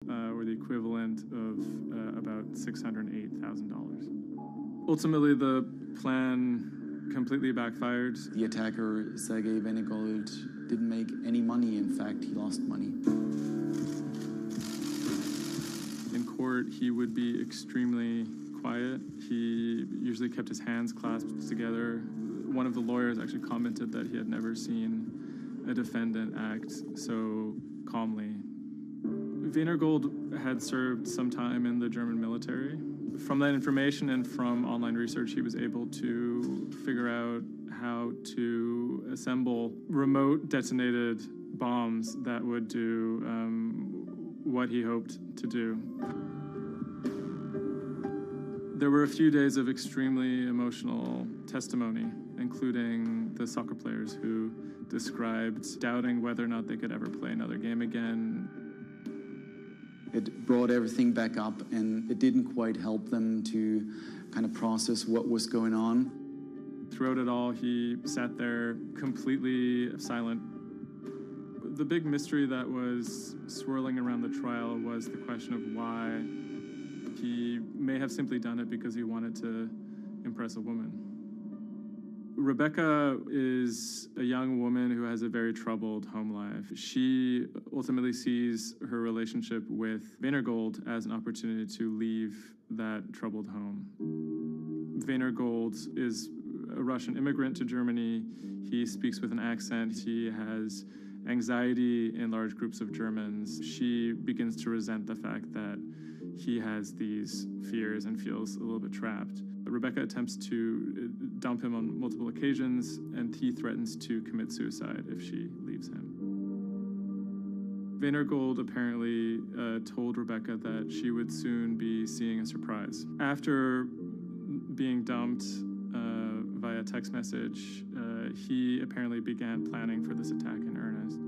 or the equivalent of about $608,000. Ultimately, the plan completely backfired. The attacker, Sergei Venegold, didn't make any money. In fact, he lost money. In court, he would be extremely quiet. He usually kept his hands clasped together. One of the lawyers actually commented that he had never seen a defendant act so calmly. Venergold had served some time in the German military. From that information and from online research, he was able to figure out how to assemble remote detonated bombs that would do what he hoped to do. There were a few days of extremely emotional testimony, including the soccer players who described doubting whether or not they could ever play another game again. It brought everything back up, and it didn't quite help them to kind of process what was going on. Throughout it all, he sat there completely silent. The big mystery that was swirling around the trial was the question of why. He may have simply done it because he wanted to impress a woman. Rebecca is a young woman who has a very troubled home life. She ultimately sees her relationship with Venergold as an opportunity to leave that troubled home. Venergold is a Russian immigrant to Germany. He speaks with an accent. He has anxiety in large groups of Germans. She begins to resent the fact that he has these fears and feels a little bit trapped. Rebecca attempts to dump him on multiple occasions, and he threatens to commit suicide if she leaves him. Venergold apparently told Rebecca that she would soon be seeing a surprise. After being dumped via text message, he apparently began planning for this attack in earnest.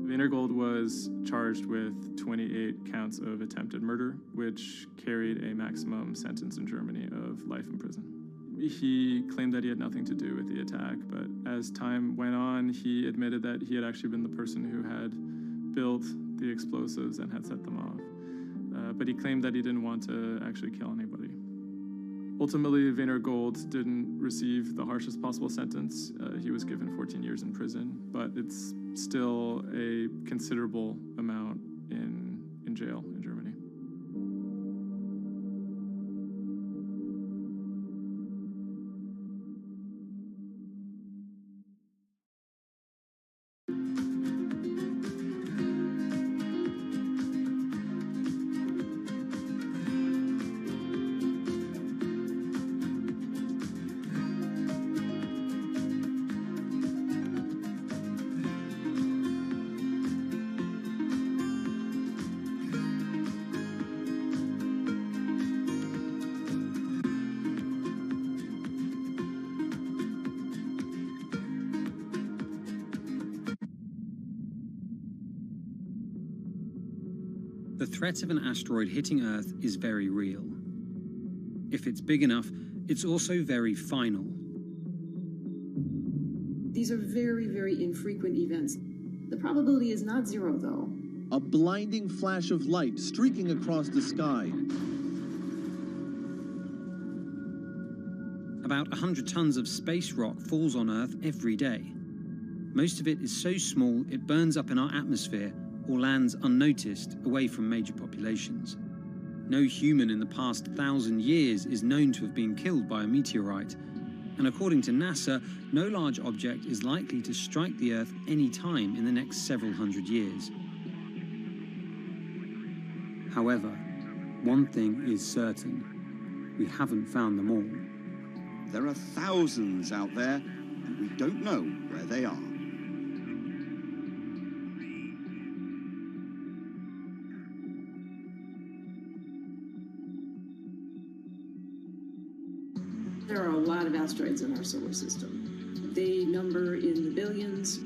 Venergold was charged with 28 counts of attempted murder, which carried a maximum sentence in Germany of life in prison. He claimed that he had nothing to do with the attack, but as time went on, he admitted that he had actually been the person who had built the explosives and had set them off. But he claimed that he didn't want to actually kill anybody. Ultimately, Venergold didn't receive the harshest possible sentence. He was given 14 years in prison, but it's still a considerable amount in jail in Germany. The threat of an asteroid hitting Earth is very real. If it's big enough, it's also very final. These are very, very infrequent events. The probability is not zero, though. A blinding flash of light streaking across the sky. About 100 tons of space rock falls on Earth every day. Most of it is so small it burns up in our atmosphere or lands unnoticed away from major populations. No human in the past 1,000 years is known to have been killed by a meteorite, and according to NASA, no large object is likely to strike the Earth any time in the next several hundred years. However, one thing is certain: we haven't found them all. There are thousands out there, and we don't know where they are. There are a lot of asteroids in our solar system. They number in the billions.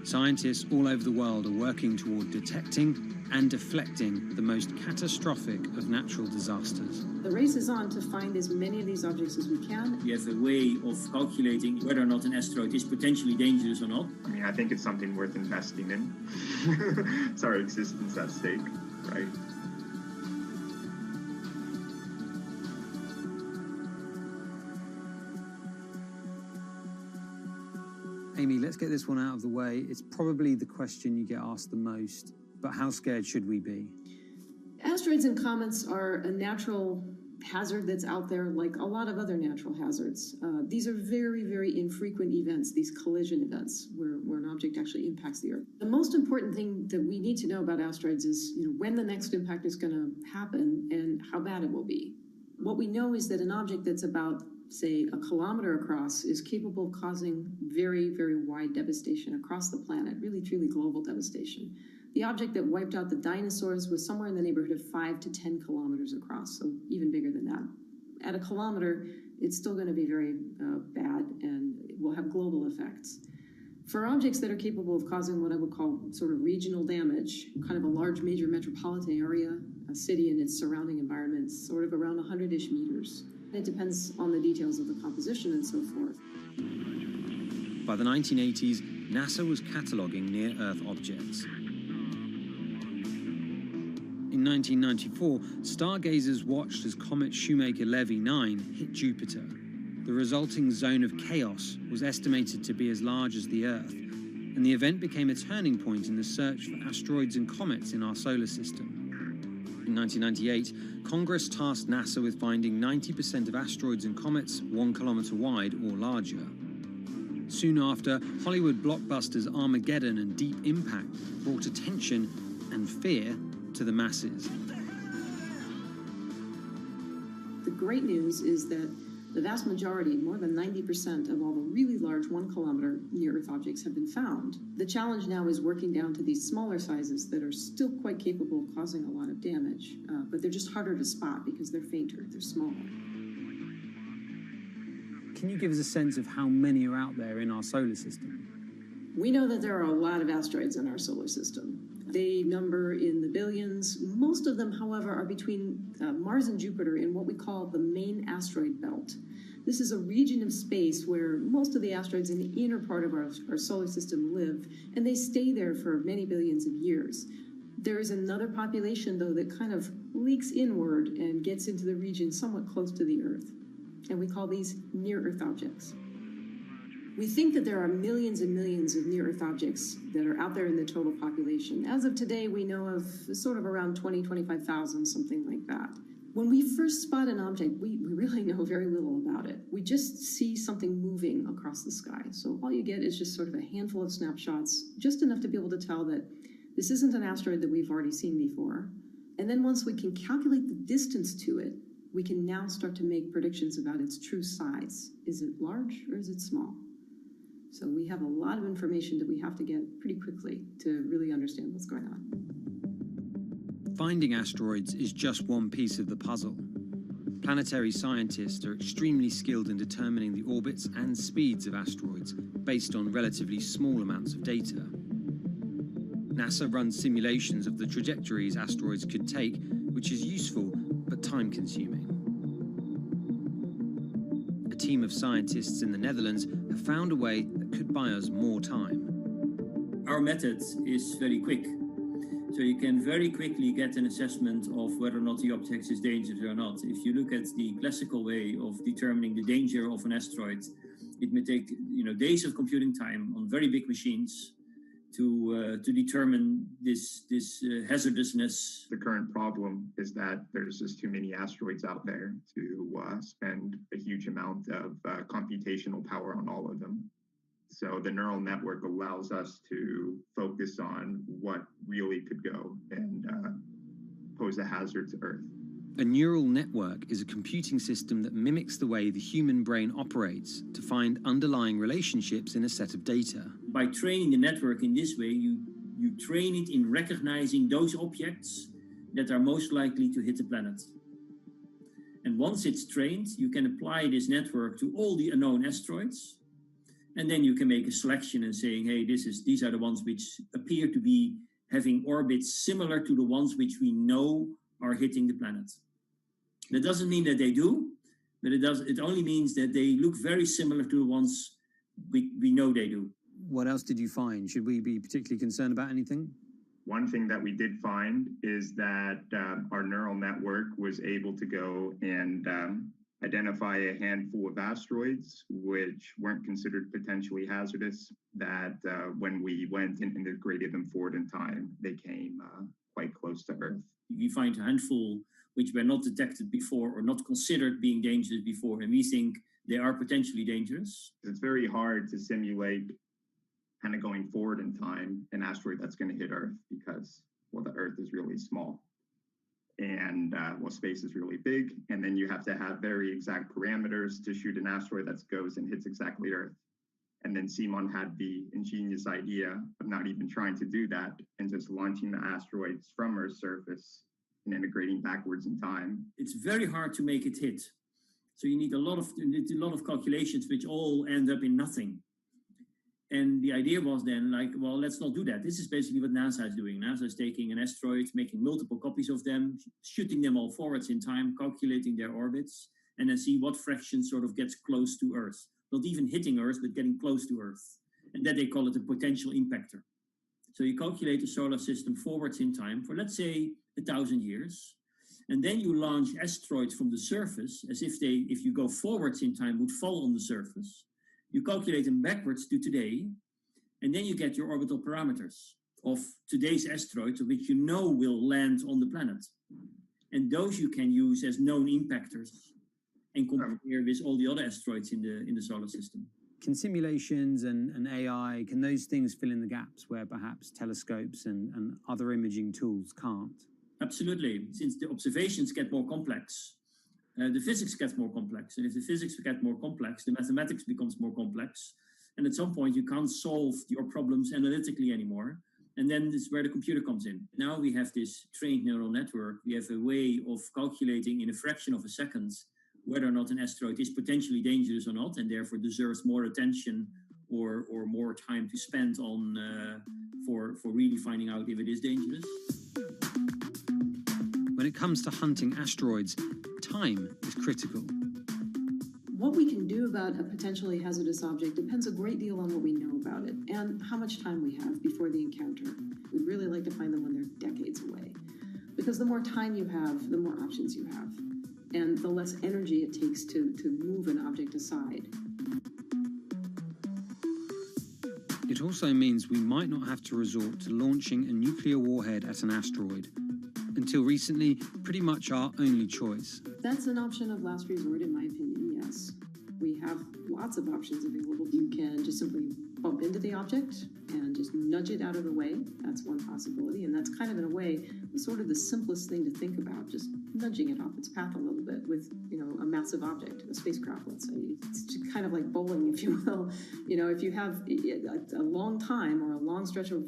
Scientists all over the world are working toward detecting and deflecting the most catastrophic of natural disasters. The race is on to find as many of these objects as we can. We have a way of calculating whether or not an asteroid is potentially dangerous or not. I mean, I think it's something worth investing in. It's our existence at stake, right? Amy, let's get this one out of the way. It's probably the question you get asked the most, but how scared should we be? Asteroids and comets are a natural hazard that's out there like a lot of other natural hazards. These are very, very infrequent events, these collision events, where an object actually impacts the Earth. The most important thing that we need to know about asteroids is when the next impact is going to happen and how bad it will be. What we know is that an object that's about, say, a kilometer across is capable of causing very, very wide devastation across the planet, really, truly global devastation. The object that wiped out the dinosaurs was somewhere in the neighborhood of 5 to 10 kilometers across, so even bigger than that. At a kilometer, it's still going to be very bad and it will have global effects. For objects that are capable of causing what I would call sort of regional damage, kind of a large major metropolitan area, a city and its surrounding environment, sort of around 100-ish meters. It depends on the details of the composition and so forth. By the 1980s, NASA was cataloguing near-Earth objects. In 1994, stargazers watched as comet Shoemaker-Levy 9 hit Jupiter. The resulting zone of chaos was estimated to be as large as the Earth, and the event became a turning point in the search for asteroids and comets in our solar system. In 1998, Congress tasked NASA with finding 90% of asteroids and comets 1 kilometer wide or larger. Soon after, Hollywood blockbusters Armageddon and Deep Impact brought attention and fear to the masses. The great news is that the vast majority, more than 90% of all the really large 1 kilometer near-Earth objects have been found. The challenge now is working down to these smaller sizes that are still quite capable of causing a lot of damage, but they're just harder to spot because they're fainter, they're smaller. Can you give us a sense of how many are out there in our solar system? We know that there are a lot of asteroids in our solar system. They number in the billions. Most of them, however, are between Mars and Jupiter in what we call the main asteroid belt. This is a region of space where most of the asteroids in the inner part of our solar system live, and they stay there for many billions of years. There is another population, though, that kind of leaks inward and gets into the region somewhat close to the Earth, and we call these near-Earth objects. We think that there are millions and millions of near-Earth objects that are out there in the total population. As of today, we know of sort of around 25,000, something like that. When we first spot an object, we really know very little about it. We just see something moving across the sky. So all you get is just sort of a handful of snapshots, just enough to be able to tell that this isn't an asteroid that we've already seen before. And then once we can calculate the distance to it, we can now start to make predictions about its true size. Is it large or is it small? So we have a lot of information that we have to get pretty quickly to really understand what's going on. Finding asteroids is just one piece of the puzzle. Planetary scientists are extremely skilled in determining the orbits and speeds of asteroids based on relatively small amounts of data. NASA runs simulations of the trajectories asteroids could take, which is useful but time-consuming. A team of scientists in the Netherlands have found a way that could buy us more time. Our method is very quick. So you can very quickly get an assessment of whether or not the object is dangerous or not. If you look at the classical way of determining the danger of an asteroid, it may take days of computing time on very big machines to determine this hazardousness. The current problem is that there's just too many asteroids out there to spend a huge amount of computational power on all of them. So the neural network allows us to focus on what really could go and pose a hazard to Earth. A neural network is a computing system that mimics the way the human brain operates to find underlying relationships in a set of data. By training the network in this way, you train it in recognizing those objects that are most likely to hit the planet. And once it's trained, you can apply this network to all the unknown asteroids. And then you can make a selection and saying, hey, these are the ones which appear to be having orbits similar to the ones which we know are hitting the planet. That doesn't mean that they do, but it only means that they look very similar to the ones we know they do. What else did you find? Should we be particularly concerned about anything? One thing that we did find is that our neural network was able to go and identify a handful of asteroids which weren't considered potentially hazardous, that when we went and integrated them forward in time, they came quite close to Earth. We find a handful which were not detected before or not considered being dangerous before, and we think they are potentially dangerous. It's very hard to simulate kind of going forward in time an asteroid that's going to hit Earth because, well, the Earth is really small and well, space is really big, and then you have to have very exact parameters to shoot an asteroid that goes and hits exactly Earth. And then Simon had the ingenious idea of not even trying to do that and just launching the asteroids from Earth's surface and integrating backwards in time. It's very hard to make it hit. So you need a lot of calculations which all end up in nothing. And the idea was then like, well, let's not do that. This is basically what NASA is doing. NASA is taking an asteroid, making multiple copies of them, shooting them all forwards in time, calculating their orbits, and then see what fraction sort of gets close to Earth. Not even hitting Earth, but getting close to Earth. And that they call it a potential impactor. So you calculate the solar system forwards in time for, let's say, 1,000 years. And then you launch asteroids from the surface as if you go forwards in time, would fall on the surface. You calculate them backwards to today, and then you get your orbital parameters of today's asteroids, which you know will land on the planet. And those you can use as known impactors and compare with all the other asteroids in the solar system. Can simulations and AI, can those things fill in the gaps where perhaps telescopes and other imaging tools can't? Absolutely. Since the observations get more complex, the physics gets more complex. And if the physics get more complex, the mathematics becomes more complex. And at some point, you can't solve your problems analytically anymore. And then this is where the computer comes in. Now we have this trained neural network. We have a way of calculating in a fraction of a second whether or not an asteroid is potentially dangerous or not, and therefore deserves more attention or more time to spend on for really finding out if it is dangerous. When it comes to hunting asteroids, time is critical. What we can do about a potentially hazardous object depends a great deal on what we know about it and how much time we have before the encounter. We'd really like to find them when they're decades away, because the more time you have, the more options you have, and the less energy it takes to move an object aside. It also means we might not have to resort to launching a nuclear warhead at an asteroid. Until recently, pretty much our only choice. That's an option of last resort, in my opinion, yes. We have lots of options available. You can just simply bump into the object and just nudge it out of the way. That's one possibility, and that's kind of, in a way, sort of the simplest thing to think about, just nudging it off its path a little bit with, a massive object, a spacecraft, let's say. It's just kind of like bowling, if you will. If you have a long time or a long stretch of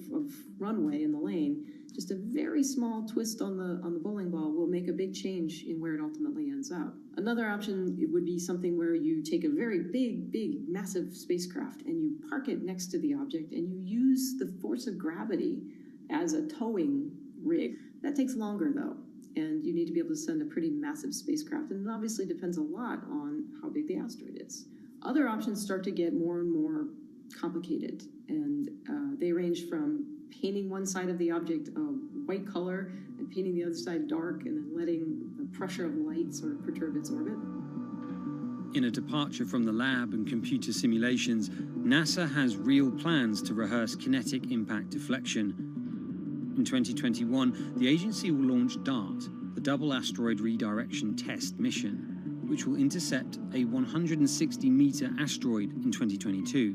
runway in the lane, just a very small twist on the bowling ball will make a big change in where it ultimately ends up. Another option would be something where you take a very big, massive spacecraft and you park it next to the object and you use the force of gravity as a towing rig. That takes longer, though, and you need to be able to send a pretty massive spacecraft, and it obviously depends a lot on how big the asteroid is. Other options start to get more and more complicated, and they range from painting one side of the object a white color and painting the other side dark, and then letting the pressure of light sort of perturb its orbit. In a departure from the lab and computer simulations, NASA has real plans to rehearse kinetic impact deflection. In 2021, the agency will launch DART, the Double Asteroid Redirection Test mission, which will intercept a 160-meter asteroid in 2022.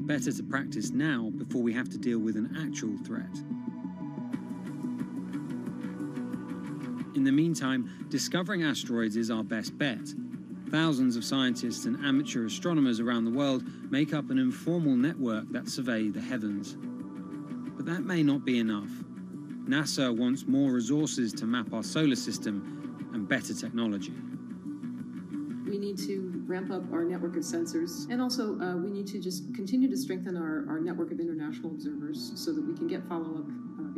Better to practice now before we have to deal with an actual threat. In the meantime, discovering asteroids is our best bet. Thousands of scientists and amateur astronomers around the world make up an informal network that survey the heavens. But that may not be enough. NASA wants more resources to map our solar system and better technology. We need to ramp up our network of sensors, and also we need to just continue to strengthen our network of international observers so that we can get follow-up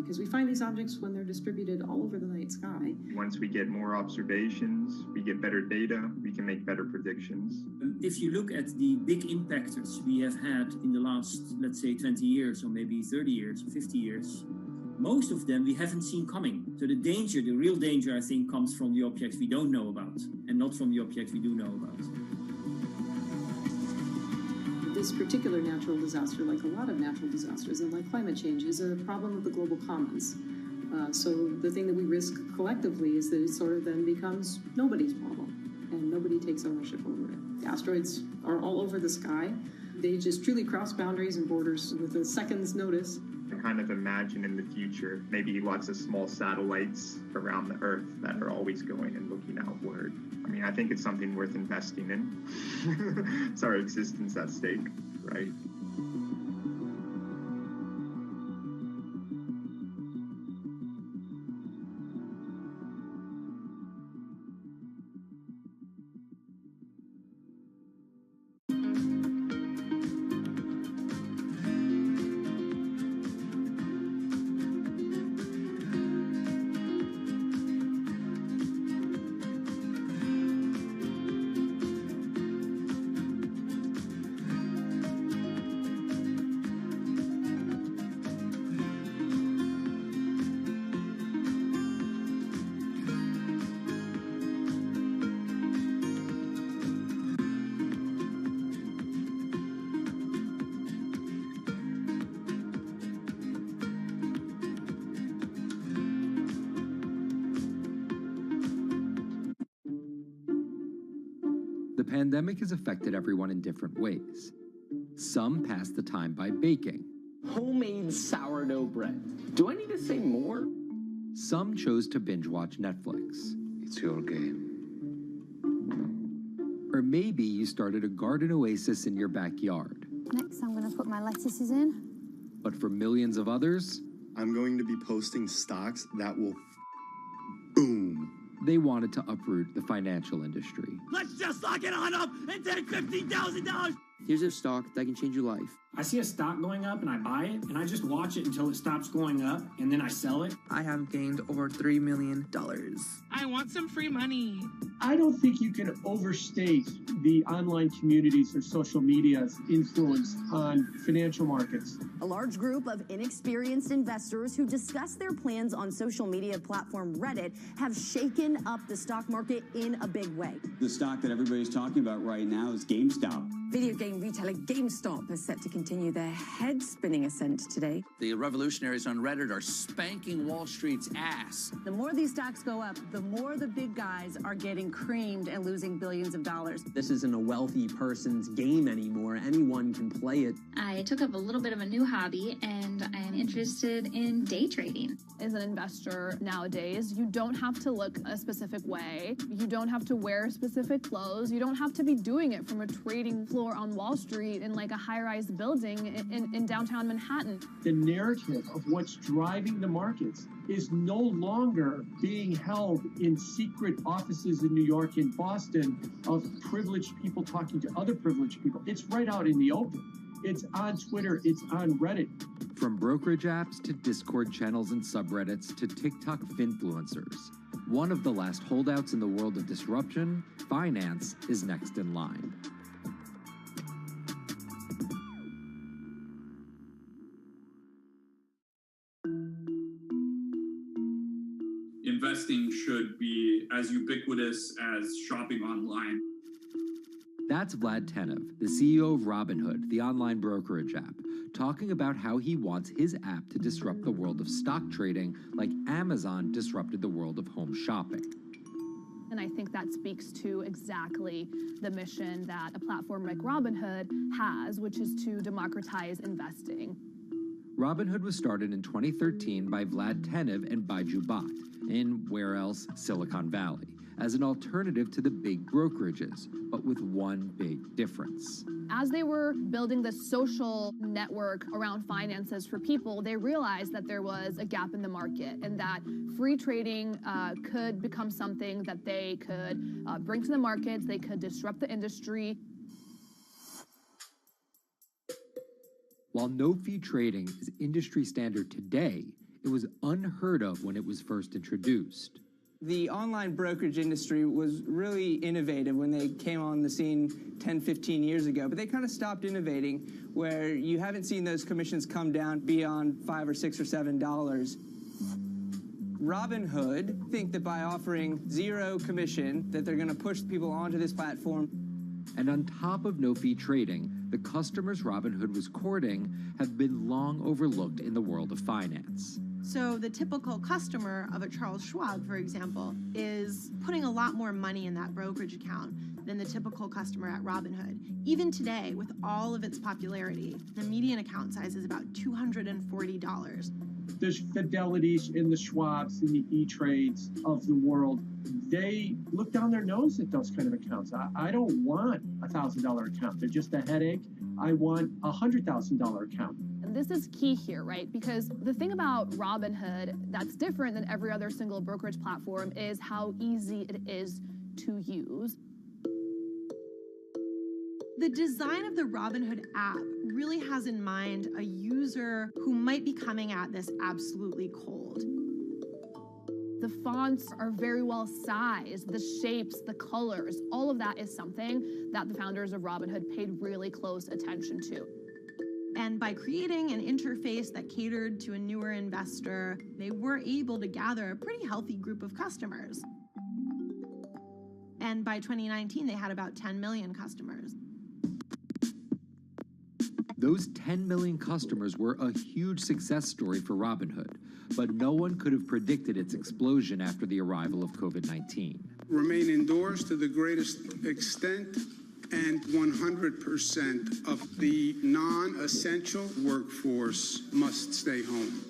because we find these objects when they're distributed all over the night sky. Once we get more observations, we get better data, we can make better predictions. If you look at the big impactors we have had in the last, let's say, 20 years, or maybe 30 years, 50 years, most of them we haven't seen coming. So the danger, the real danger, I think, comes from the objects we don't know about, and not from the objects we do know about. This particular natural disaster, like a lot of natural disasters and like climate change, is a problem of the global commons. So the thing that we risk collectively is that it sort of then becomes nobody's problem, and nobody takes ownership over it. The asteroids are all over the sky. They just truly cross boundaries and borders with a second's notice. I kind of imagine in the future, maybe lots of small satellites around the Earth that are always going and looking outward. I mean, I think it's something worth investing in. It's our existence at stake, right? The pandemic has affected everyone in different ways. Some pass the time by baking. Homemade sourdough bread. Do I need to say more? Some chose to binge watch Netflix. It's your game. Or maybe you started a garden oasis in your backyard. Next, I'm going to put my lettuces in. But for millions of others, I'm going to be posting stocks that will boom. They wanted to uproot the financial industry. Let's just lock it on up and take $15,000. Here's a stock that can change your life. I see a stock going up and I buy it, and I just watch it until it stops going up, and then I sell it. I have gained over $3 million. I want some free money. I don't think you can overstate the online communities or social media's influence on financial markets. A large group of inexperienced investors who discuss their plans on social media platform Reddit have shaken up the stock market in a big way. The stock that everybody's talking about right now is GameStop. Video game retailer GameStop is set to continue their head-spinning ascent today. The revolutionaries on Reddit are spanking Wall Street's ass. The more these stocks go up, the more the big guys are getting creamed and losing billions of dollars. This isn't a wealthy person's game anymore. Anyone can play it. I took up a little bit of a new hobby, and I am interested in day trading. As an investor nowadays, you don't have to look a specific way. You don't have to wear specific clothes. You don't have to be doing it from a trading floor on Wall Street in like a high-rise building in downtown Manhattan. The narrative of what's driving the markets is no longer being held in secret offices in New York and Boston of privileged people talking to other privileged people. It's right out in the open. It's on Twitter, it's on Reddit. From brokerage apps to Discord channels and subreddits to TikTok finfluencers, one of the last holdouts in the world of disruption, finance, is next in line. Investing should be as ubiquitous as shopping online. That's Vlad Tenev, the CEO of Robinhood, the online brokerage app, talking about how he wants his app to disrupt the world of stock trading like Amazon disrupted the world of home shopping. And I think that speaks to exactly the mission that a platform like Robinhood has, which is to democratize investing. Robinhood was started in 2013 by Vlad Tenev and Baiju Bhatt in, where else, Silicon Valley, as an alternative to the big brokerages, but with one big difference. As they were building the social network around finances for people, they realized that there was a gap in the market and that free trading could become something that they could bring to the markets, they could disrupt the industry. While no-fee trading is industry standard today, It was unheard of when it was first introduced. The online brokerage industry was really innovative when they came on the scene 10, 15 years ago, but they kind of stopped innovating, where you haven't seen those commissions come down beyond $5 or $6 or $7. Robinhood think that by offering zero commission, that they're going to push people onto this platform. And on top of no-fee trading, the customers Robinhood was courting have been long overlooked in the world of finance. So the typical customer of a Charles Schwab, for example, is putting a lot more money in that brokerage account than the typical customer at Robinhood. Even today, with all of its popularity, the median account size is about $240. There's Fidelities in the Schwabs and the E-Trades of the world. They look down their nose at those kind of accounts. I don't want a $1,000 account. They're just a headache. I want a $100,000 account. And this is key here, right? Because the thing about Robinhood that's different than every other single brokerage platform is how easy it is to use. The design of the Robinhood app really has in mind a user who might be coming at this absolutely cold. The fonts are very well sized, the shapes, the colors, all of that is something that the founders of Robinhood paid really close attention to. And by creating an interface that catered to a newer investor, they were able to gather a pretty healthy group of customers. And by 2019, they had about 10 million customers. Those 10 million customers were a huge success story for Robinhood, but no one could have predicted its explosion after the arrival of COVID-19. Remain indoors to the greatest extent, and 100% of the non-essential workforce must stay home.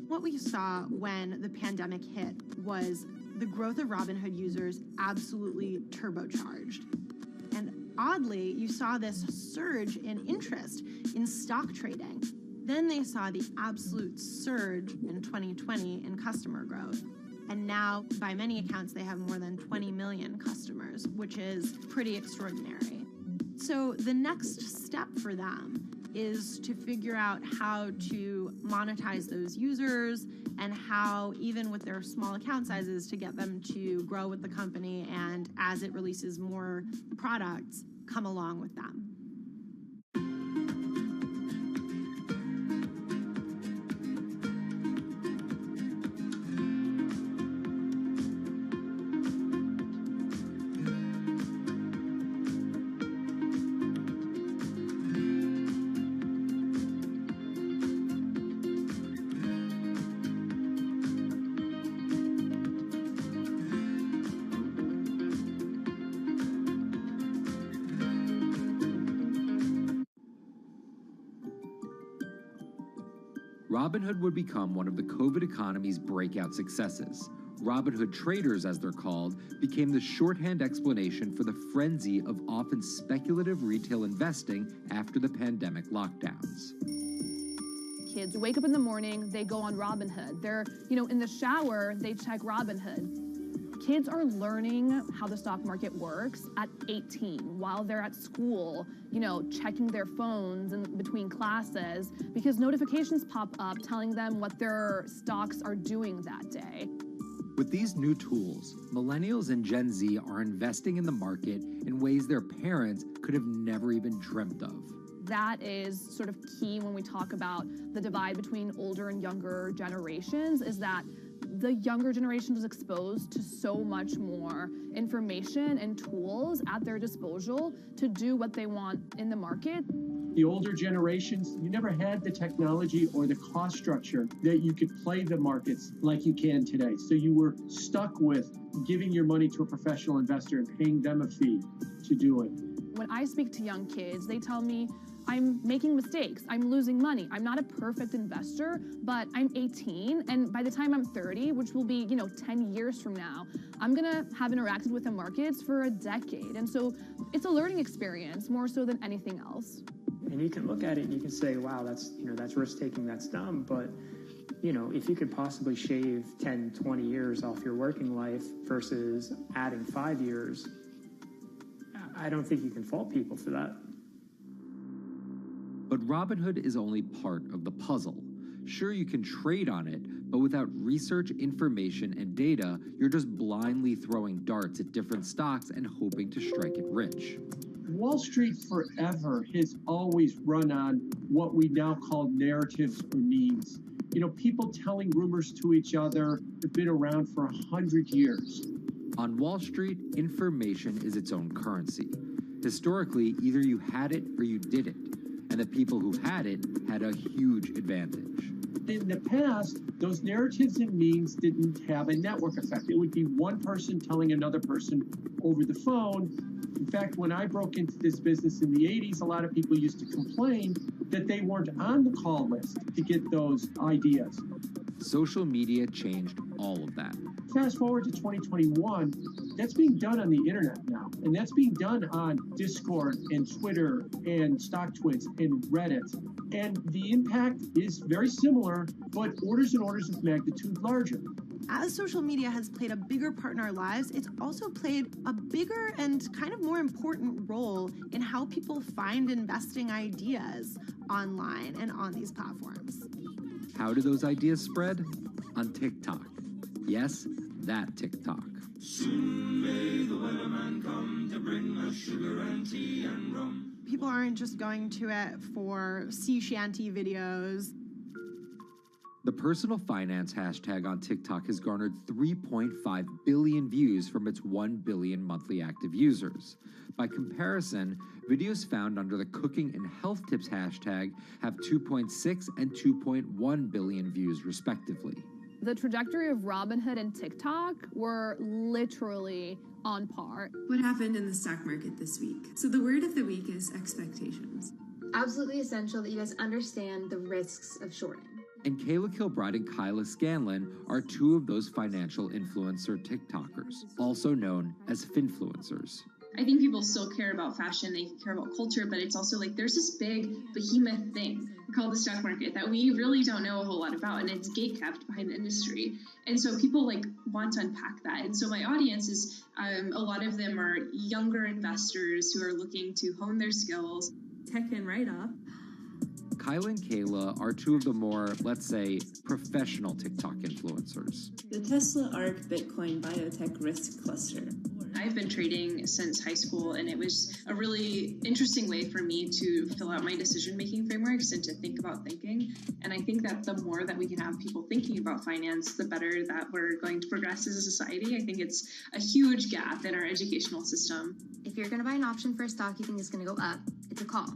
What we saw when the pandemic hit was the growth of Robinhood users absolutely turbocharged. And oddly, you saw this surge in interest in stock trading. Then they saw the absolute surge in 2020 in customer growth. And now, by many accounts, they have more than 20 million customers, which is pretty extraordinary. So the next step for them is to figure out how to monetize those users and how, even with their small account sizes, to get them to grow with the company and, as it releases more products, come along with them. Robinhood would become one of the COVID economy's breakout successes. Robinhood traders, as they're called, became the shorthand explanation for the frenzy of often speculative retail investing after the pandemic lockdowns. Kids wake up in the morning, they go on Robinhood. They're, in the shower, they check Robinhood. Kids are learning how the stock market works at 18 while they're at school, checking their phones in between classes because notifications pop up telling them what their stocks are doing that day. With these new tools, millennials and Gen Z are investing in the market in ways their parents could have never even dreamt of. That is sort of key when we talk about the divide between older and younger generations, is that the younger generation was exposed to so much more information and tools at their disposal to do what they want in the market. The older generations, you never had the technology or the cost structure that you could play the markets like you can today. So you were stuck with giving your money to a professional investor and paying them a fee to do it. When I speak to young kids, they tell me, I'm making mistakes, I'm losing money. I'm not a perfect investor, but I'm 18, and by the time I'm 30, which will be, 10 years from now, I'm gonna have interacted with the markets for a decade. And so it's a learning experience more so than anything else. And you can look at it and you can say, wow, that's risk-taking, that's dumb, but if you could possibly shave 10, 20 years off your working life versus adding 5 years, I don't think you can fault people for that. But Robinhood is only part of the puzzle. Sure, you can trade on it, but without research, information, and data, you're just blindly throwing darts at different stocks and hoping to strike it rich. Wall Street forever has always run on what we now call narratives or memes. You know, people telling rumors to each other have been around for 100 years. On Wall Street, information is its own currency. Historically, either you had it or you didn't, and the people who had it had a huge advantage. In the past, those narratives and memes didn't have a network effect. It would be one person telling another person over the phone. In fact, when I broke into this business in the 80s, a lot of people used to complain that they weren't on the call list to get those ideas. Social media changed all of that. Fast forward to 2021, that's being done on the internet now. And that's being done on Discord and Twitter and StockTwits and Reddit. And the impact is very similar, but orders and orders of magnitude larger. As social media has played a bigger part in our lives, it's also played a bigger and kind of more important role in how people find investing ideas online and on these platforms. How do those ideas spread? On TikTok. Yes, that TikTok. Soon may the weatherman come to bring us sugar and tea and rum. People aren't just going to it for sea shanty videos. The personal finance hashtag on TikTok has garnered 3.5 billion views from its 1 billion monthly active users. By comparison, videos found under the cooking and health tips hashtag have 2.6 and 2.1 billion views respectively. The trajectory of Robinhood and TikTok were literally on par. What happened in the stock market this week? So the word of the week is expectations. Absolutely essential that you guys understand the risks of shorting. And Kayla Kilbride and Kyla Scanlon are two of those financial influencer TikTokers, also known as finfluencers. I think people still care about fashion, they care about culture, but it's also like there's this big behemoth thing called the stock market that we really don't know a whole lot about, and it's gatekept behind the industry. And so people like want to unpack that. And so my audience is, a lot of them are younger investors who are looking to hone their skills. Tech and write-up. Kyla and Kayla are two of the more, let's say, professional TikTok influencers. The Tesla ARK Bitcoin Biotech Risk Cluster. I've been trading since high school, and it was a really interesting way for me to fill out my decision-making frameworks and to think about thinking. And I think that the more that we can have people thinking about finance, the better that we're going to progress as a society. I think it's a huge gap in our educational system. If you're going to buy an option for a stock you think is going to go up, it's a call.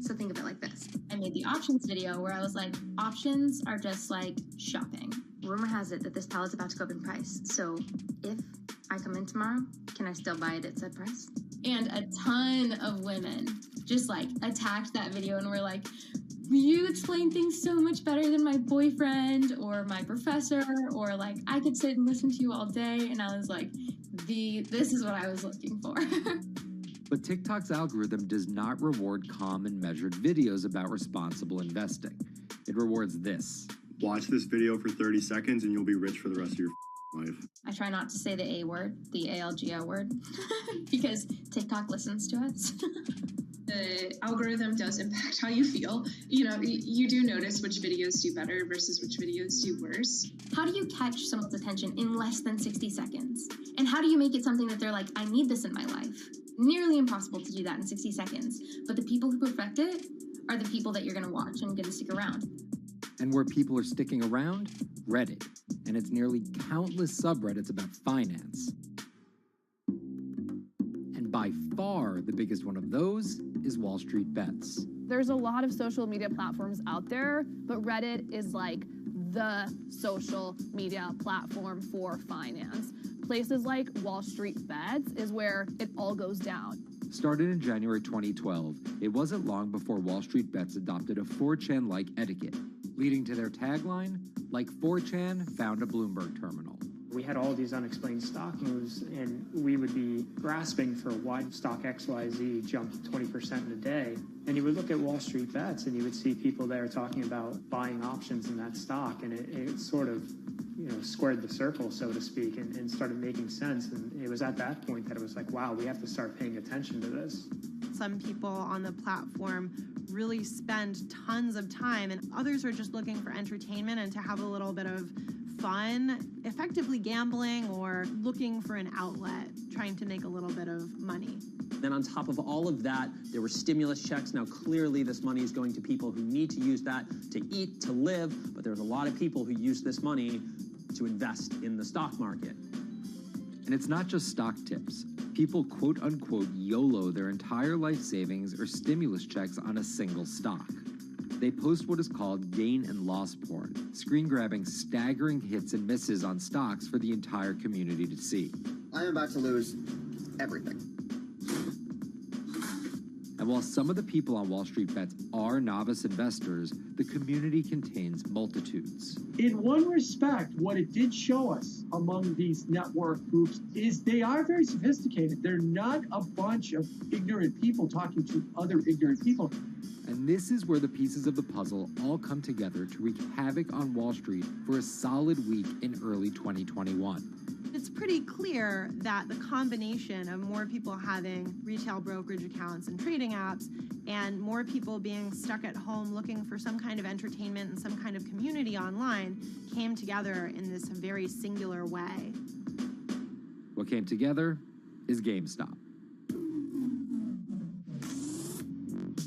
So think of it like this. I made the options video where I was like, options are just like shopping. Rumor has it that this pallet's about to go up in price. So if I come in tomorrow, can I still buy it at said price? And a ton of women just like attacked that video and were like, you explain things so much better than my boyfriend or my professor, or like I could sit and listen to you all day. And I was like, this is what I was looking for. But TikTok's algorithm does not reward calm and measured videos about responsible investing. It rewards this. Watch this video for 30 seconds and you'll be rich for the rest of your life. I try not to say the A word, the ALGO word, because TikTok listens to us. The algorithm does impact how you feel. You know, you do notice which videos do better versus which videos do worse. How do you catch someone's attention in less than 60 seconds? And how do you make it something that they're like, I need this in my life? Nearly impossible to do that in 60 seconds. But the people who perfect it are the people that you're going to watch and going to stick around. And where people are sticking around? Reddit. And its nearly countless subreddits about finance. And by far the biggest one of those is Wall Street Bets. There's a lot of social media platforms out there, but Reddit is like the social media platform for finance. Places like Wall Street Bets is where it all goes down. Started in January 2012, it wasn't long before Wall Street Bets adopted a 4chan-like etiquette, leading to their tagline, like 4chan found a Bloomberg terminal. We had all these unexplained stock moves, and we would be grasping for why stock XYZ jumped 20% in a day. And you would look at Wall Street Bets, and you would see people there talking about buying options in that stock, and it sort of, squared the circle, so to speak, and started making sense. And it was at that point that it was like, wow, we have to start paying attention to this. Some people on the platform really spend tons of time, and others are just looking for entertainment and to have a little bit of fun, effectively gambling or looking for an outlet, trying to make a little bit of money. Then on top of all of that, there were stimulus checks. Now, clearly, this money is going to people who need to use that to eat, to live, but there's a lot of people who use this money to invest in the stock market. And it's not just stock tips. People quote-unquote YOLO their entire life savings or stimulus checks on a single stock. They post what is called gain and loss porn, screen-grabbing staggering hits and misses on stocks for the entire community to see. I am about to lose everything. And while some of the people on Wall Street Bets are novice investors, the community contains multitudes. In one respect, what it did show us among these network groups is they are very sophisticated. They're not a bunch of ignorant people talking to other ignorant people. And this is where the pieces of the puzzle all come together to wreak havoc on Wall Street for a solid week in early 2021. It's pretty clear that the combination of more people having retail brokerage accounts and trading apps and more people being stuck at home looking for some kind of entertainment and some kind of community online came together in this very singular way. What came together is GameStop.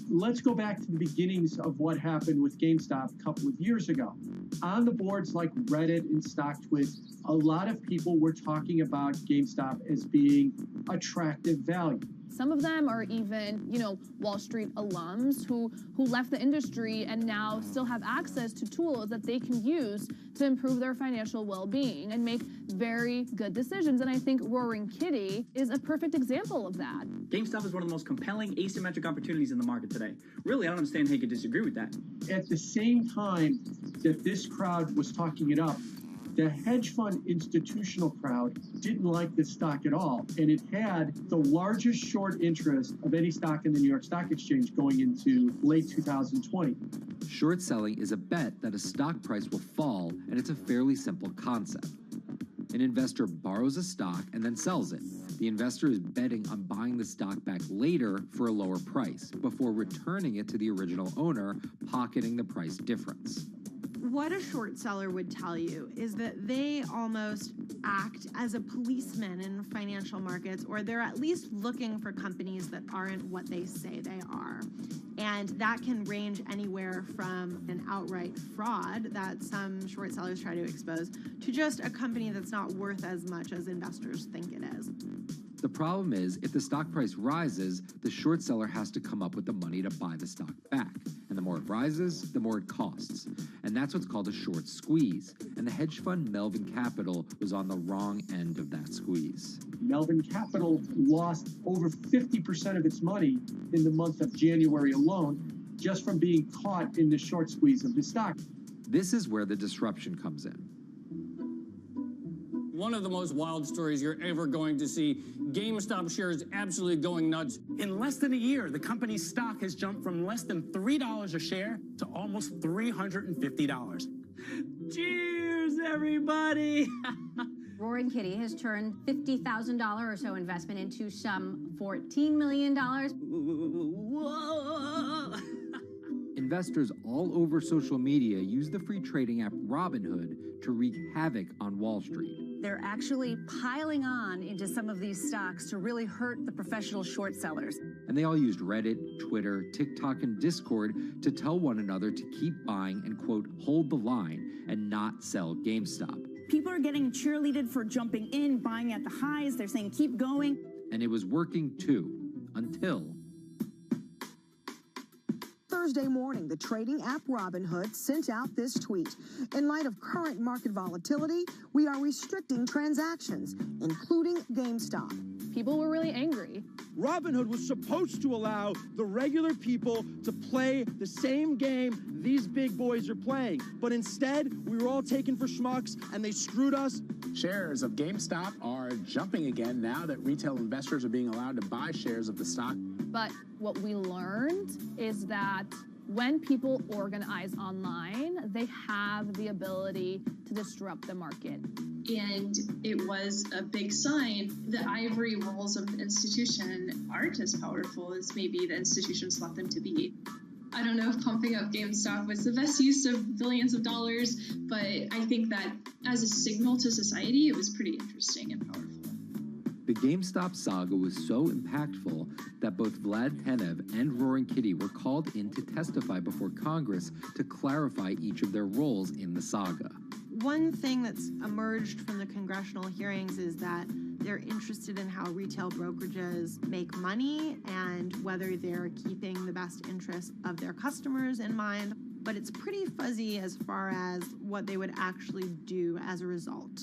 Let's go back to the beginnings of what happened with GameStop a couple of years ago. On the boards like Reddit and StockTwit, a lot of people were talking about GameStop as being attractive value. Some of them are even, Wall Street alums who left the industry and now still have access to tools that they can use to improve their financial well-being and make very good decisions. And I think Roaring Kitty is a perfect example of that. GameStop is one of the most compelling asymmetric opportunities in the market today. Really, I don't understand how you could disagree with that. At the same time that this crowd was talking it up, the hedge fund institutional crowd didn't like this stock at all, and it had the largest short interest of any stock in the New York Stock Exchange going into late 2020. Short selling is a bet that a stock price will fall, and it's a fairly simple concept. An investor borrows a stock and then sells it. The investor is betting on buying the stock back later for a lower price before returning it to the original owner, pocketing the price difference. What a short seller would tell you is that they almost act as a policeman in financial markets, or they're at least looking for companies that aren't what they say they are. And that can range anywhere from an outright fraud that some short sellers try to expose to just a company that's not worth as much as investors think it is. The problem is, if the stock price rises, the short seller has to come up with the money to buy the stock back. And the more it rises, the more it costs. And that's what's called a short squeeze. And the hedge fund Melvin Capital was on the wrong end of that squeeze. Melvin Capital lost over 50% of its money in the month of January alone, just from being caught in the short squeeze of the stock. This is where the disruption comes in. One of the most wild stories you're ever going to see. GameStop shares absolutely going nuts. In less than a year, the company's stock has jumped from less than $3 a share to almost $350. Cheers, everybody! Roaring Kitty has turned $50,000 or so investment into some $14 million. Whoa! Investors all over social media use the free trading app Robinhood to wreak havoc on Wall Street. They're actually piling on into some of these stocks to really hurt the professional short sellers. And they all used Reddit, Twitter, TikTok, and Discord to tell one another to keep buying and, quote, hold the line and not sell GameStop. People are getting cheerleaded for jumping in, buying at the highs. They're saying, keep going. And it was working too, until Thursday morning, the trading app Robinhood sent out this tweet. In light of current market volatility, we are restricting transactions, including GameStop. People were really angry. Robinhood was supposed to allow the regular people to play the same game these big boys are playing. But instead, we were all taken for schmucks, and they screwed us. Shares of GameStop are jumping again now that retail investors are being allowed to buy shares of the stock. But what we learned is that When people organize online, they have the ability to disrupt the market. And it was a big sign the ivory walls of the institution aren't as powerful as maybe the institutions thought them to be. I don't know if pumping up GameStop was the best use of billions of dollars, but I think that as a signal to society, it was pretty interesting and powerful. The GameStop saga was so impactful that both Vlad Tenev and Roaring Kitty were called in to testify before Congress to clarify each of their roles in the saga. One thing that's emerged from the congressional hearings is that they're interested in how retail brokerages make money and whether they're keeping the best interests of their customers in mind, but it's pretty fuzzy as far as what they would actually do as a result.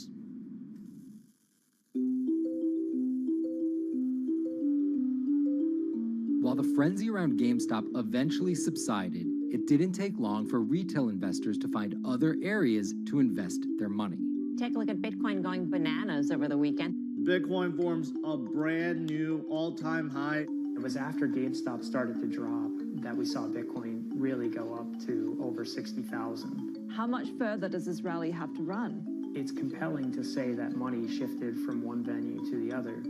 While the frenzy around GameStop eventually subsided, it didn't take long for retail investors to find other areas to invest their money. Take a look at Bitcoin going bananas over the weekend. Bitcoin forms a brand new all-time high. It was after GameStop started to drop that we saw Bitcoin really go up to over 60,000. How much further does this rally have to run? It's compelling to say that money shifted from one venue to the other.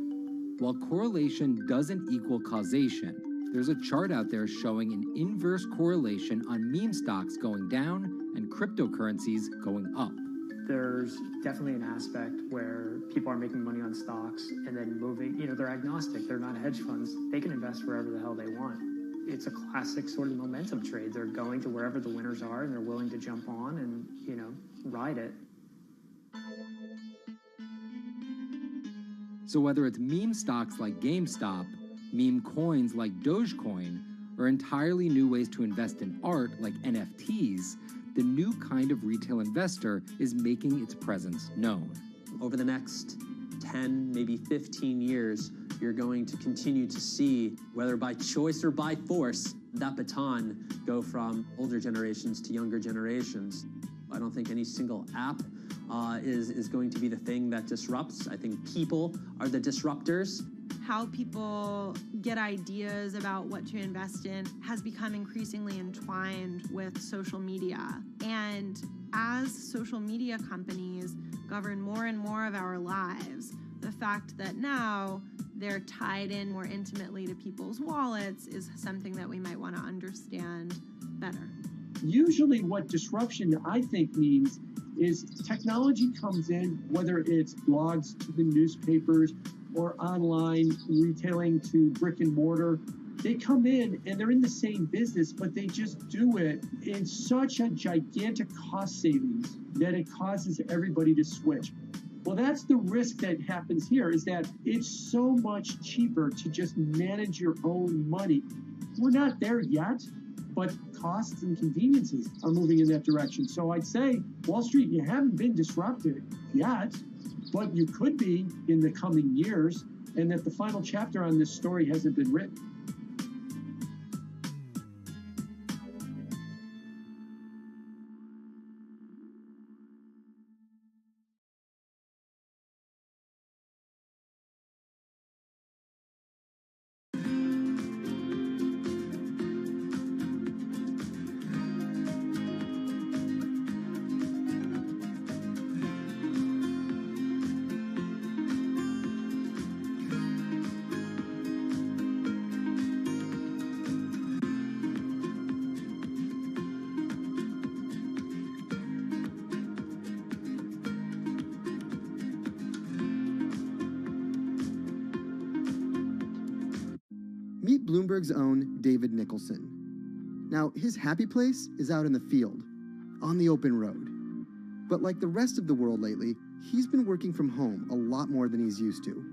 While correlation doesn't equal causation, there's a chart out there showing an inverse correlation on meme stocks going down and cryptocurrencies going up. There's definitely an aspect where people are making money on stocks and then moving, they're agnostic, they're not hedge funds. They can invest wherever the hell they want. It's a classic sort of momentum trade. They're going to wherever the winners are and they're willing to jump on and, ride it. So whether it's meme stocks like GameStop, meme coins like Dogecoin, or entirely new ways to invest in art like NFTs, the new kind of retail investor is making its presence known. Over the next 10, maybe 15 years, you're going to continue to see, whether by choice or by force, that baton go from older generations to younger generations. I don't think any single app is going to be the thing that disrupts. I think people are the disruptors. How people get ideas about what to invest in has become increasingly entwined with social media. And as social media companies govern more and more of our lives, the fact that now they're tied in more intimately to people's wallets is something that we might want to understand better. Usually what disruption, I think, means is technology comes in, whether it's blogs to the newspapers or online retailing to brick and mortar. They come in and they're in the same business, but they just do it in such a gigantic cost savings that it causes everybody to switch. Well, that's the risk that happens here, is that it's so much cheaper to just manage your own money. We're not there yet, but costs and conveniences are moving in that direction. So I'd say, Wall Street, you haven't been disrupted yet, but you could be in the coming years, and that the final chapter on this story hasn't been written. Meet Bloomberg's own David Nicholson. Now, his happy place is out in the field, on the open road. But like the rest of the world lately, he's been working from home a lot more than he's used to.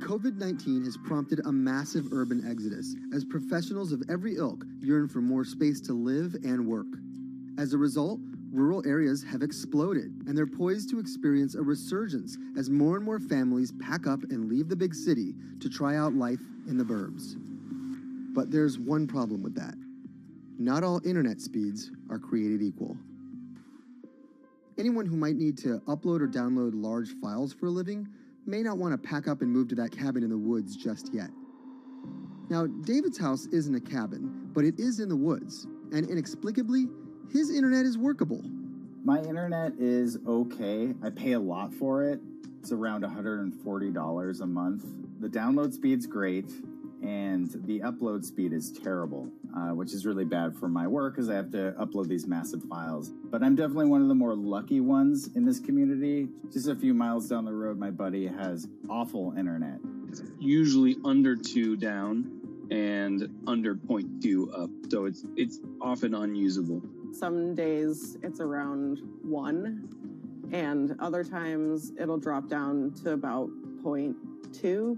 COVID-19 has prompted a massive urban exodus as professionals of every ilk yearn for more space to live and work. As a result, rural areas have exploded, and they're poised to experience a resurgence as more and more families pack up and leave the big city to try out life in the burbs. But there's one problem with that. Not all internet speeds are created equal. Anyone who might need to upload or download large files for a living may not want to pack up and move to that cabin in the woods just yet. Now, David's house isn't a cabin, but it is in the woods, And inexplicably, his internet is workable. My internet is okay. I pay a lot for it. It's around $140 a month. The download speed's great, and the upload speed is terrible, which is really bad for my work because I have to upload these massive files. But I'm definitely one of the more lucky ones in this community. Just a few miles down the road, my buddy has awful internet. It's usually under 2 down and under 0.2 up, so it's often unusable. Some days it's around 1, and other times it'll drop down to about 0.2,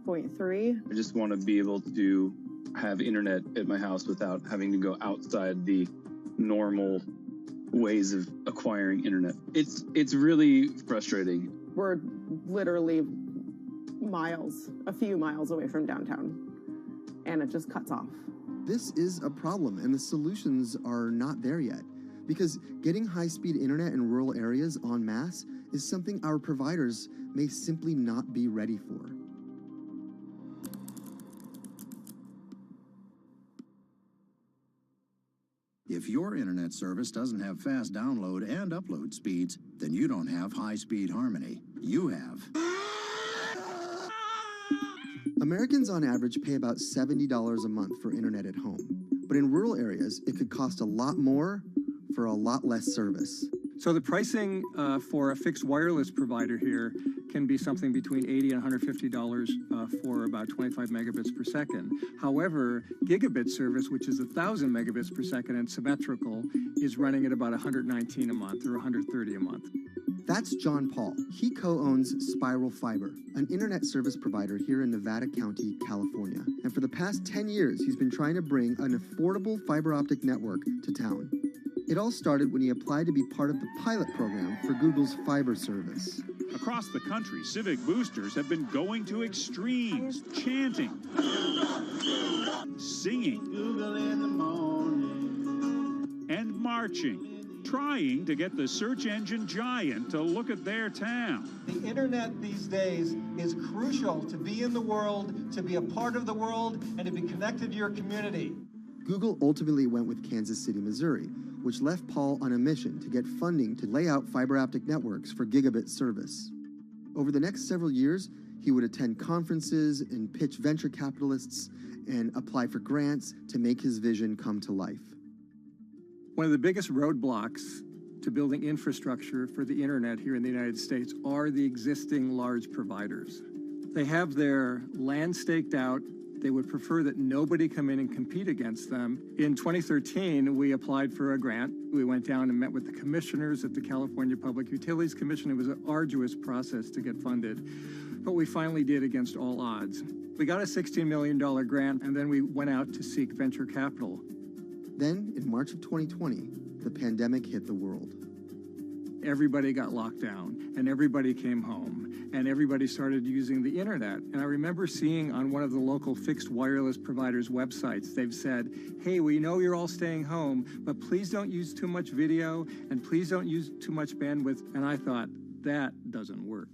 0.3. I just want to be able to have internet at my house without having to go outside the normal ways of acquiring internet. It's really frustrating. We're literally a few miles away from downtown, and it just cuts off. This is a problem, and the solutions are not there yet, because getting high-speed internet in rural areas en masse is something our providers may simply not be ready for. If your internet service doesn't have fast download and upload speeds, then you don't have high-speed harmony. You have. Americans on average pay about $70 a month for internet at home. But in rural areas, it could cost a lot more for a lot less service. So the pricing for a fixed wireless provider here can be something between $80 and $150 for about 25 megabits per second. However, gigabit service, which is 1,000 megabits per second and symmetrical, is running at about $119 a month or $130 a month. That's John Paul. He co-owns Spiral Fiber, an internet service provider here in Nevada County, California. And for the past 10 years, he's been trying to bring an affordable fiber optic network to town. It all started when he applied to be part of the pilot program for Google's fiber service. Across the country, civic boosters have been going to extremes, chanting, singing, Google in the morning, and marching, trying to get the search engine giant to look at their town. The internet these days is crucial to be in the world, to be a part of the world, and to be connected to your community. Google ultimately went with Kansas City, Missouri, which left Paul on a mission to get funding to lay out fiber optic networks for gigabit service. Over the next several years, he would attend conferences and pitch venture capitalists and apply for grants to make his vision come to life. One of the biggest roadblocks to building infrastructure for the internet here in the United States are the existing large providers. They have their land staked out. They would prefer that nobody come in and compete against them. In 2013, we applied for a grant. We went down and met with the commissioners at the California Public Utilities Commission. It was an arduous process to get funded, but we finally did against all odds. We got a $16 million grant, and then we went out to seek venture capital. Then, in March of 2020, the pandemic hit the world. Everybody got locked down, and everybody came home, and everybody started using the internet. And I remember seeing on one of the local fixed wireless providers' websites, they've said, hey, we know you're all staying home, but please don't use too much video, and please don't use too much bandwidth. And I thought, that doesn't work.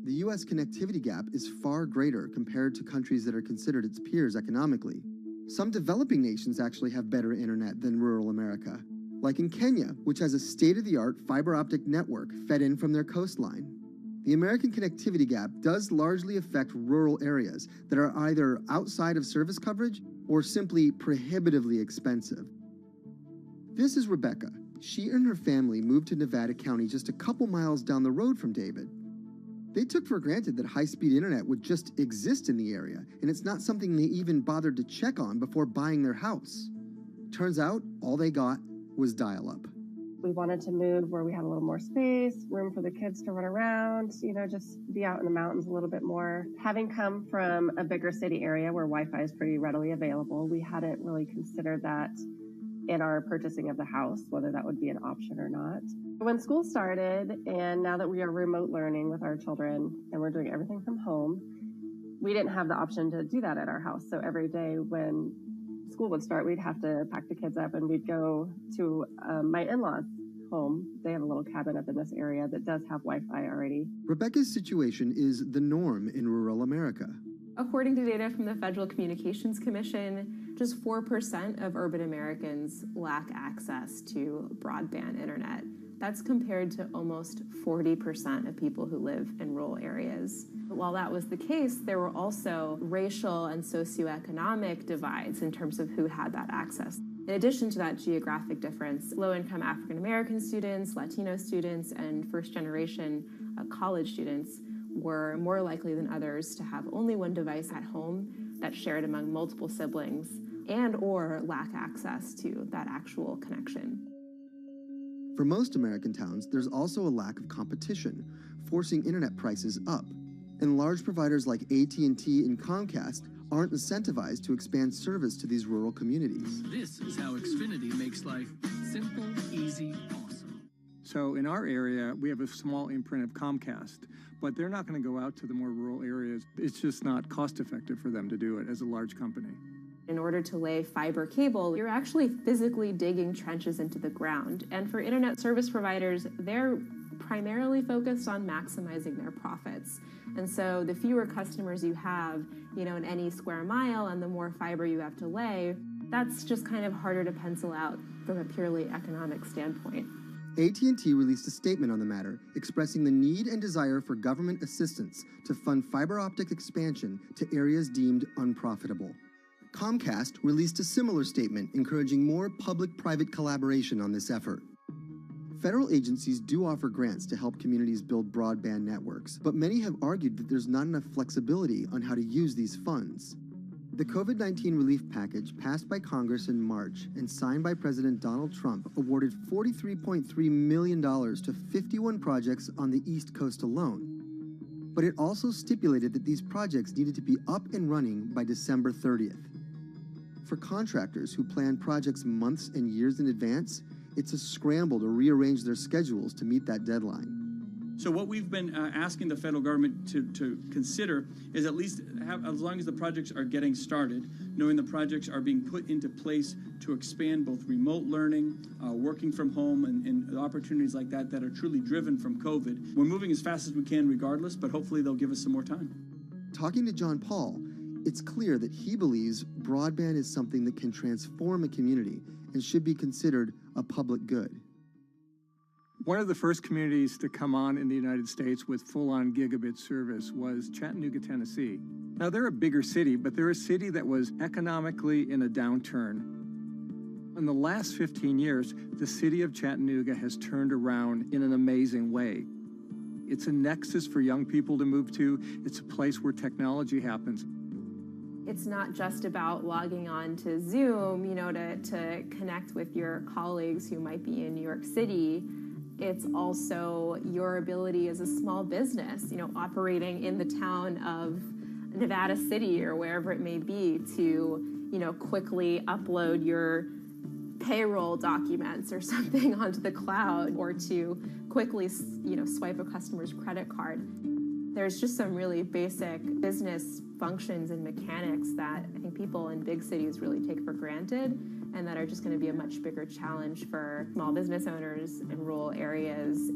The U.S. connectivity gap is far greater compared to countries that are considered its peers economically. Some developing nations actually have better internet than rural America, like in Kenya, which has a state-of-the-art fiber optic network fed in from their coastline. The American connectivity gap does largely affect rural areas that are either outside of service coverage or simply prohibitively expensive. This is Rebecca. She and her family moved to Nevada County just a couple miles down the road from David. They took for granted that high-speed internet would just exist in the area, and it's not something they even bothered to check on before buying their house. Turns out, all they got was dial-up. We wanted to move where we had a little more space, room for the kids to run around, just be out in the mountains a little bit more. Having come from a bigger city area where Wi-Fi is pretty readily available, we hadn't really considered that in our purchasing of the house, whether that would be an option or not. When school started, and now that we are remote learning with our children and we're doing everything from home, we didn't have the option to do that at our house. So every day when school would start, we'd have to pack the kids up and we'd go to my in-laws' home. They have a little cabin up in this area that does have Wi-Fi already. Rebecca's situation is the norm in rural America. According to data from the Federal Communications Commission, Just 4% of urban Americans lack access to broadband internet. That's compared to almost 40% of people who live in rural areas. While that was the case, there were also racial and socioeconomic divides in terms of who had that access. In addition to that geographic difference, low-income African American students, Latino students, and first-generation college students were more likely than others to have only one device at home that's shared among multiple siblings and or lack access to that actual connection. For most American towns, there's also a lack of competition, forcing internet prices up. And large providers like AT&T and Comcast aren't incentivized to expand service to these rural communities. This is how Xfinity makes life simple, easy, awesome. So in our area, we have a small imprint of Comcast, but they're not going to go out to the more rural areas. It's just not cost effective for them to do it as a large company. In order to lay fiber cable, you're actually physically digging trenches into the ground. And for internet service providers, they're primarily focused on maximizing their profits. And so the fewer customers you have, in any square mile and the more fiber you have to lay, that's just kind of harder to pencil out from a purely economic standpoint. AT&T released a statement on the matter, expressing the need and desire for government assistance to fund fiber optic expansion to areas deemed unprofitable. Comcast released a similar statement encouraging more public-private collaboration on this effort. Federal agencies do offer grants to help communities build broadband networks, but many have argued that there's not enough flexibility on how to use these funds. The COVID-19 relief package passed by Congress in March and signed by President Donald Trump awarded $43.3 million to 51 projects on the East Coast alone. But it also stipulated that these projects needed to be up and running by December 30th. For contractors who plan projects months and years in advance, it's a scramble to rearrange their schedules to meet that deadline. So what we've been asking the federal government to consider is at least have, as long as the projects are getting started, knowing the projects are being put into place to expand both remote learning, working from home, and opportunities like that that are truly driven from COVID. We're moving as fast as we can regardless, but hopefully they'll give us some more time. Talking to John Paul, it's clear that he believes broadband is something that can transform a community and should be considered a public good. One of the first communities to come on in the United States with full-on gigabit service was Chattanooga, Tennessee. Now, they're a bigger city, but they're a city that was economically in a downturn. In the last 15 years, the city of Chattanooga has turned around in an amazing way. It's a nexus for young people to move to. It's a place where technology happens. It's not just about logging on to Zoom, to connect with your colleagues who might be in New York City. It's also your ability as a small business, operating in the town of Nevada City or wherever it may be to, quickly upload your payroll documents or something onto the cloud, or to quickly, swipe a customer's credit card. There's just some really basic business functions and mechanics that I think people in big cities really take for granted, and that are just going to be a much bigger challenge for small business owners in rural areas.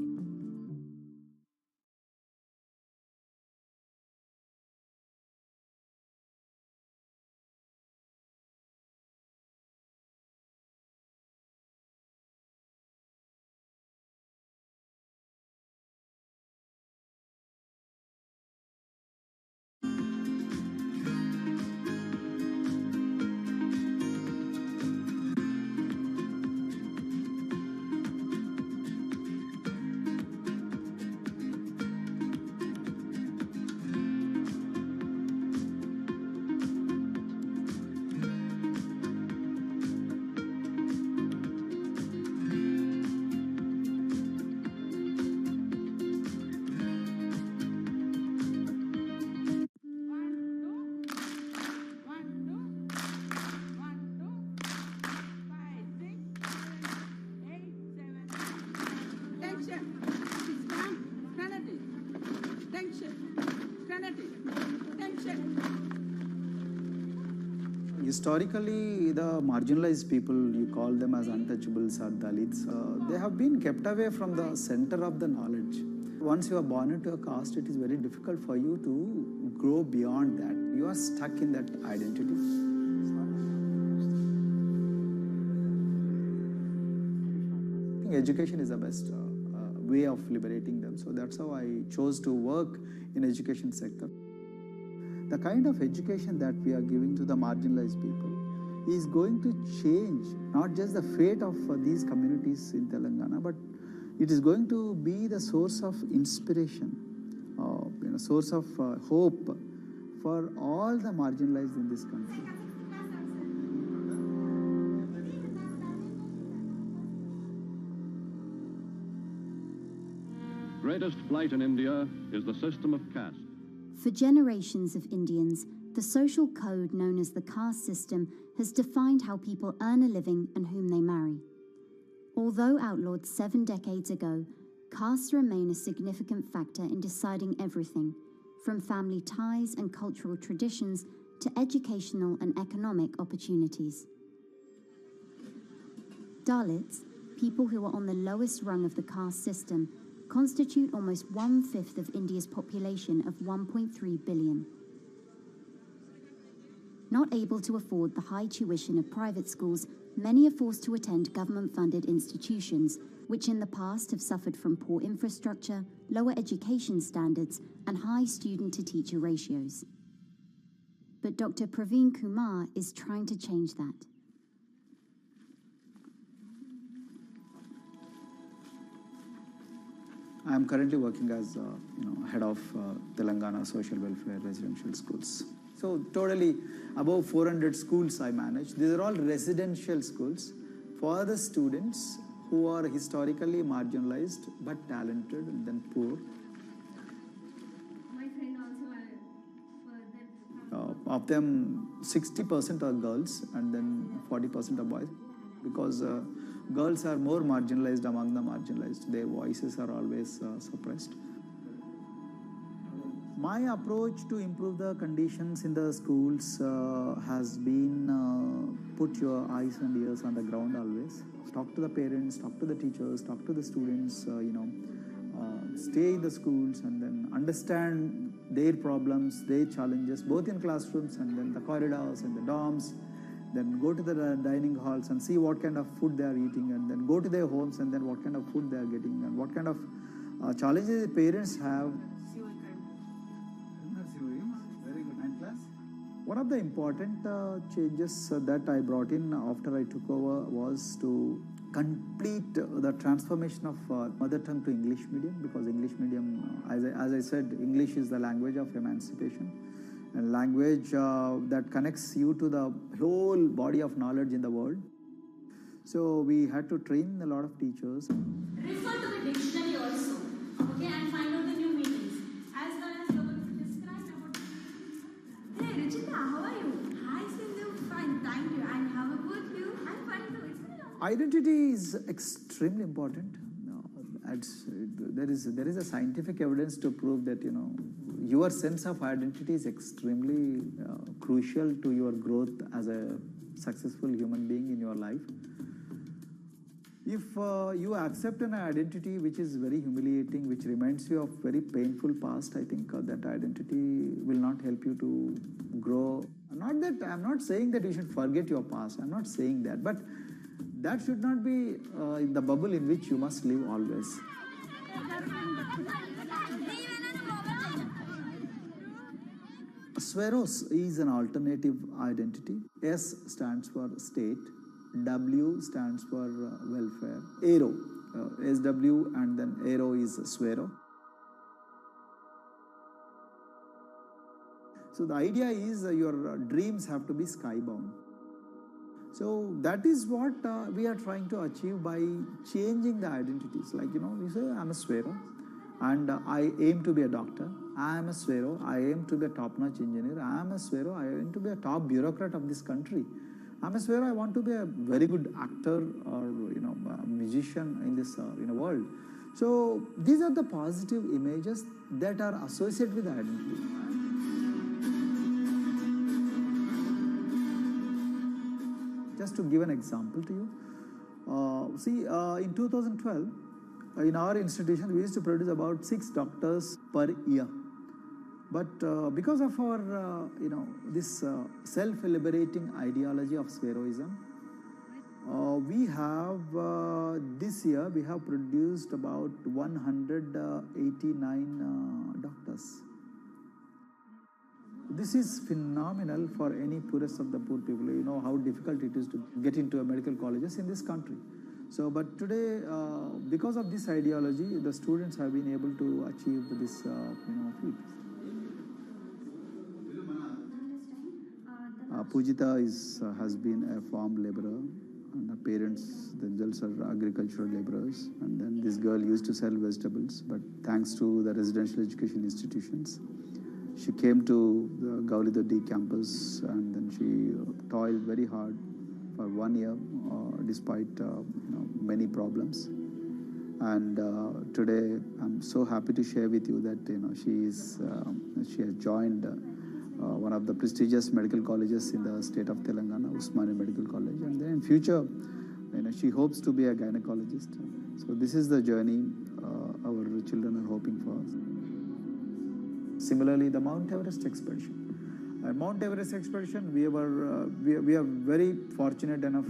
Historically, the marginalized people, you call them as untouchables or Dalits, they have been kept away from the center of the knowledge. Once you are born into a caste, it is very difficult for you to grow beyond that. You are stuck in that identity. think education is the best way of liberating them. So that's how I chose to work in education sector. The kind of education that we are giving to the marginalized people is going to change not just the fate of these communities in Telangana, but it is going to be the source of inspiration, source of hope for all the marginalized in this country. Greatest flight in India is the system of caste. For generations of Indians, the social code known as the caste system has defined how people earn a living and whom they marry. Although outlawed 7 decades ago, castes remain a significant factor in deciding everything, from family ties and cultural traditions to educational and economic opportunities. Dalits, people who are on the lowest rung of the caste system, constitute almost 1/5 of India's population of 1.3 billion. Not able to afford the high tuition of private schools, many are forced to attend government-funded institutions, which in the past have suffered from poor infrastructure, lower education standards, and high student-to-teacher ratios. But Dr. Praveen Kumar is trying to change that. I am currently working as head of Telangana Social Welfare Residential Schools. So totally above 400 schools I manage. These are all residential schools for the students who are historically marginalized but talented and then poor. My friend also Of them, 60% are girls and then 40% are boys, because girls are more marginalized among the marginalized. Their voices are always suppressed. My approach to improve the conditions in the schools has been put your eyes and ears on the ground always. Talk to the parents, talk to the teachers, talk to the students, stay in the schools and then understand their problems, their challenges, both in classrooms and then the corridors and the dorms. Then go to the dining halls and see what kind of food they are eating, and then go to their homes and then what kind of food they are getting and what kind of challenges the parents have. Very good. 9th class. One of the important changes that I brought in after I took over was to complete the transformation of mother tongue to English medium, because English medium, as I said, English is the language of emancipation. And language that connects you to the whole body of knowledge in the world. So we had to train a lot of teachers. refer to the dictionary also, okay, and find out the new meanings, as well as you're going to describe about. Hey, Ruchita, how are you? Hi, Sindhu. Fine, thank you. And how about you? I'm fine too. It's been a long time. Identity is extremely important. There is a scientific evidence to prove that your sense of identity is extremely crucial to your growth as a successful human being in your life. If you accept an identity which is very humiliating, which reminds you of very painful past, I think that identity will not help you to grow. I'm not saying that you should forget your past. I'm not saying that, but that should not be in the bubble in which you must live always. Sweros is an alternative identity. S stands for state, W stands for welfare, Aero, SW and then Aero is Swero. So the idea is your dreams have to be skybound. So that is what we are trying to achieve by changing the identities. Like, you say, I'm a Swero and I aim to be a doctor. I am a Swero. I aim to be a top-notch engineer. I am a Swero. I aim to be a top bureaucrat of this country. I'm a Swero. I want to be a very good actor or a musician in this world. So these are the positive images that are associated with the identity. Just to give an example to you, in 2012, in our institution, we used to produce about 6 doctors per year. But because of our, this self-liberating ideology of Sveroism, We have, this year, we have produced about 189 doctors. This is phenomenal for any poorest of the poor people. You know how difficult it is to get into a medical colleges in this country. So, but today, because of this ideology, the students have been able to achieve this, feat. Pujita has been a farm laborer, and her parents themselves are agricultural laborers. And then this girl used to sell vegetables, but thanks to the residential education institutions, she came to the Gaulidodi campus, and then she toiled very hard for 1 year, despite many problems. And today, I'm so happy to share with you that she has joined one of the prestigious medical colleges in the state of Telangana, Usmania Medical College, and then in future, she hopes to be a gynecologist. So this is the journey our children are hoping for. Similarly, the Mount Everest expedition. Mount Everest expedition, we are very fortunate enough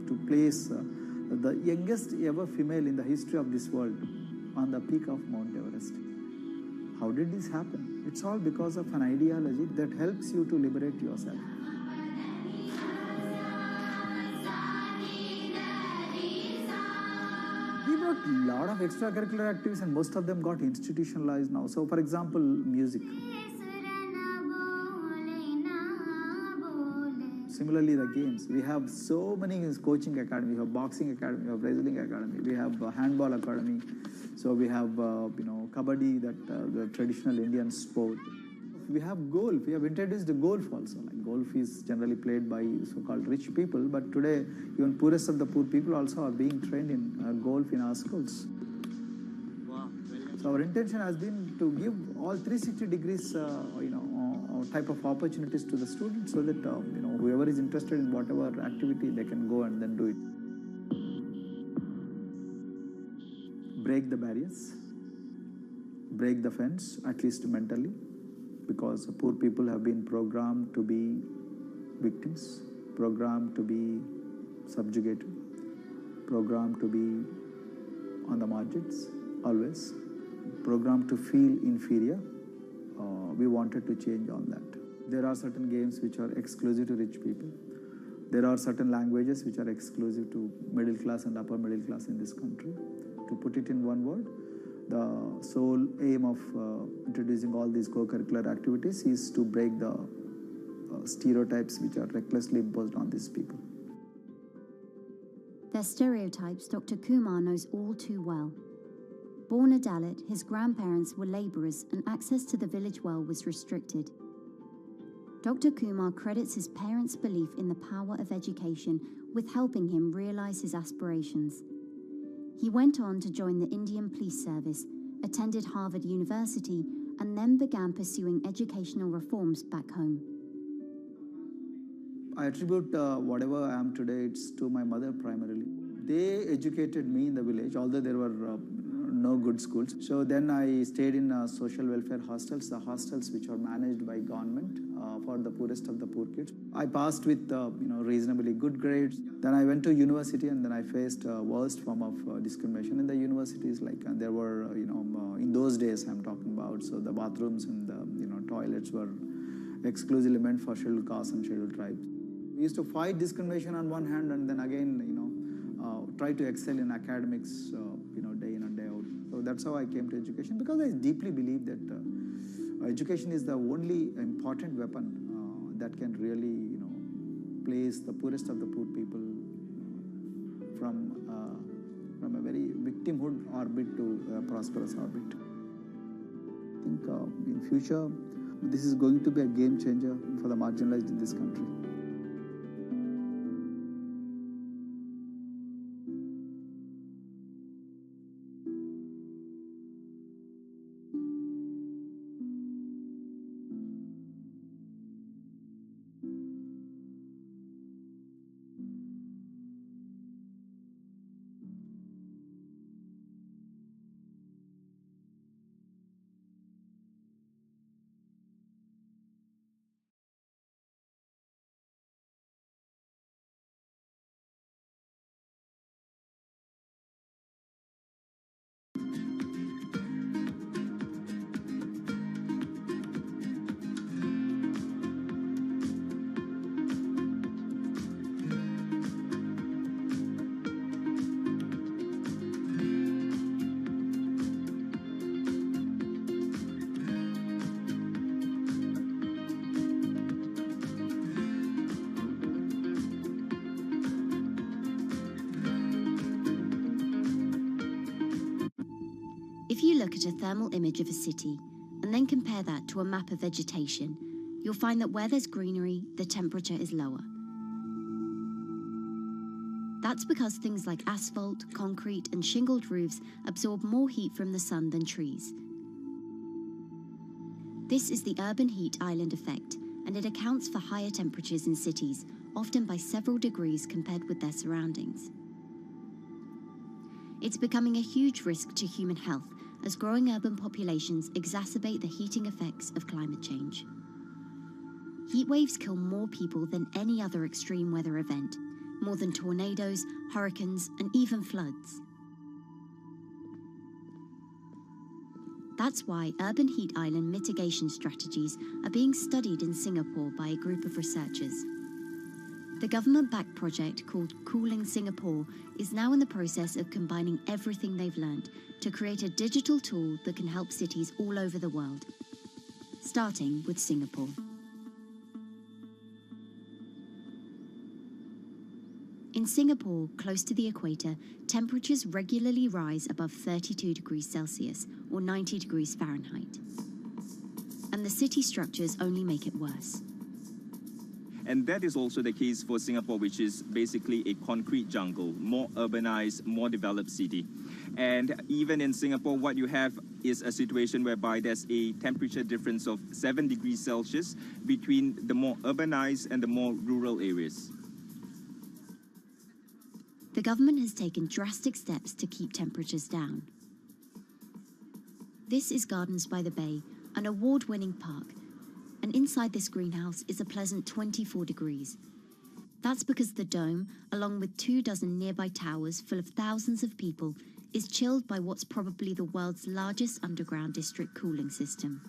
to place the youngest ever female in the history of this world on the peak of Mount Everest. How did this happen? It's all because of an ideology that helps you to liberate yourself. We got a lot of extracurricular activities, and most of them got institutionalized now. So, for example, music. Similarly, the games. We have so many coaching academy. We have boxing academy, we have wrestling academy, we have handball academy. So we have, kabaddi, the traditional Indian sport. We have golf. We have introduced the golf also. Like golf is generally played by so-called rich people, but today even poorest of the poor people also are being trained in golf in our schools. Wow. So our intention has been to give all 360 degrees, type of opportunities to the students, so that whoever is interested in whatever activity, they can go and then do it. Break the barriers, break the fence, at least mentally, because poor people have been programmed to be victims, programmed to be subjugated, programmed to be on the margins, always, programmed to feel inferior. We wanted to change all that. There are certain games which are exclusive to rich people. There are certain languages which are exclusive to middle class and upper middle class in this country. To put it in one word, the sole aim of introducing all these co-curricular activities is to break the stereotypes which are recklessly imposed on these people. Their stereotypes Dr. Kumar knows all too well. Born a Dalit, his grandparents were labourers and access to the village well was restricted. Dr. Kumar credits his parents' belief in the power of education with helping him realise his aspirations. He went on to join the Indian Police Service, attended Harvard University, and then began pursuing educational reforms back home. I attribute whatever I am today, it's to my mother primarily. They educated me in the village, although there were no good schools. So then I stayed in social welfare hostels, the hostels which are managed by government for the poorest of the poor kids. I passed with reasonably good grades. Then I went to university, and then I faced worst form of discrimination in the universities. Like there were in those days I'm talking about. So the bathrooms and the toilets were exclusively meant for scheduled castes and scheduled tribes. We used to fight discrimination on one hand, and then again try to excel in academics day in and day out. So that's how I came to education, because I deeply believe that education is the only important weapon that can really place the poorest of the poor people from a very victimhood orbit to a prosperous orbit. I think in future this is going to be a game changer for the marginalized in this country. If you look at a thermal image of a city and then compare that to a map of vegetation, you'll find that where there's greenery, the temperature is lower. That's because things like asphalt, concrete, and shingled roofs absorb more heat from the sun than trees. This is the urban heat island effect, and it accounts for higher temperatures in cities, often by several degrees compared with their surroundings. It's becoming a huge risk to human health as growing urban populations exacerbate the heating effects of climate change. Heat waves kill more people than any other extreme weather event, more than tornadoes, hurricanes, and even floods. That's why urban heat island mitigation strategies are being studied in Singapore by a group of researchers. The government-backed project called Cooling Singapore is now in the process of combining everything they've learned to create a digital tool that can help cities all over the world, starting with Singapore. In Singapore, close to the equator, temperatures regularly rise above 32 degrees Celsius or 90 degrees Fahrenheit. And the city structures only make it worse. And that is also the case for Singapore, which is basically a concrete jungle, more urbanized, more developed city. And even in Singapore, what you have is a situation whereby there's a temperature difference of 7 degrees Celsius between the more urbanized and the more rural areas. The government has taken drastic steps to keep temperatures down. This is Gardens by the Bay, an award-winning park, and inside this greenhouse is a pleasant 24 degrees. That's because the dome, along with 24 nearby towers full of thousands of people, is chilled by what's probably the world's largest underground district cooling system.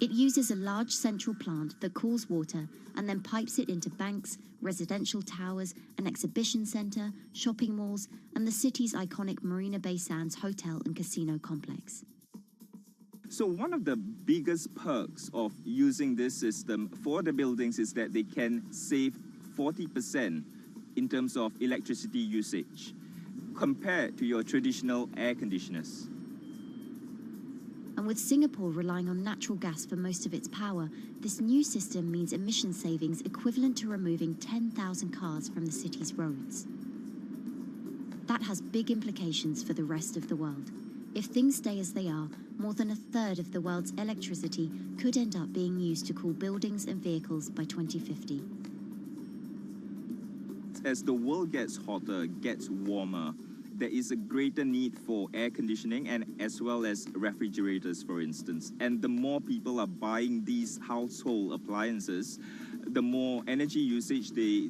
It uses a large central plant that cools water and then pipes it into banks, residential towers, an exhibition centre, shopping malls, and the city's iconic Marina Bay Sands hotel and casino complex. So one of the biggest perks of using this system for the buildings is that they can save 40% in terms of electricity usage compared to your traditional air conditioners. And with Singapore relying on natural gas for most of its power, this new system means emission savings equivalent to removing 10,000 cars from the city's roads. That has big implications for the rest of the world. If things stay as they are, more than a third of the world's electricity could end up being used to cool buildings and vehicles by 2050. As the world gets hotter, gets warmer, there is a greater need for air conditioning and as well as refrigerators, for instance. And the more people are buying these household appliances, the more energy usage they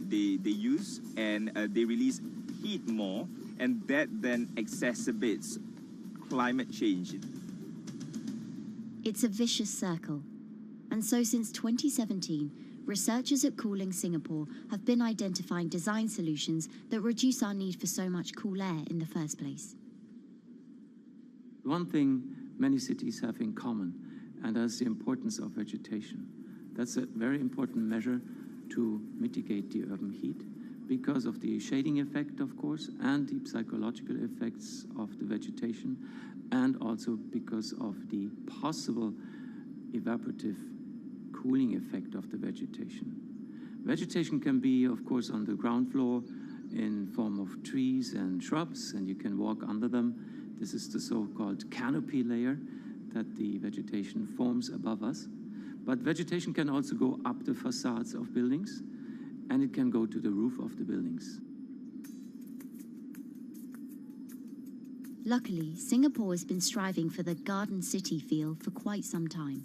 use, and they release heat more, and that then exacerbates climate change. It's a vicious circle. And so since 2017, researchers at Cooling Singapore have been identifying design solutions that reduce our need for so much cool air in the first place. One thing many cities have in common, and that's the importance of vegetation. That's a very important measure to mitigate the urban heat because of the shading effect, of course, and the psychological effects of the vegetation, and also because of the possible evaporative cooling effect of the vegetation. Vegetation can be, of course, on the ground floor in form of trees and shrubs, and you can walk under them. This is the so-called canopy layer that the vegetation forms above us. But vegetation can also go up the facades of buildings, and it can go to the roof of the buildings. Luckily, Singapore has been striving for the Garden City feel for quite some time.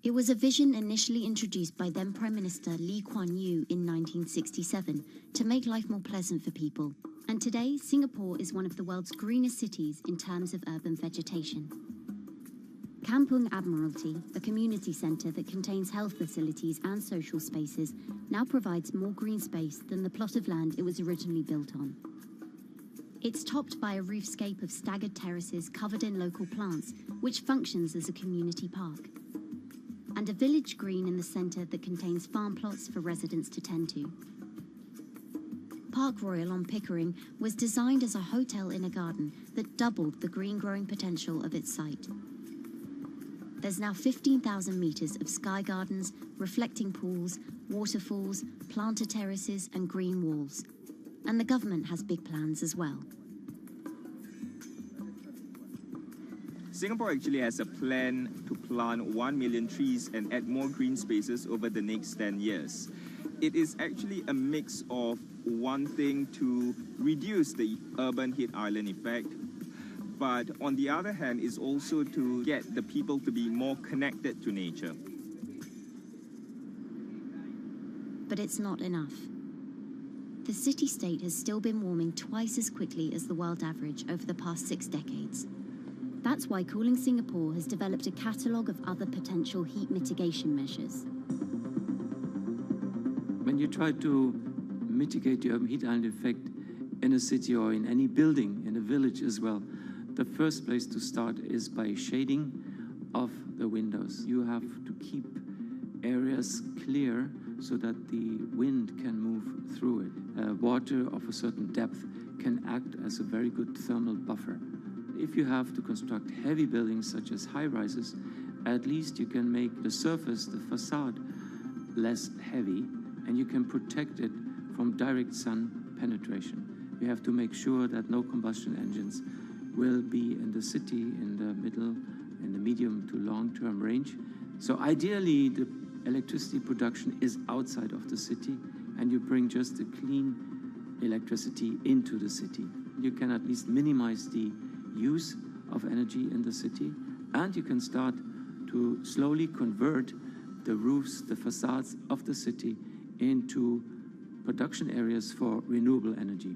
It was a vision initially introduced by then Prime Minister Lee Kuan Yew in 1967 to make life more pleasant for people. And today, Singapore is one of the world's greenest cities in terms of urban vegetation. Kampung Admiralty, a community centre that contains health facilities and social spaces, now provides more green space than the plot of land it was originally built on. It's topped by a roofscape of staggered terraces covered in local plants, which functions as a community park, and a village green in the centre that contains farm plots for residents to tend to. Park Royal on Pickering was designed as a hotel in a garden that doubled the green-growing potential of its site. There's now 15,000 metres of sky gardens, reflecting pools, waterfalls, planted terraces and green walls. And the government has big plans as well. Singapore actually has a plan to plant 1 million trees and add more green spaces over the next 10 years. It is actually a mix of wanting to reduce the urban heat island effect, but on the other hand is also to get the people to be more connected to nature. But it's not enough. The city-state has still been warming twice as quickly as the world average over the past 6 decades. That's why Cooling Singapore has developed a catalogue of other potential heat mitigation measures. When you try to mitigate the urban heat island effect in a city or in any building, in a village as well, the first place to start is by shading of the windows. You have to keep areas clear so that the wind can move through it. Water of a certain depth can act as a very good thermal buffer. If you have to construct heavy buildings such as high-rises, at least you can make the surface, the facade, less heavy, and you can protect it from direct sun penetration. We have to make sure that no combustion engines will be in the city in the middle, in the medium to long-term range. So ideally, the electricity production is outside of the city, and you bring just the clean electricity into the city. You can at least minimize the use of energy in the city, and you can start to slowly convert the roofs, the facades of the city into production areas for renewable energy.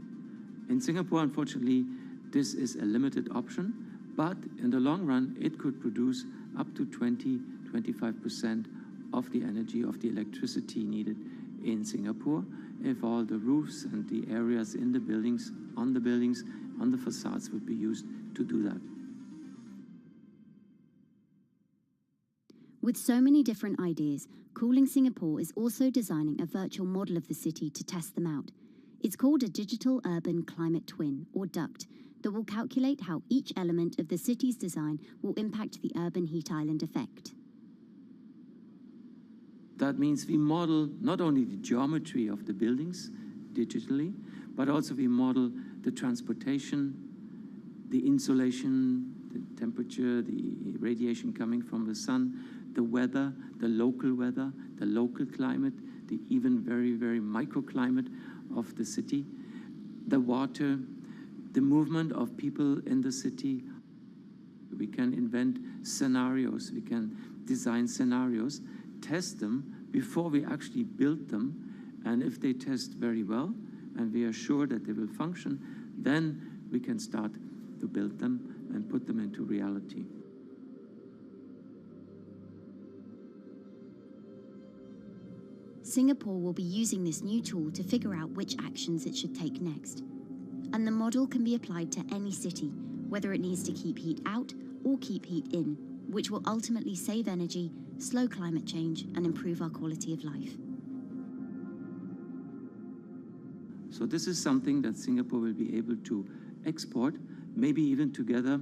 In Singapore, unfortunately, this is a limited option, but in the long run, it could produce up to 20-25% of the energy, of the electricity needed in Singapore if all the roofs and the areas in the buildings, on the facades would be used to do that. With so many different ideas, Cooling Singapore is also designing a virtual model of the city to test them out. It's called a Digital Urban Climate Twin, or DUCT, that will calculate how each element of the city's design will impact the urban heat island effect. That means we model not only the geometry of the buildings digitally, but also we model the transportation, the insulation, the temperature, the radiation coming from the sun, the weather, the local climate, the even very, very microclimate of the city, the water, the movement of people in the city. We can invent scenarios, we can design scenarios, test them before we actually build them, and if they test very well and we are sure that they will function, then we can start to build them and put them into reality. Singapore will be using this new tool to figure out which actions it should take next. And the model can be applied to any city, whether it needs to keep heat out or keep heat in, which will ultimately save energy, slow climate change, and improve our quality of life. So this is something that Singapore will be able to export, maybe even together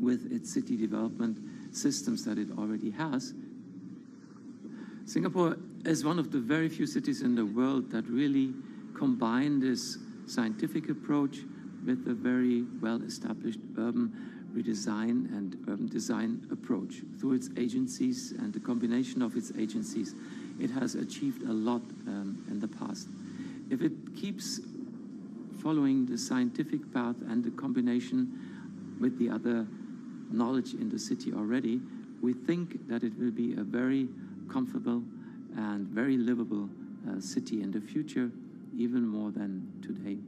with its city development systems that it already has. Singapore is one of the very few cities in the world that really combine this scientific approach with a very well-established urban redesign and urban design approach. Through its agencies and the combination of its agencies, it has achieved a lot in the past. If it keeps following the scientific path and the combination with the other knowledge in the city already, we think that it will be a very comfortable and very livable city in the future, even more than today.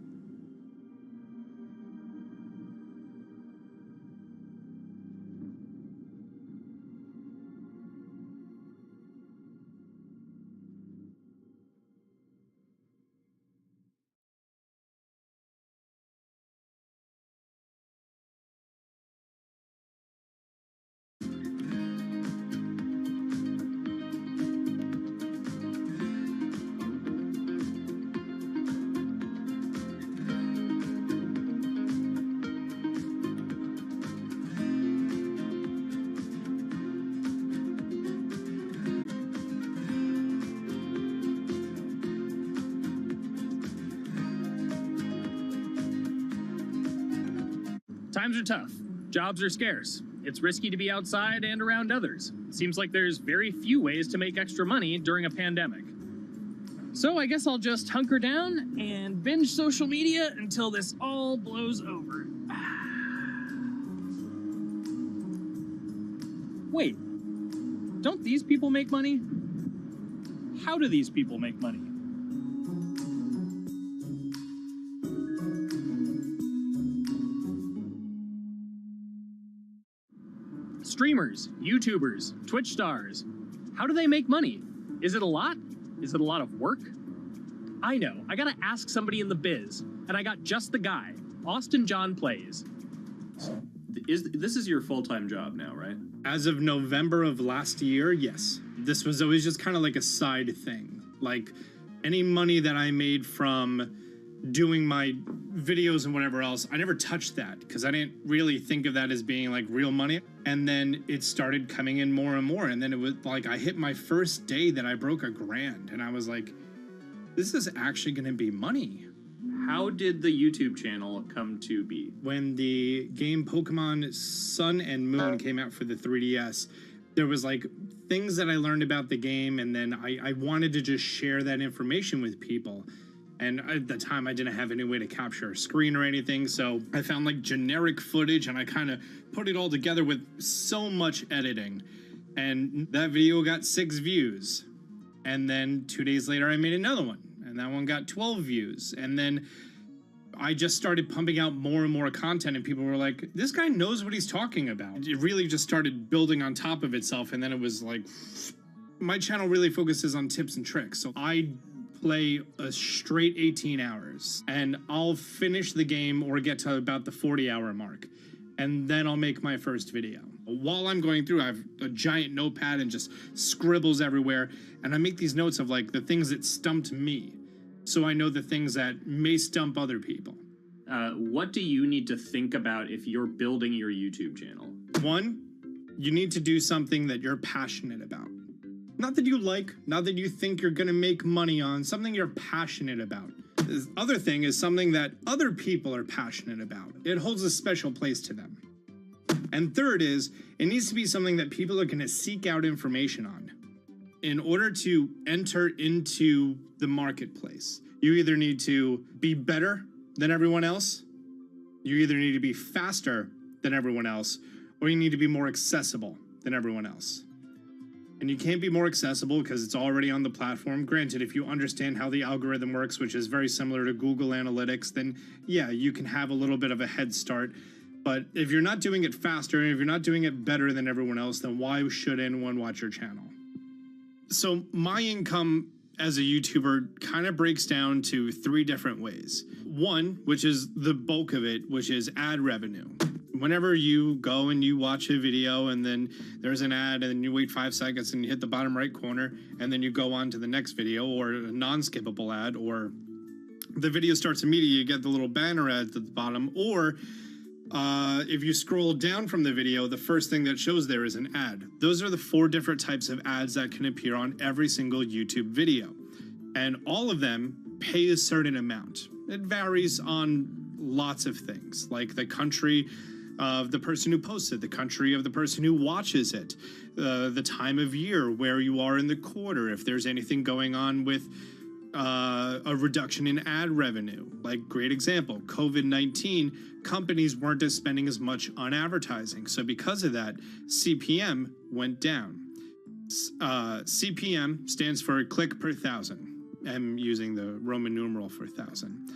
Times are tough. Jobs are scarce. It's risky to be outside and around others. Seems like there's very few ways to make extra money during a pandemic. So I guess I'll just hunker down and binge social media until this all blows over. Wait, don't these people make money? How do these people make money? Streamers, YouTubers, Twitch stars. How do they make money? Is it a lot? Is it a lot of work? I know, I gotta ask somebody in the biz, and I got just the guy. Austin John Plays. This is your full-time job now, right? As of November of last year, yes. This was always just kind of like a side thing. Like any money that I made from doing my videos and whatever else, I never touched that because I didn't really think of that as being like real money. And then it started coming in more and more. And then it was like I hit my first day that I broke $1,000 and I was like, this is actually going to be money. How did the YouTube channel come to be? When the game Pokemon Sun and Moon came out for the 3DS, there was like things that I learned about the game, and then I wanted to just share that information with people. And at the time, I didn't have any way to capture a screen or anything, so I found like generic footage, and I kind of put it all together with so much editing. And that video got 6 views. And then 2 days later, I made another one, and that one got 12 views. And then I just started pumping out more and more content, and people were like, this guy knows what he's talking about. It really just started building on top of itself, and then it was like, my channel really focuses on tips and tricks. So I play a straight 18 hours, and I'll finish the game or get to about the 40-hour mark, and then I'll make my first video. While I'm going through, I have a giant notepad and just scribbles everywhere, and I make these notes of like the things that stumped me, so I know the things that may stump other people. What do you need to think about if you're building your YouTube channel? 1, You need to do something that you're passionate about. Not that you like, not that you think you're gonna make money on, something you're passionate about. The other thing is something that other people are passionate about. It holds a special place to them. And third is, it needs to be something that people are gonna seek out information on. In order to enter into the marketplace, you either need to be better than everyone else, you either need to be faster than everyone else, or you need to be more accessible than everyone else. And you can't be more accessible because it's already on the platform. Granted, if you understand how the algorithm works, which is very similar to Google Analytics, then yeah, you can have a little bit of a head start. But if you're not doing it faster, and if you're not doing it better than everyone else, then why should anyone watch your channel? So my income as a YouTuber kind of breaks down to 3 different ways. 1, which is the bulk of it, which is ad revenue. Whenever you go and you watch a video and then there's an ad and then you wait 5 seconds and you hit the bottom right corner and then you go on to the next video, or a non-skippable ad, or the video starts immediately, you get the little banner ad at the bottom, or if you scroll down from the video, the first thing that shows there is an ad. Those are the 4 different types of ads that can appear on every single YouTube video. And all of them pay a certain amount. It varies on lots of things, like the country of the person who posts it, the country of the person who watches it, the time of year, where you are in the quarter, if there's anything going on with a reduction in ad revenue. Like, great example, COVID-19, companies weren't spending as much on advertising. So because of that, CPM went down. CPM stands for click per thousand. I'm using the Roman numeral for 1,000.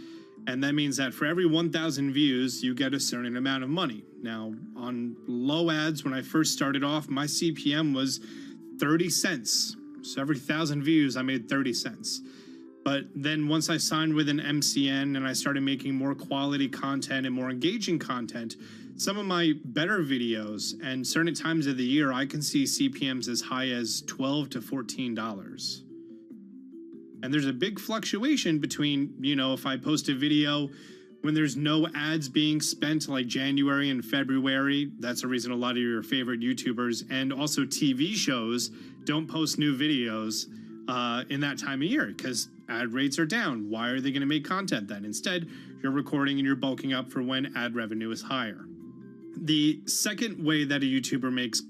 And that means that for every 1,000 views, you get a certain amount of money. Now, on low ads, when I first started off, my CPM was 30 cents. So every 1,000 views, I made 30 cents. But then once I signed with an MCN and I started making more quality content and more engaging content, some of my better videos and certain times of the year, I can see CPMs as high as $12 to $14. And there's a big fluctuation between, you know, if I post a video when there's no ads being spent, like January and February, that's the reason a lot of your favorite YouTubers and also TV shows don't post new videos in that time of year because ad rates are down. Why are they going to make content then? Instead, you're recording and you're bulking up for when ad revenue is higher. The second way that a YouTuber makes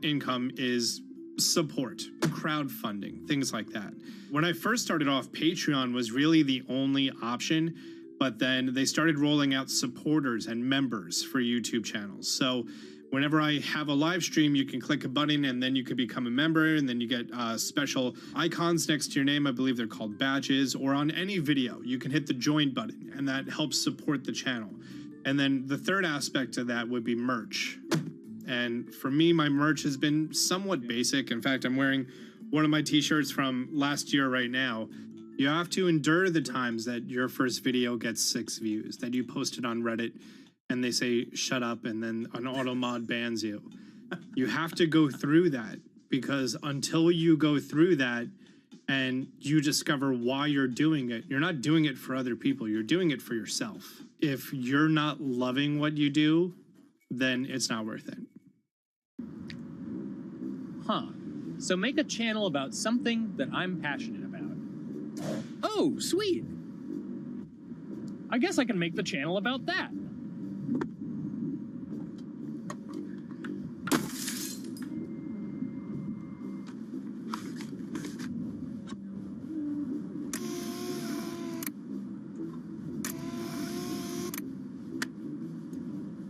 income is support, crowdfunding, things like that. When I first started off, Patreon was really the only option, but then they started rolling out supporters and members for YouTube channels. So whenever I have a live stream, you can click a button and then you can become a member, and then you get special icons next to your name. I believe they're called badges. Or on any video, you can hit the join button, and that helps support the channel. And then the third aspect of that would be merch. And for me, my merch has been somewhat basic. In fact, I'm wearing one of my t-shirts from last year right now. You have to endure the times that your first video gets 6 views, that you posted on Reddit and they say, shut up, and then an auto mod bans you. You have to go through that, because until you go through that and you discover why you're doing it, you're not doing it for other people, you're doing it for yourself. If you're not loving what you do, then it's not worth it. Huh. So make a channel about something that I'm passionate about. Oh, sweet. I guess I can make the channel about that.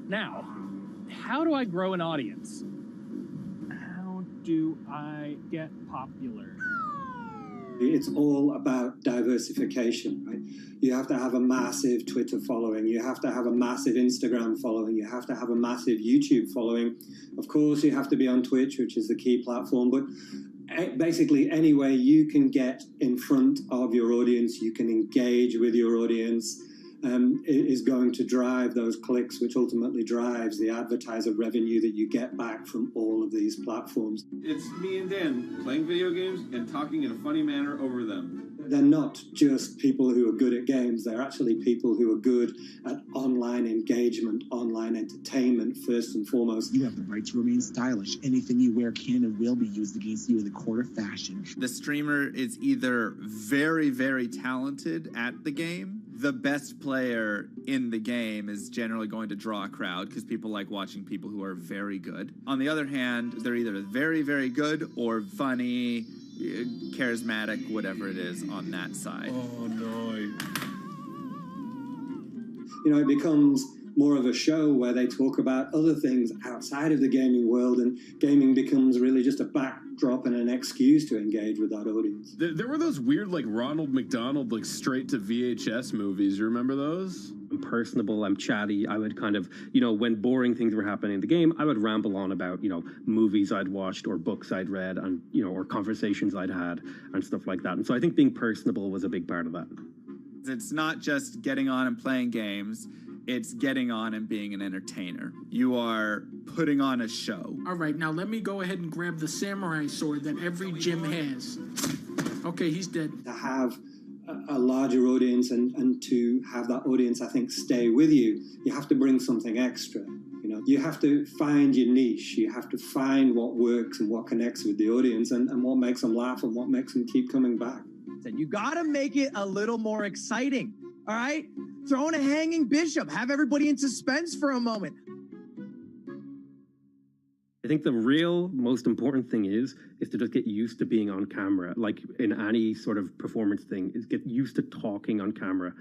Now, how do I grow an audience? How do I get popular? It's all about diversification, right? You have to have a massive Twitter following. You have to have a massive Instagram following. You have to have a massive YouTube following. Of course, you have to be on Twitch, which is the key platform. But basically, any way you can get in front of your audience, you can engage with your audience, is going to drive those clicks, which ultimately drives the advertiser revenue that you get back from all of these platforms. It's me and Dan playing video games and talking in a funny manner over them. They're not just people who are good at games, they're actually people who are good at online engagement, online entertainment, first and foremost. You have the right to remain stylish. Anything you wear can and will be used against you in the court of fashion. The streamer is either very, very talented at the game. The best player in the game is generally going to draw a crowd because people like watching people who are very good. On the other hand, they're either very, very good or funny, charismatic, whatever it is on that side. Oh, no. You know, it becomes more of a show where they talk about other things outside of the gaming world, and gaming becomes really just a backdrop and an excuse to engage with that audience. There were those weird, like, Ronald McDonald, like, straight to VHS movies. You remember those? I'm personable, I'm chatty. I would kind of, you know, when boring things were happening in the game, I would ramble on about, you know, movies I'd watched or books I'd read and, you know, or conversations I'd had and stuff like that. And so I think being personable was a big part of that. It's not just getting on and playing games. It's getting on and being an entertainer. You are putting on a show. All right, now let me go ahead and grab the samurai sword that every gym has. Okay, he's dead. To have a larger audience and to have that audience, I think, stay with you, you have to bring something extra. You know, you have to find your niche. You have to find what works and what connects with the audience and what makes them laugh and what makes them keep coming back. You gotta make it a little more exciting, all right? Throw in a hanging bishop. Have everybody in suspense for a moment. I think the real most important thing is to just get used to being on camera. Like in any sort of performance thing, is get used to talking on camera.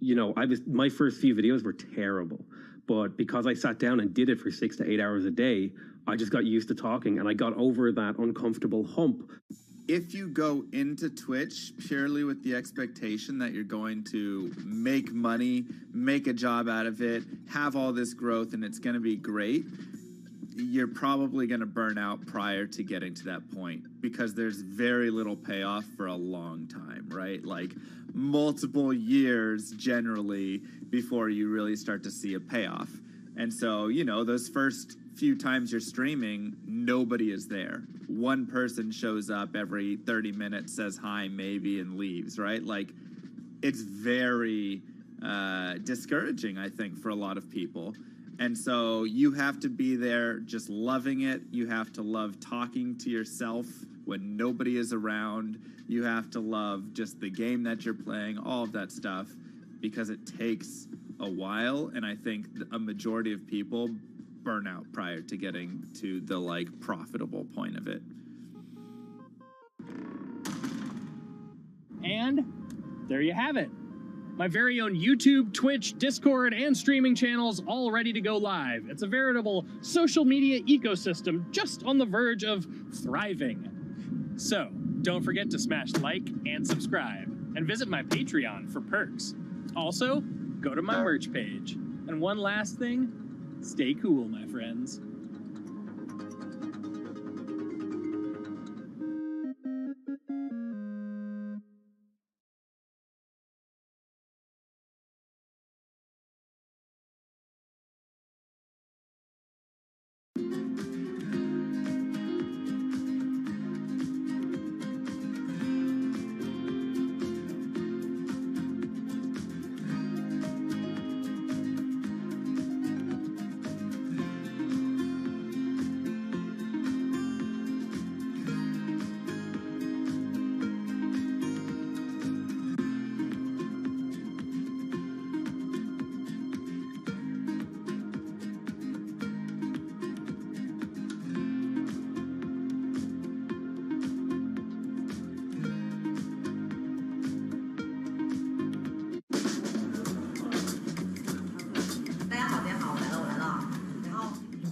You know, my first few videos were terrible, but because I sat down and did it for 6 to 8 hours a day, I just got used to talking and I got over that uncomfortable hump. If you go into Twitch purely with the expectation that you're going to make money, make a job out of it, have all this growth, and it's going to be great, you're probably going to burn out prior to getting to that point because there's very little payoff for a long time, right? Like multiple years generally before you really start to see a payoff. And so, you know, those first few times you're streaming, nobody is there. One person shows up every 30 minutes, says hi, maybe, and leaves, right? Like, it's very discouraging, I think, for a lot of people. And so you have to be there just loving it. You have to love talking to yourself when nobody is around. You have to love just the game that you're playing, all of that stuff, because it takes a while, and I think a majority of people burn out prior to getting to the like profitable point of it. And there you have it. My very own YouTube, Twitch, Discord, and streaming channels all ready to go live. It's a veritable social media ecosystem just on the verge of thriving. So, don't forget to smash like and subscribe, and visit my Patreon for perks. Also, go to my merch page. And one last thing, stay cool, my friends.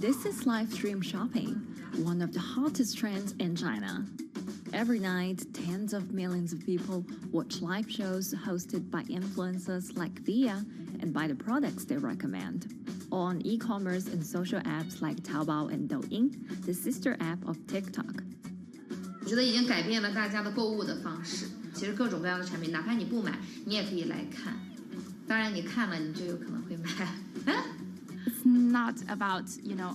This is live stream shopping, one of the hottest trends in China. Every night, tens of millions of people watch live shows hosted by influencers like Via and buy the products they recommend. On e-commerce and social apps like Taobao and Douyin, the sister app of TikTok. 我觉得已经改变了大家的购物的方式。其实各种各样的产品，哪怕你不买，你也可以来看。当然，你看了，你就有可能会买。It's not about,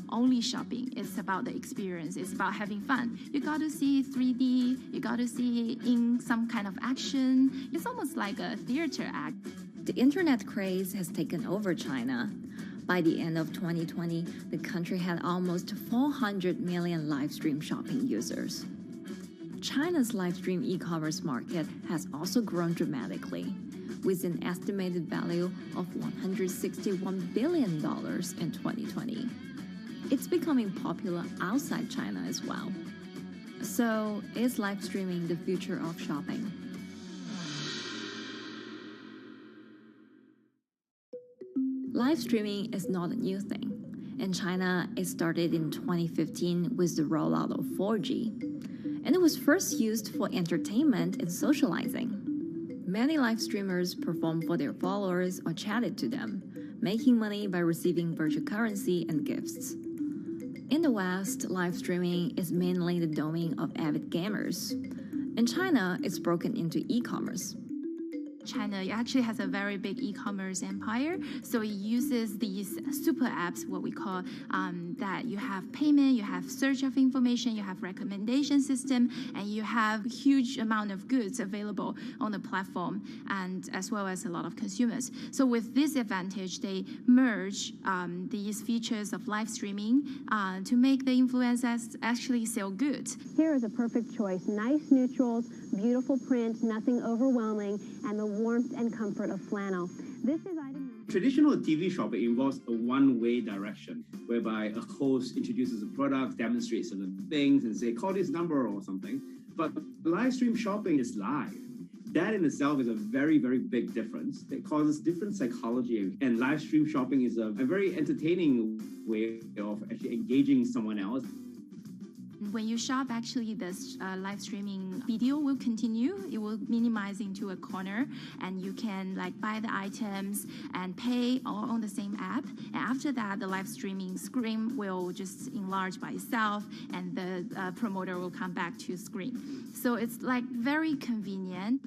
only shopping. It's about the experience. It's about having fun. You got to see 3D. You got to see in some kind of action. It's almost like a theater act. The internet craze has taken over China. By the end of 2020, the country had almost 400 million live stream shopping users. China's live stream e-commerce market has also grown dramatically, with an estimated value of $161 billion in 2020. It's becoming popular outside China as well. So, is live streaming the future of shopping? Live streaming is not a new thing. In China, it started in 2015 with the rollout of 4G, and it was first used for entertainment and socializing. Many live streamers performed for their followers or chatted to them, making money by receiving virtual currency and gifts. In the West, live streaming is mainly the domain of avid gamers. In China, it's broken into e-commerce. China actually has a very big e-commerce empire, so it uses these super apps, what we call that you have payment, you have search of information, you have recommendation system, and you have huge amount of goods available on the platform, and as well as a lot of consumers. So with this advantage, they merge these features of live streaming to make the influencers actually sell goods. Here is a perfect choice: nice neutrals, beautiful print, nothing overwhelming, and the warmth and comfort of flannel. This is item. Traditional TV shopping involves a one-way direction, whereby a host introduces a product, demonstrates certain things, and say, call this number or something. But live stream shopping is live. That in itself is a very, very big difference. It causes different psychology, and live stream shopping is a very entertaining way of actually engaging someone else. When you shop, actually, this live streaming video will continue. It will minimize into a corner, and you can buy the items and pay all on the same app. And after that, the live streaming screen will just enlarge by itself, and the promoter will come back to screen. So it's very convenient.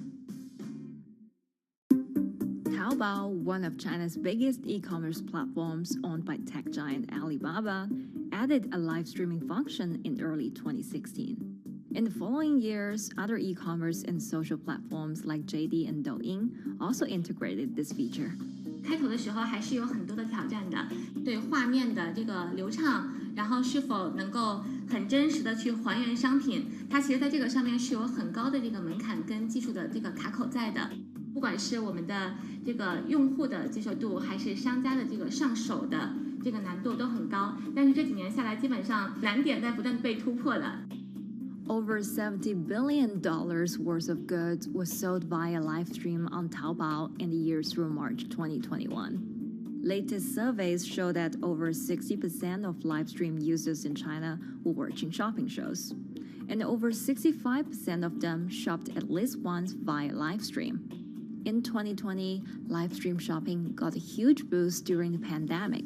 Taobao, one of China's biggest e-commerce platforms owned by tech giant Alibaba, added a live streaming function in early 2016. In the following years, other e-commerce and social platforms like JD and Douyin also integrated this feature. 开头的时候还是有很多的挑战的，对画面的这个流畅，然后是否能够很真实的去还原商品，它其实在这个上面是有很高的这个门槛跟技术的这个卡口在的。不管是我们的这个用户的接受度，还是商家的这个上手的这个难度都很高。但是这几年下来，基本上难点在不断被突破的。Over $70 billion worth of goods was sold via live stream on Taobao in the year through March 2021. Latest surveys show that over 60% of live stream users in China were watching shopping shows, and over 65% of them shopped at least once via live stream. In 2020, live stream shopping got a huge boost during the pandemic,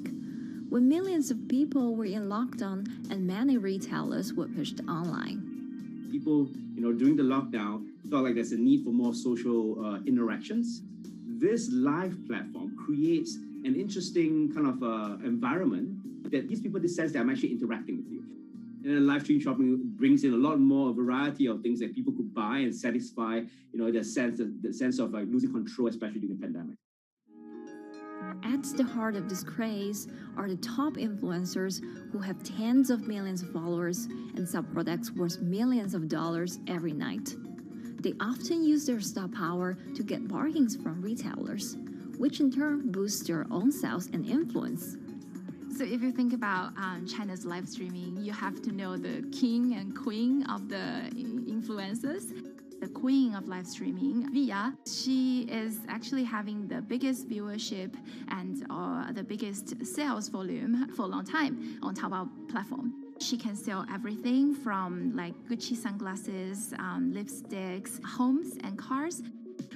when millions of people were in lockdown and many retailers were pushed online. People, during the lockdown, felt like there's a need for more social interactions. This live platform creates an interesting kind of environment that gives people the sense that I'm actually interacting with you. And then live stream shopping brings in a lot more variety of things that people could buy and satisfy, the sense of like losing control, especially during the pandemic. At the heart of this craze are the top influencers who have tens of millions of followers and sell products worth millions of dollars every night. They often use their star power to get bargains from retailers, which in turn boosts their own sales and influence. So if you think about China's live streaming, you have to know the king and queen of the influencers. The queen of live streaming, Via, she is actually having the biggest viewership and the biggest sales volume for a long time on Taobao platform. She can sell everything from like Gucci sunglasses, lipsticks, homes and cars.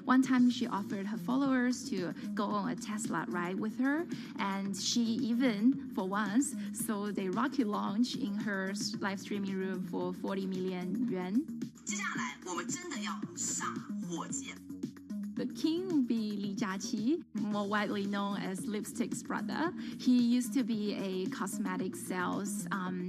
One time she offered her followers to go on a Tesla ride with her, and she even, for once, sold a rocket launch in her live streaming room for 40 million yuan. The king will be Li Jiaqi, more widely known as Lipstick's brother. He used to be a cosmetic sales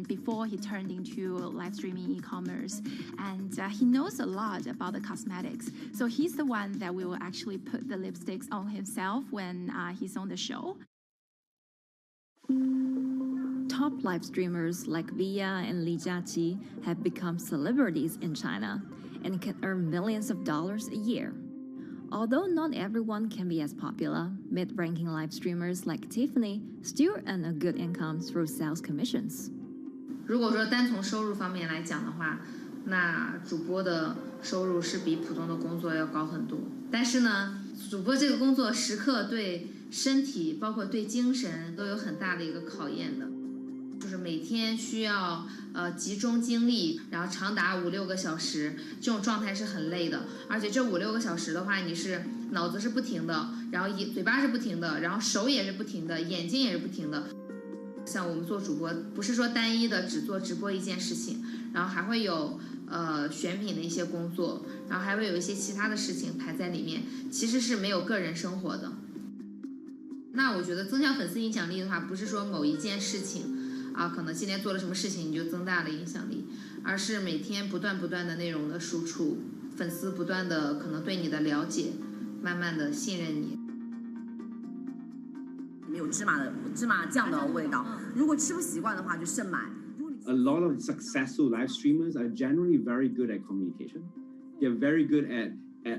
before he turned into live streaming e-commerce, and he knows a lot about the cosmetics. So he's the one that will actually put the lipsticks on himself when he's on the show. Top live streamers like Via and Li Jiaqi have become celebrities in China and can earn millions of dollars a year. Although not everyone can be as popular, mid-ranking live streamers like Tiffany still earn a good income through sales commissions. 如果说单从收入方面来讲的话，那主播的收入是比普通的工作要高很多。但是呢，主播这个工作时刻对身体，包括对精神都有很大的一个考验的。就是每天需要集中精力，然后长达5-6个小时，这种状态是很累的。而且这5-6个小时的话，你是脑子是不停的，然后嘴巴是不停的，然后手也是不停的，眼睛也是不停的。像我们做主播，不是说单一的只做直播一件事情，然后还会有选品的一些工作，然后还会有一些其他的事情排在里面，其实是没有个人生活的。那我觉得增强粉丝影响力的话，不是说某一件事情。可能今天做了什么事情你就增大了影响力，而是每天不断的内容的输出，粉丝不断的可能对你的了解，慢慢的信任你。没有芝麻酱的味道，如果吃不习惯的话就慎买。A lot of successful live streamers are generally very good at communication. They're very good at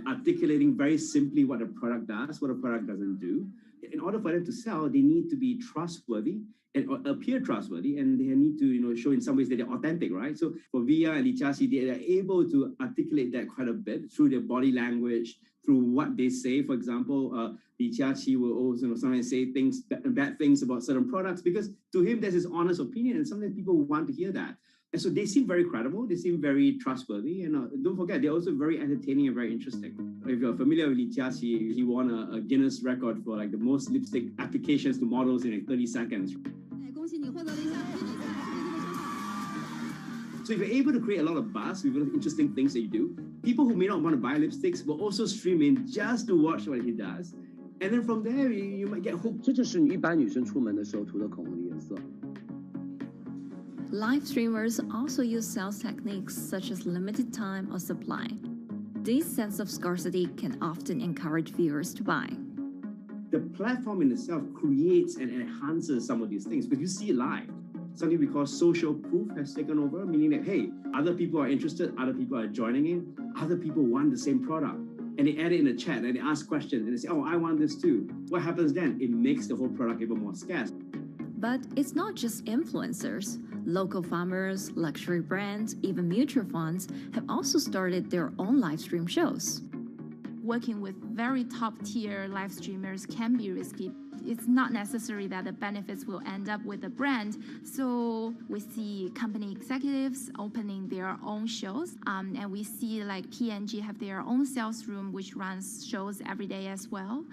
articulating very simply what a product does, what a product doesn't do. In order for them to sell, they need to be trustworthy and appear trustworthy, and they need to show in some ways that they're authentic, right? So for Via and Li Jiaqi, they are able to articulate that quite a bit through their body language, through what they say. For example, Li Jiaqi will also sometimes say bad things about certain products because to him that's his honest opinion, and sometimes people want to hear that. And so they seem very credible, they seem very trustworthy, and don't forget, they're also very entertaining and very interesting. If you're familiar with Li Jiaqi, he won a Guinness record for like the most lipstick applications to models in like 30 seconds. So if you're able to create a lot of buzz with interesting things that you do, people who may not want to buy lipsticks will also stream in just to watch what he does. And then from there, you might get hooked. 这就是一般女生出门的时候涂的口红的颜色。Live streamers also use sales techniques such as limited time or supply. This sense of scarcity can often encourage viewers to buy. The platform in itself creates and enhances some of these things because you see it live. Something we call social proof has taken over, meaning that, hey, other people are interested, other people are joining in, other people want the same product. and they add it in the chat and they ask questions and they say, oh, I want this too. What happens then? It makes the whole product even more scarce. But it's not just influencers. Local farmers, luxury brands, even mutual funds have also started their own live stream shows. Working with very top-tier live streamers can be risky. It's not necessary that the benefits will end up with the brand. So we see company executives opening their own shows. And we see like P&G have their own sales room, which runs shows every day as well.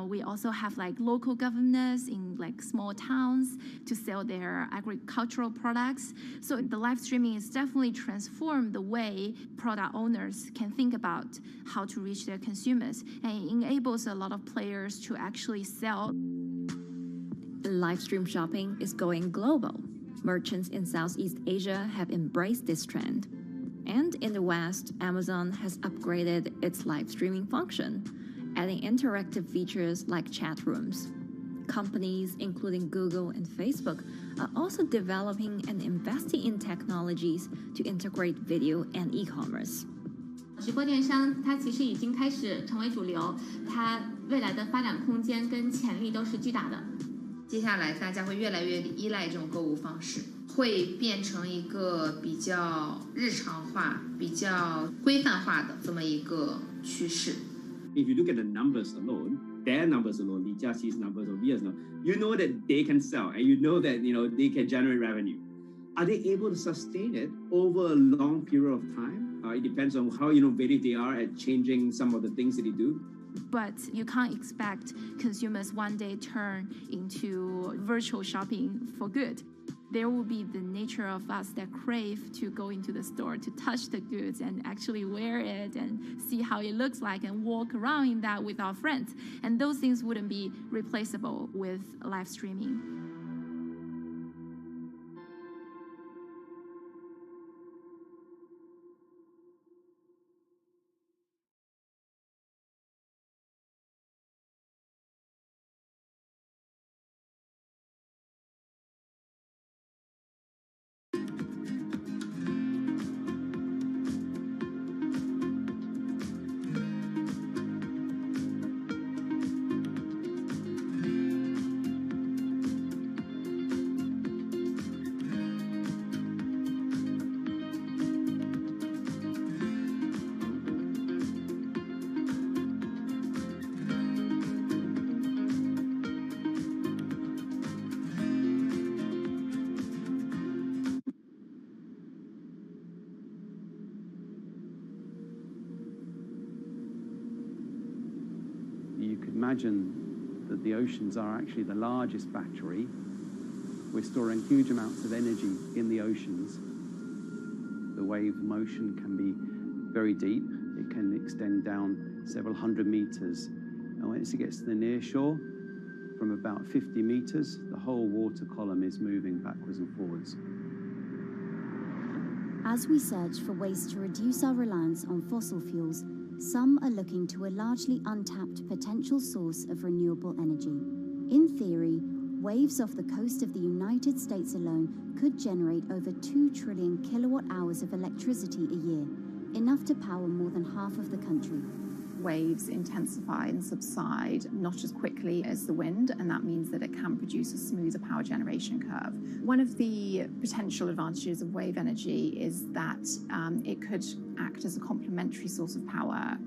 We also have like local governors in like small towns to sell their agricultural products. So the live streaming is definitely transformed the way product owners can think about how to reach their consumers. And it enables a lot of players to actually sell. Live stream shopping is going global. Merchants in Southeast Asia have embraced this trend. And in the West, Amazon has upgraded its live streaming function, adding interactive features like chat rooms. Companies, including Google and Facebook, are also developing and investing in technologies to integrate video and e-commerce. 直播电商它其实已经开始成为主流，它未来的发展空间跟潜力都是巨大的。接下来大家会越来越依赖这种购物方式，会变成一个比较日常化、比较规范化的这么一个趋势。If you look at the numbers alone, their numbers alone, Li Jiaxi's numbers or Via's numbers, you know that they can sell and you know that they can generate revenue. Are they able to sustain it over a long period of time? It depends on how innovative they are at changing some of the things that they do. But you can't expect consumers one day turn into virtual shopping for good. There will be the nature of us that crave to go into the store, to touch the goods and actually wear it and see how it looks like and walk around in that with our friends. And those things wouldn't be replaceable with live streaming. You could imagine that the oceans are actually the largest battery. We're storing huge amounts of energy in the oceans. The wave motion can be very deep. It can extend down several hundred meters. And once it gets to the near shore, from about 50 meters, the whole water column is moving backwards and forwards. As we search for ways to reduce our reliance on fossil fuels, some are looking to a largely untapped potential source of renewable energy. In theory, waves off the coast of the United States alone could generate over 2 trillion kilowatt hours of electricity a year, enough to power more than half of the country. Waves intensify and subside not as quickly as the wind, and that means that it can produce a smoother power generation curve. One of the potential advantages of wave energy is that it could act as a complementary source of power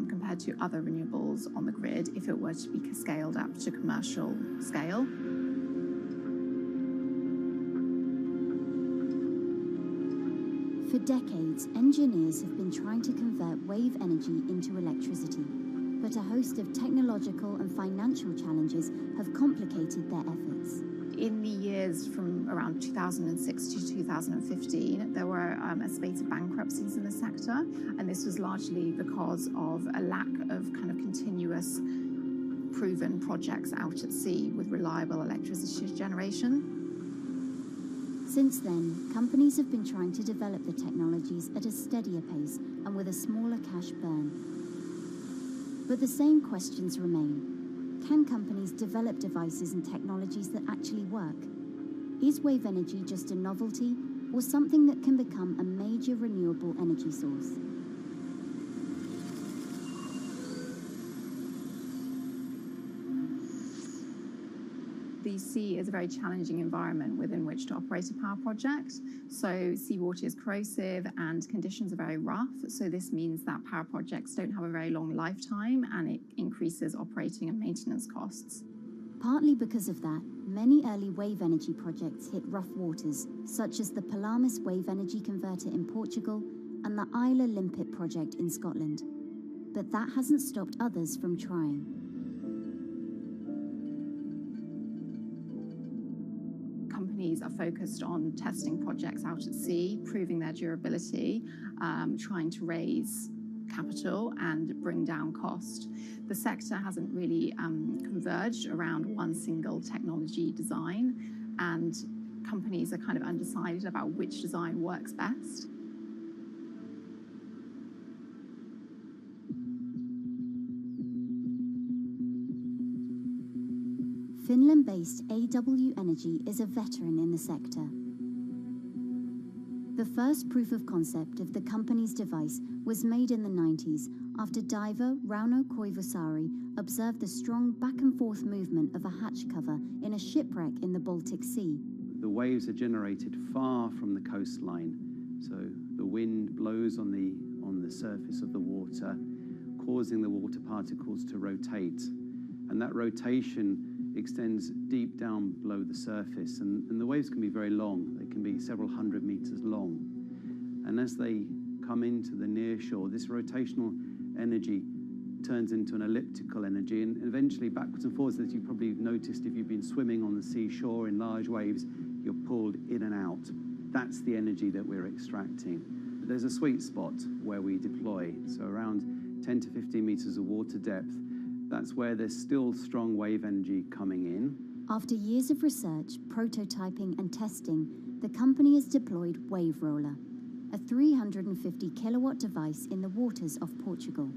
compared to other renewables on the grid if it were to be scaled up to commercial scale. For decades, engineers have been trying to convert wave energy into electricity, but a host of technological and financial challenges have complicated their efforts. In the years from around 2006 to 2015, there were a spate of bankruptcies in the sector, and this was largely because of a lack of kind of continuous proven projects out at sea with reliable electricity generation. Since then, companies have been trying to develop the technologies at a steadier pace and with a smaller cash burn. But the same questions remain. Can companies develop devices and technologies that actually work? Is wave energy just a novelty or something that can become a major renewable energy source? The sea is a very challenging environment within which to operate a power project. So seawater is corrosive and conditions are very rough. So this means that power projects don't have a very long lifetime, and it increases operating and maintenance costs. Partly because of that, many early wave energy projects hit rough waters, such as the Palamas Wave Energy Converter in Portugal and the Isla Limpet project in Scotland. But that hasn't stopped others from trying. Companies are focused on testing projects out at sea, proving their durability, trying to raise capital and bring down cost. The sector hasn't really converged around one single technology design, and companies are kind of undecided about which design works best. Finland-based AW Energy is a veteran in the sector. The first proof of concept of the company's device was made in the 90s after diver Rauno Koivusaari observed the strong back-and-forth movement of a hatch cover in a shipwreck in the Baltic Sea. The waves are generated far from the coastline, so the wind blows on the surface of the water, causing the water particles to rotate, and that rotation extends deep down below the surface, and the waves can be very long. They can be several hundred meters long. And as they come into the near shore, this rotational energy turns into an elliptical energy, and eventually backwards and forwards, as you've probably noticed if you've been swimming on the seashore in large waves, you're pulled in and out. That's the energy that we're extracting. There's a sweet spot where we deploy, so around 10 to 15 meters of water depth. That's where there's still strong wave energy coming in. After years of research, prototyping and testing, the company has deployed Wave Roller, a 350 kilowatt device in the waters off Portugal.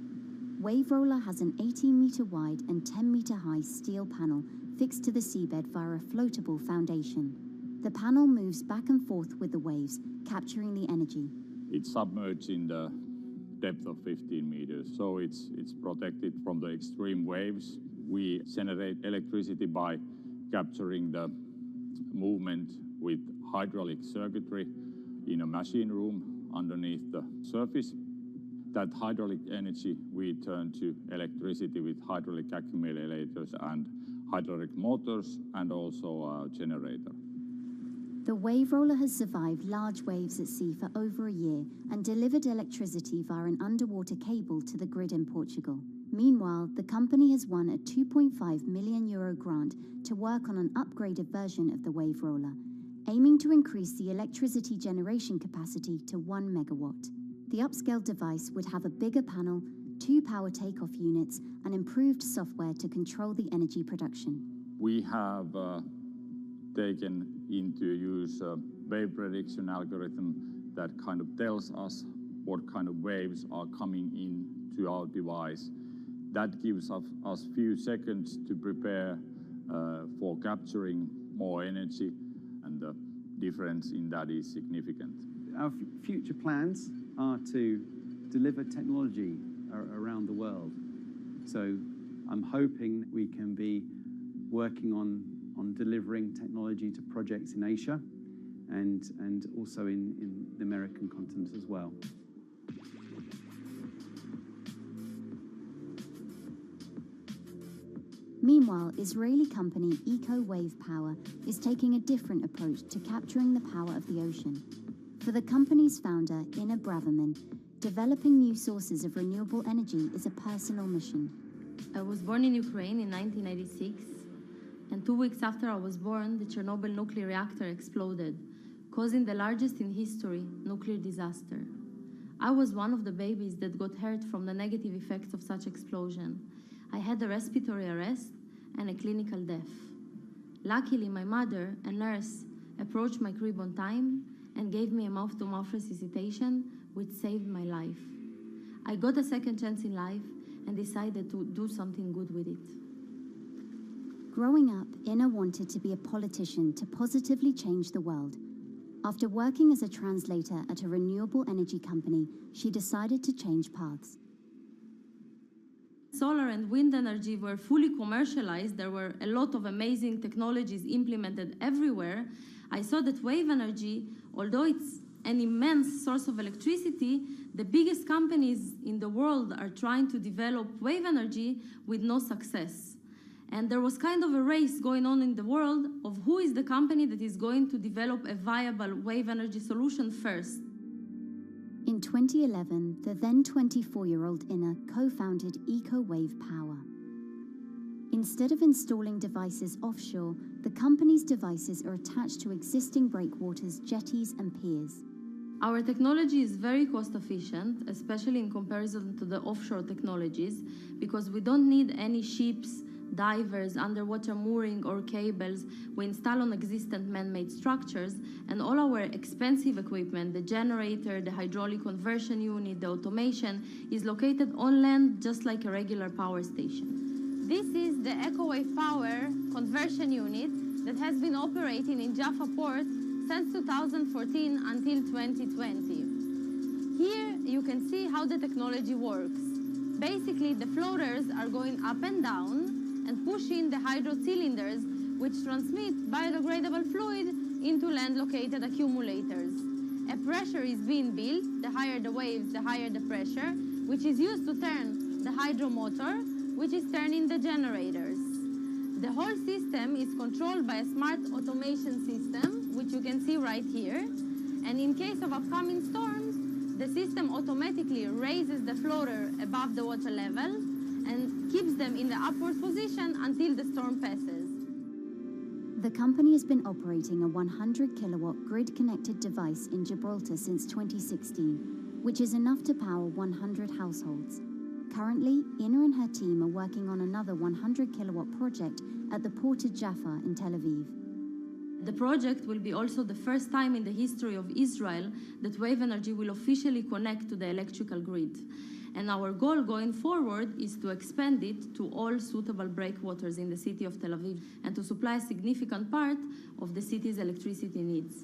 Wave Roller has an 18-meter wide and 10-meter high steel panel fixed to the seabed via a floatable foundation. The panel moves back and forth with the waves, capturing the energy. It's submerged in the depth of 15 meters, so it's protected from the extreme waves. We generate electricity by capturing the movement with hydraulic circuitry in a machine room underneath the surface. That hydraulic energy we turn to electricity with hydraulic accumulators and hydraulic motors, and also a generator. The Wave Roller has survived large waves at sea for over a year and delivered electricity via an underwater cable to the grid in Portugal. Meanwhile, the company has won a €2.5 million grant to work on an upgraded version of the Wave Roller, aiming to increase the electricity generation capacity to 1 megawatt. The upscaled device would have a bigger panel, 2 power takeoff units, and improved software to control the energy production. We have taken into use a wave prediction algorithm that kind of tells us what kind of waves are coming into our device. That gives us few seconds to prepare for capturing more energy, and the difference in that is significant. Our future plans are to deliver technology around the world. So I'm hoping we can be working on delivering technology to projects in Asia and also in the American continent as well. Meanwhile, Israeli company Eco Wave Power is taking a different approach to capturing the power of the ocean. For the company's founder, Ina Braverman, developing new sources of renewable energy is a personal mission. I was born in Ukraine in 1996, and 2 weeks after I was born, the Chernobyl nuclear reactor exploded, causing the largest in history nuclear disaster. I was one of the babies that got hurt from the negative effects of such explosion. I had a respiratory arrest and a clinical death. Luckily, my mother, a nurse, approached my crib on time and gave me a mouth-to-mouth resuscitation, which saved my life. I got a second chance in life and decided to do something good with it. Growing up, Ina wanted to be a politician to positively change the world. After working as a translator at a renewable energy company, she decided to change paths. solar and wind energy were fully commercialized, there were a lot of amazing technologies implemented everywhere, I saw that wave energy, although it's an immense source of electricity, the biggest companies in the world are trying to develop wave energy with no success. And there was kind of a race going on in the world of who is the company that is going to develop a viable wave energy solution first. In 2011, the then 24-year-old Inna co-founded EcoWave Power. Instead of installing devices offshore, the company's devices are attached to existing breakwaters, jetties, and piers. Our technology is very cost efficient, especially in comparison to the offshore technologies, because we don't need any ships, divers, underwater mooring, or cables. We install on existing man-made structures, and all our expensive equipment, the generator, the hydraulic conversion unit, the automation, is located on land just like a regular power station. This is the EcoWave Power conversion unit that has been operating in Jaffa Port since 2014 until 2020. Here you can see how the technology works. Basically, the floaters are going up and down and pushing the hydro cylinders, which transmit biodegradable fluid into land-located accumulators. A pressure is being built. The higher the waves, the higher the pressure, which is used to turn the hydro motor, which is turning the generators. The whole system is controlled by a smart automation system, which you can see right here. And in case of upcoming storms, the system automatically raises the floater above the water level and keeps them in the upward position until the storm passes. The company has been operating a 100-kilowatt grid-connected device in Gibraltar since 2016, which is enough to power 100 households. Currently, Inna and her team are working on another 100-kilowatt project at the port of Jaffa in Tel Aviv. The project will be also the first time in the history of Israel that wave energy will officially connect to the electrical grid. And our goal going forward is to expand it to all suitable breakwaters in the city of Tel Aviv and to supply a significant part of the city's electricity needs.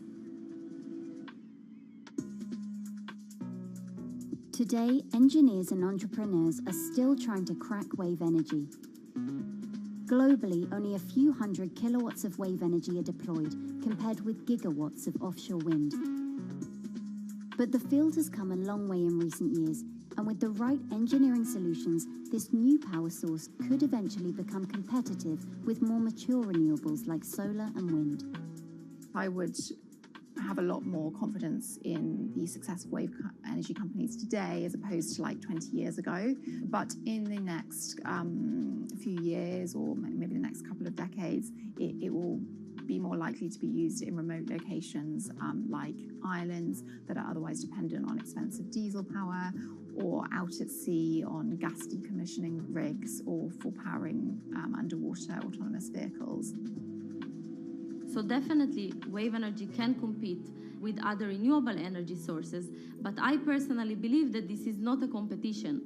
Today, engineers and entrepreneurs are still trying to crack wave energy. Globally, only a few hundred kilowatts of wave energy are deployed, compared with gigawatts of offshore wind. But the field has come a long way in recent years, and with the right engineering solutions, this new power source could eventually become competitive with more mature renewables like solar and wind. I would have a lot more confidence in the successful wave energy companies today as opposed to like 20 years ago. But in the next few years, or maybe the next couple of decades, it will be more likely to be used in remote locations like islands that are otherwise dependent on expensive diesel power, or out at sea on gas decommissioning rigs, or for powering underwater autonomous vehicles. So definitely, wave energy can compete with other renewable energy sources, but I personally believe that this is not a competition.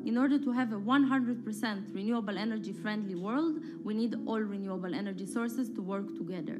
In order to have a 100% renewable energy friendly world, we need all renewable energy sources to work together.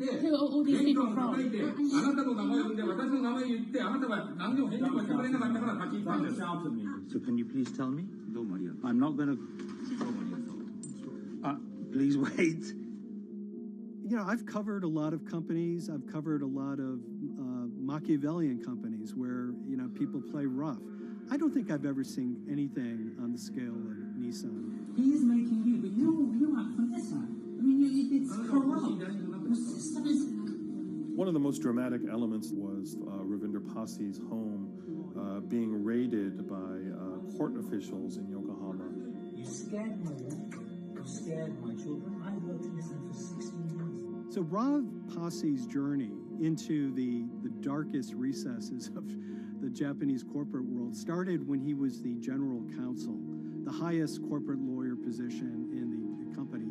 Who are all these people from? So can you please tell me? I'm not going to... please wait. You know, I've covered a lot of companies. I've covered a lot of Machiavellian companies where, you know, people play rough. I don't think I've ever seen anything on the scale of Nissan. He is making you, but you act from this side. I mean, it's corrupt. The system is... One of the most dramatic elements was Ravinder Pasi's home being raided by court officials in Yokohama. You scared my wife. You scared my children. I worked in Nissan for 16 years. So Rav Pasi's journey into the darkest recesses of the Japanese corporate world started when he was the general counsel, the highest corporate lawyer position in the company.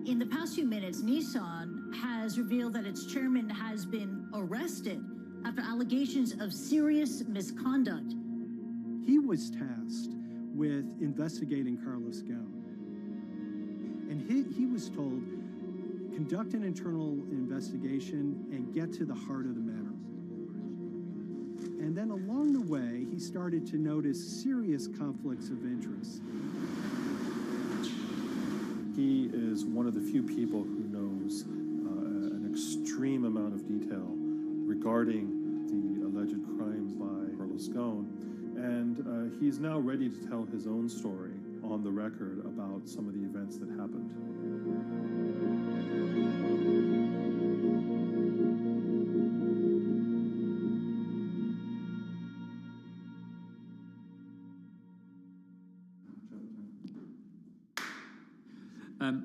In the past few minutes, Nissan has revealed that its chairman has been arrested after allegations of serious misconduct. He was tasked with investigating Carlos Ghosn. And he was told, conduct an internal investigation and get to the heart of the matter. And then along the way, he started to notice serious conflicts of interest. He is one of the few people who knows an extreme amount of detail regarding the alleged crimes by Carlos Ghosn. And he's now ready to tell his own story on the record about some of the events that happened.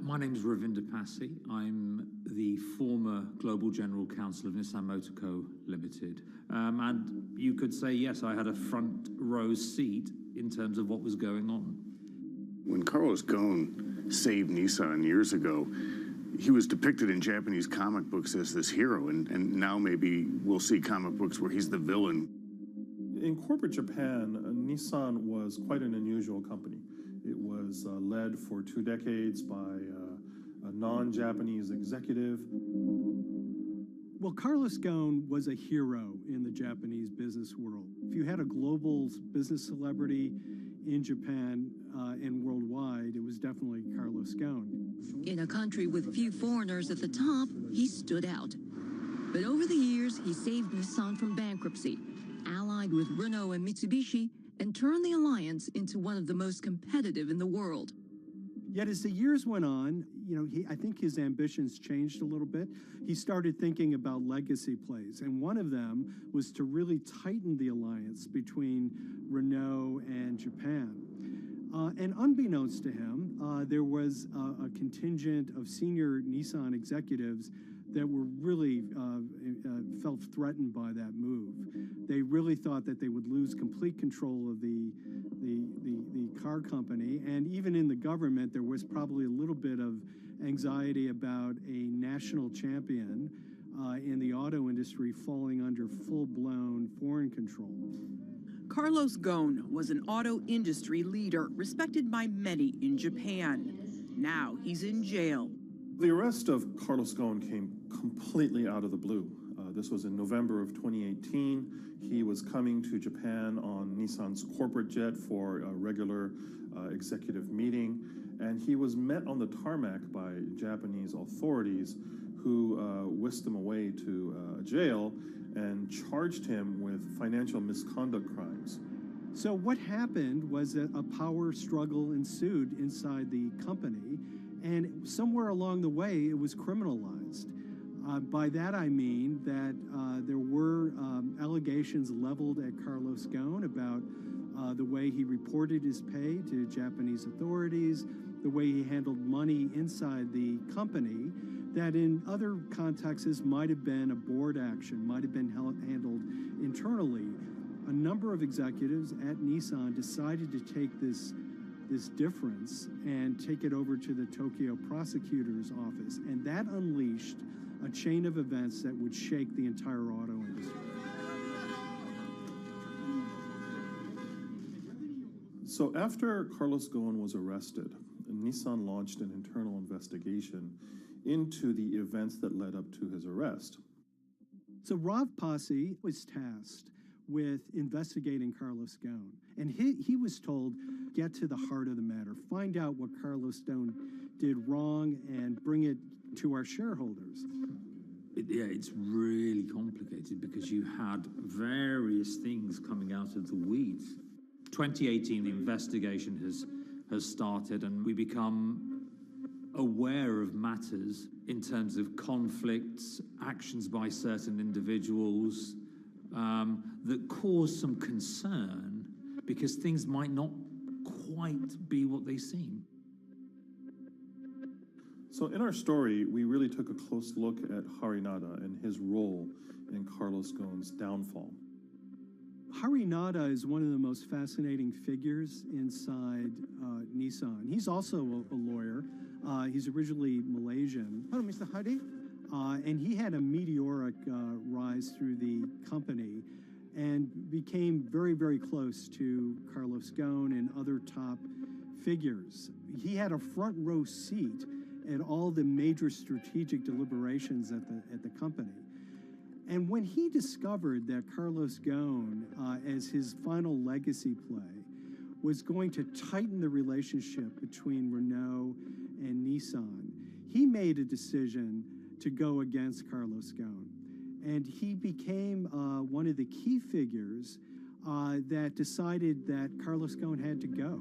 My name is Ravinder Pasi. I'm the former Global General Counsel of Nissan Motor Co. Limited. And you could say, yes, I had a front row seat in terms of what was going on. When Carlos Ghosn saved Nissan years ago, he was depicted in Japanese comic books as this hero, and now maybe we'll see comic books where he's the villain. In corporate Japan, Nissan was quite an unusual company. It was led for 2 decades by a non-Japanese executive. Well, Carlos Ghosn was a hero in the Japanese business world. If you had a global business celebrity in Japan and worldwide, it was definitely Carlos Ghosn. In a country with few foreigners at the top, he stood out. But over the years, he saved Nissan from bankruptcy, allied with Renault and Mitsubishi, and turned the alliance into one of the most competitive in the world. Yet as the years went on, you know, I think his ambitions changed a little bit. He started thinking about legacy plays, and one of them was to really tighten the alliance between Renault and Japan. And unbeknownst to him, there was a contingent of senior Nissan executives that were really felt threatened by that move. They really thought that they would lose complete control of the car company, and even in the government, there was probably a little bit of anxiety about a national champion in the auto industry falling under full-blown foreign control. Carlos Ghosn was an auto industry leader, respected by many in Japan. Now he's in jail. The arrest of Carlos Ghosn came completely out of the blue. This was in November of 2018. He was coming to Japan on Nissan's corporate jet for a regular executive meeting, and he was met on the tarmac by Japanese authorities who whisked him away to jail and charged him with financial misconduct crimes. So what happened was that a power struggle ensued inside the company, and somewhere along the way, it was criminalized. By that I mean that there were allegations leveled at Carlos Ghosn about the way he reported his pay to Japanese authorities, the way he handled money inside the company, that in other contexts might have been a board action, might have been handled internally. A number of executives at Nissan decided to take this difference and take it over to the Tokyo prosecutor's office, and that unleashed a chain of events that would shake the entire auto industry. So after Carlos Ghosn was arrested, Nissan launched an internal investigation into the events that led up to his arrest. So Rav Passi was tasked with investigating Carlos Ghosn, and he was told, get to the heart of the matter, find out what Carlos Ghosn did wrong and bring it to our shareholders. It's really complicated because you had various things coming out of the weeds. 2018, the investigation has started, and we become aware of matters in terms of conflicts, actions by certain individuals that cause some concern because things might not quite be what they seem. So in our story, we really took a close look at Harinada and his role in Carlos Ghosn's downfall. Harinada is one of the most fascinating figures inside Nissan. He's also a lawyer. He's originally Malaysian. Hello, Mr. Hadi. And he had a meteoric rise through the company and became very, very close to Carlos Ghosn and other top figures. He had a front row seat at all the major strategic deliberations at the company. And when he discovered that Carlos Ghosn, as his final legacy play, was going to tighten the relationship between Renault and Nissan, he made a decision to go against Carlos Ghosn. And he became one of the key figures that decided that Carlos Ghosn had to go.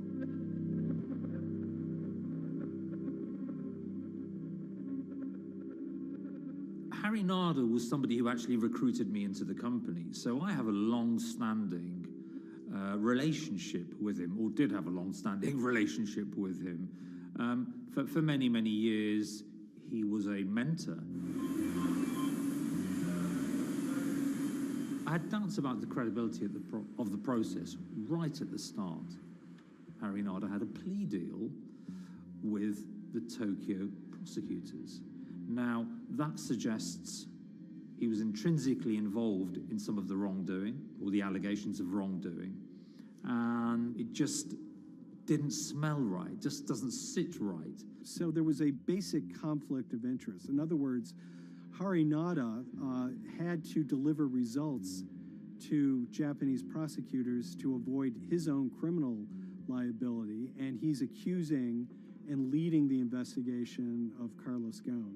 Harinada was somebody who actually recruited me into the company, so I have a long-standing relationship with him, or did have a long-standing relationship with him. For many, many years, he was a mentor. I had doubts about the credibility of the process right at the start. Harinada had a plea deal with the Tokyo prosecutors. Now, that suggests he was intrinsically involved in some of the wrongdoing, or the allegations of wrongdoing, and it just didn't smell right, just doesn't sit right. So there was a basic conflict of interest. In other words, Harinada had to deliver results to Japanese prosecutors to avoid his own criminal liability, and he's accusing and leading the investigation of Carlos Ghosn.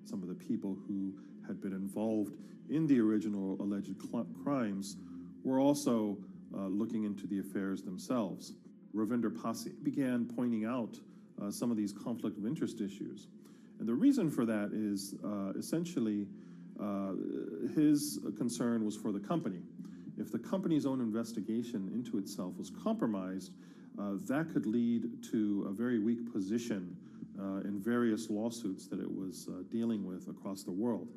Some of the people who had been involved in the original alleged crimes were also looking into the affairs themselves. Ravinder Passi began pointing out some of these conflict of interest issues. And the reason for that is essentially his concern was for the company. If the company's own investigation into itself was compromised, that could lead to a very weak position in various lawsuits that it was dealing with across the world.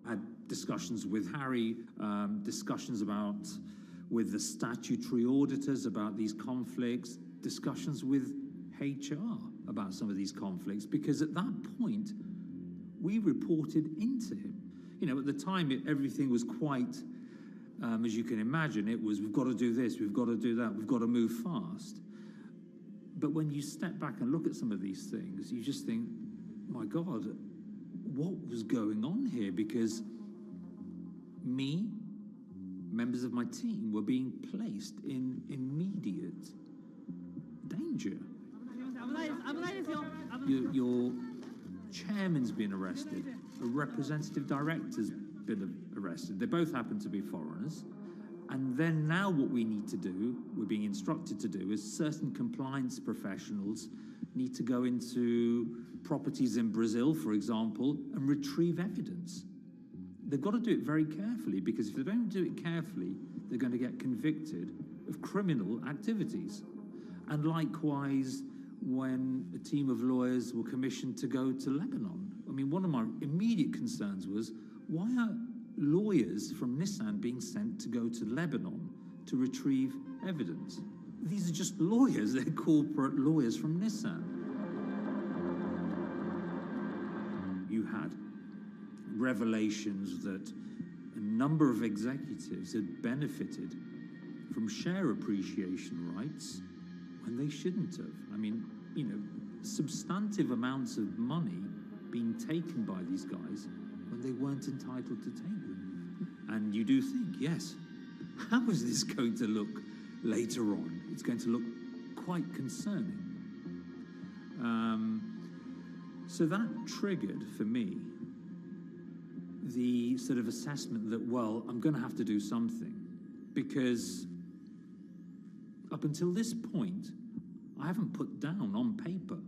I had discussions with Harry, discussions with the statutory auditors about these conflicts, discussions with HR about some of these conflicts, because at that point, we reported into him. You know, at the time, everything was quite, as you can imagine, it was, we've got to do this, we've got to do that, we've got to move fast. But when you step back and look at some of these things, you just think, my God, what was going on here? Because me, members of my team, were being placed in immediate danger. Your chairman's been arrested, a representative director's been arrested. They both happen to be foreigners. And then now what we need to do, we're being instructed to do, is certain compliance professionals need to go into properties in Brazil, for example, and retrieve evidence. They've got to do it very carefully, because if they don't do it carefully, they're going to get convicted of criminal activities. And likewise, when a team of lawyers were commissioned to go to Lebanon, I mean, one of my immediate concerns was, why are lawyers from Nissan being sent to go to Lebanon to retrieve evidence? These are just lawyers, they're corporate lawyers from Nissan. You had revelations that a number of executives had benefited from share appreciation rights when they shouldn't have. I mean, you know, substantive amounts of money being taken by these guys when they weren't entitled to take them. And you do think, yes, how is this going to look later on? It's going to look quite concerning. So that triggered for me the sort of assessment that, well, I'm going to have to do something, because up until this point, I haven't put down on paper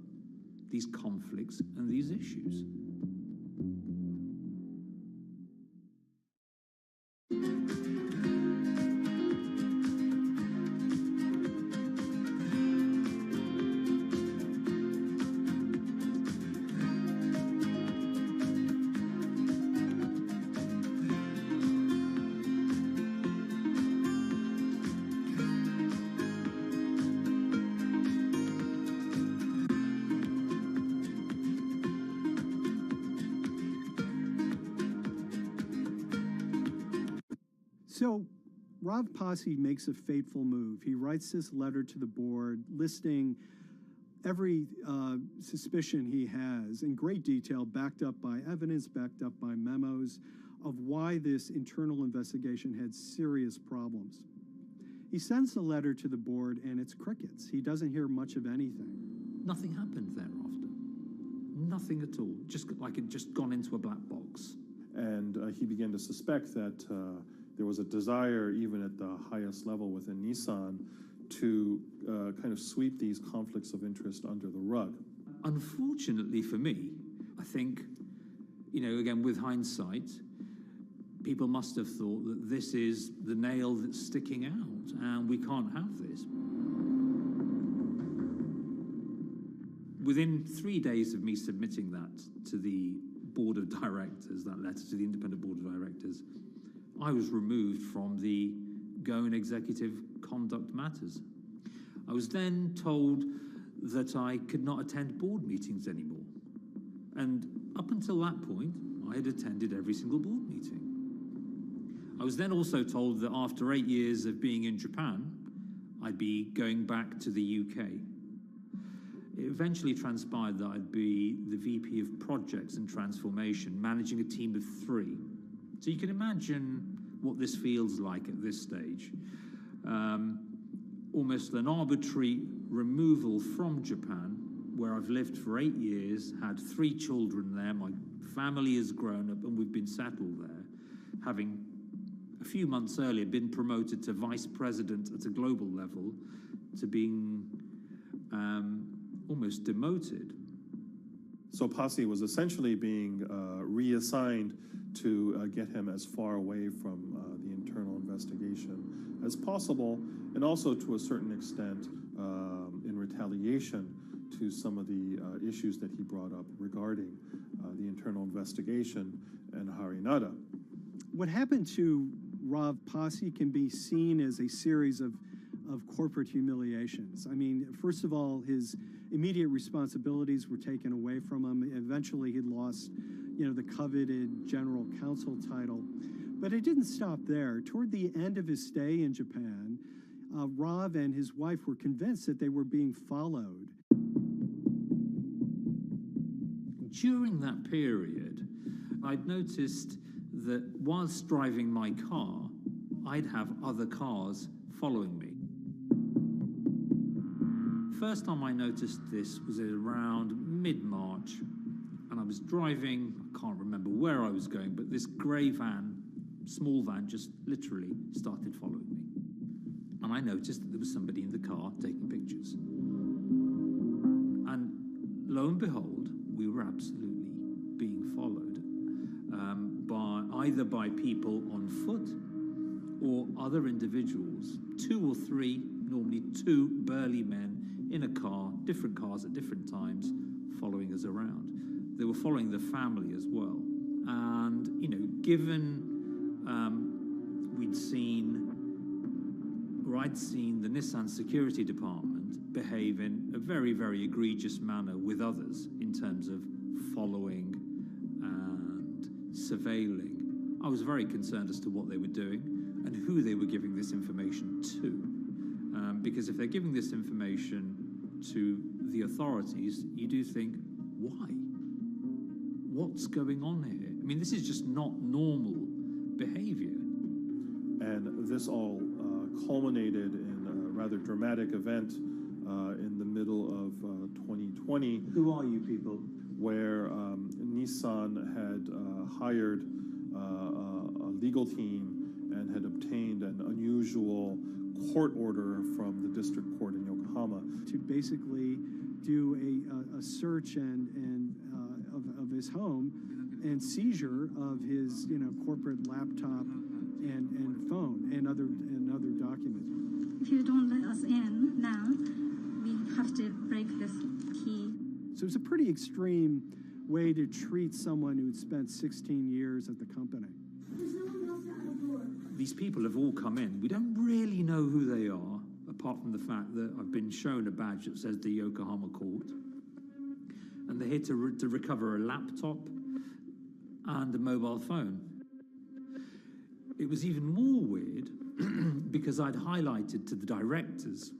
these conflicts and these issues. So Rav Pasi makes a fateful move. He writes this letter to the board listing every suspicion he has in great detail, backed up by evidence, backed up by memos, of why this internal investigation had serious problems. He sends the letter to the board and it's crickets. He doesn't hear much of anything. Nothing happened thereafter. Nothing at all. Just like it just gone into a black box. And he began to suspect that there was a desire, even at the highest level within Nissan, to kind of sweep these conflicts of interest under the rug. Unfortunately for me, I think, again, with hindsight, people must have thought that this is the nail that's sticking out, and we can't have this. Within 3 days of me submitting that to the board of directors, that letter to the independent board of directors, I was removed from the Goan Executive Conduct Matters. I was then told that I could not attend board meetings anymore. And up until that point, I had attended every single board meeting. I was then also told that after 8 years of being in Japan, I'd be going back to the UK. It eventually transpired that I'd be the VP of Projects and Transformation, managing a team of 3. So you can imagine what this feels like at this stage. Almost an arbitrary removal from Japan, where I've lived for 8 years, had 3 children there, my family has grown up, and we've been settled there, having a few months earlier been promoted to vice president at a global level, to being almost demoted. So Pasi was essentially being reassigned to get him as far away from the internal investigation as possible, and also to a certain extent in retaliation to some of the issues that he brought up regarding the internal investigation and Harinada. What happened to Rav Pasi can be seen as a series of corporate humiliations. I mean, first of all, his immediate responsibilities were taken away from him. Eventually, he lost, the coveted general counsel title. But it didn't stop there. Toward the end of his stay in Japan, Rav and his wife were convinced that they were being followed. During that period, I'd noticed that whilst driving my car, I'd have other cars following me. First time I noticed this was around mid-March, and I was driving, I can't remember where I was going, but this grey van, small van, just literally started following me. And I noticed that there was somebody in the car taking pictures. And lo and behold, we were absolutely being followed either by people on foot or other individuals, 2 or 3, normally 2 burly men in a car, different cars at different times, following us around. They were following the family as well. And, given I'd seen the Nissan security department behave in a very, very egregious manner with others in terms of following and surveilling, I was very concerned as to what they were doing and who they were giving this information to. Because if they're giving this information to the authorities, you do think, why? What's going on here? I mean, this is just not normal behavior. And this all culminated in a rather dramatic event in the middle of 2020. Who are you people? Where Nissan had hired a legal team and had obtained an unusual court order from the district court in Yokohama to basically do a search of his home and seizure of his corporate laptop and phone and other documents. If you don't let us in now, we have to break this key. So it's a pretty extreme way to treat someone who'd spent 16 years at the company. These people have all come in. We don't really know who they are, apart from the fact that I've been shown a badge that says the Yokohama Court. And they're here to recover a laptop and a mobile phone. It was even more weird because I'd highlighted to the directors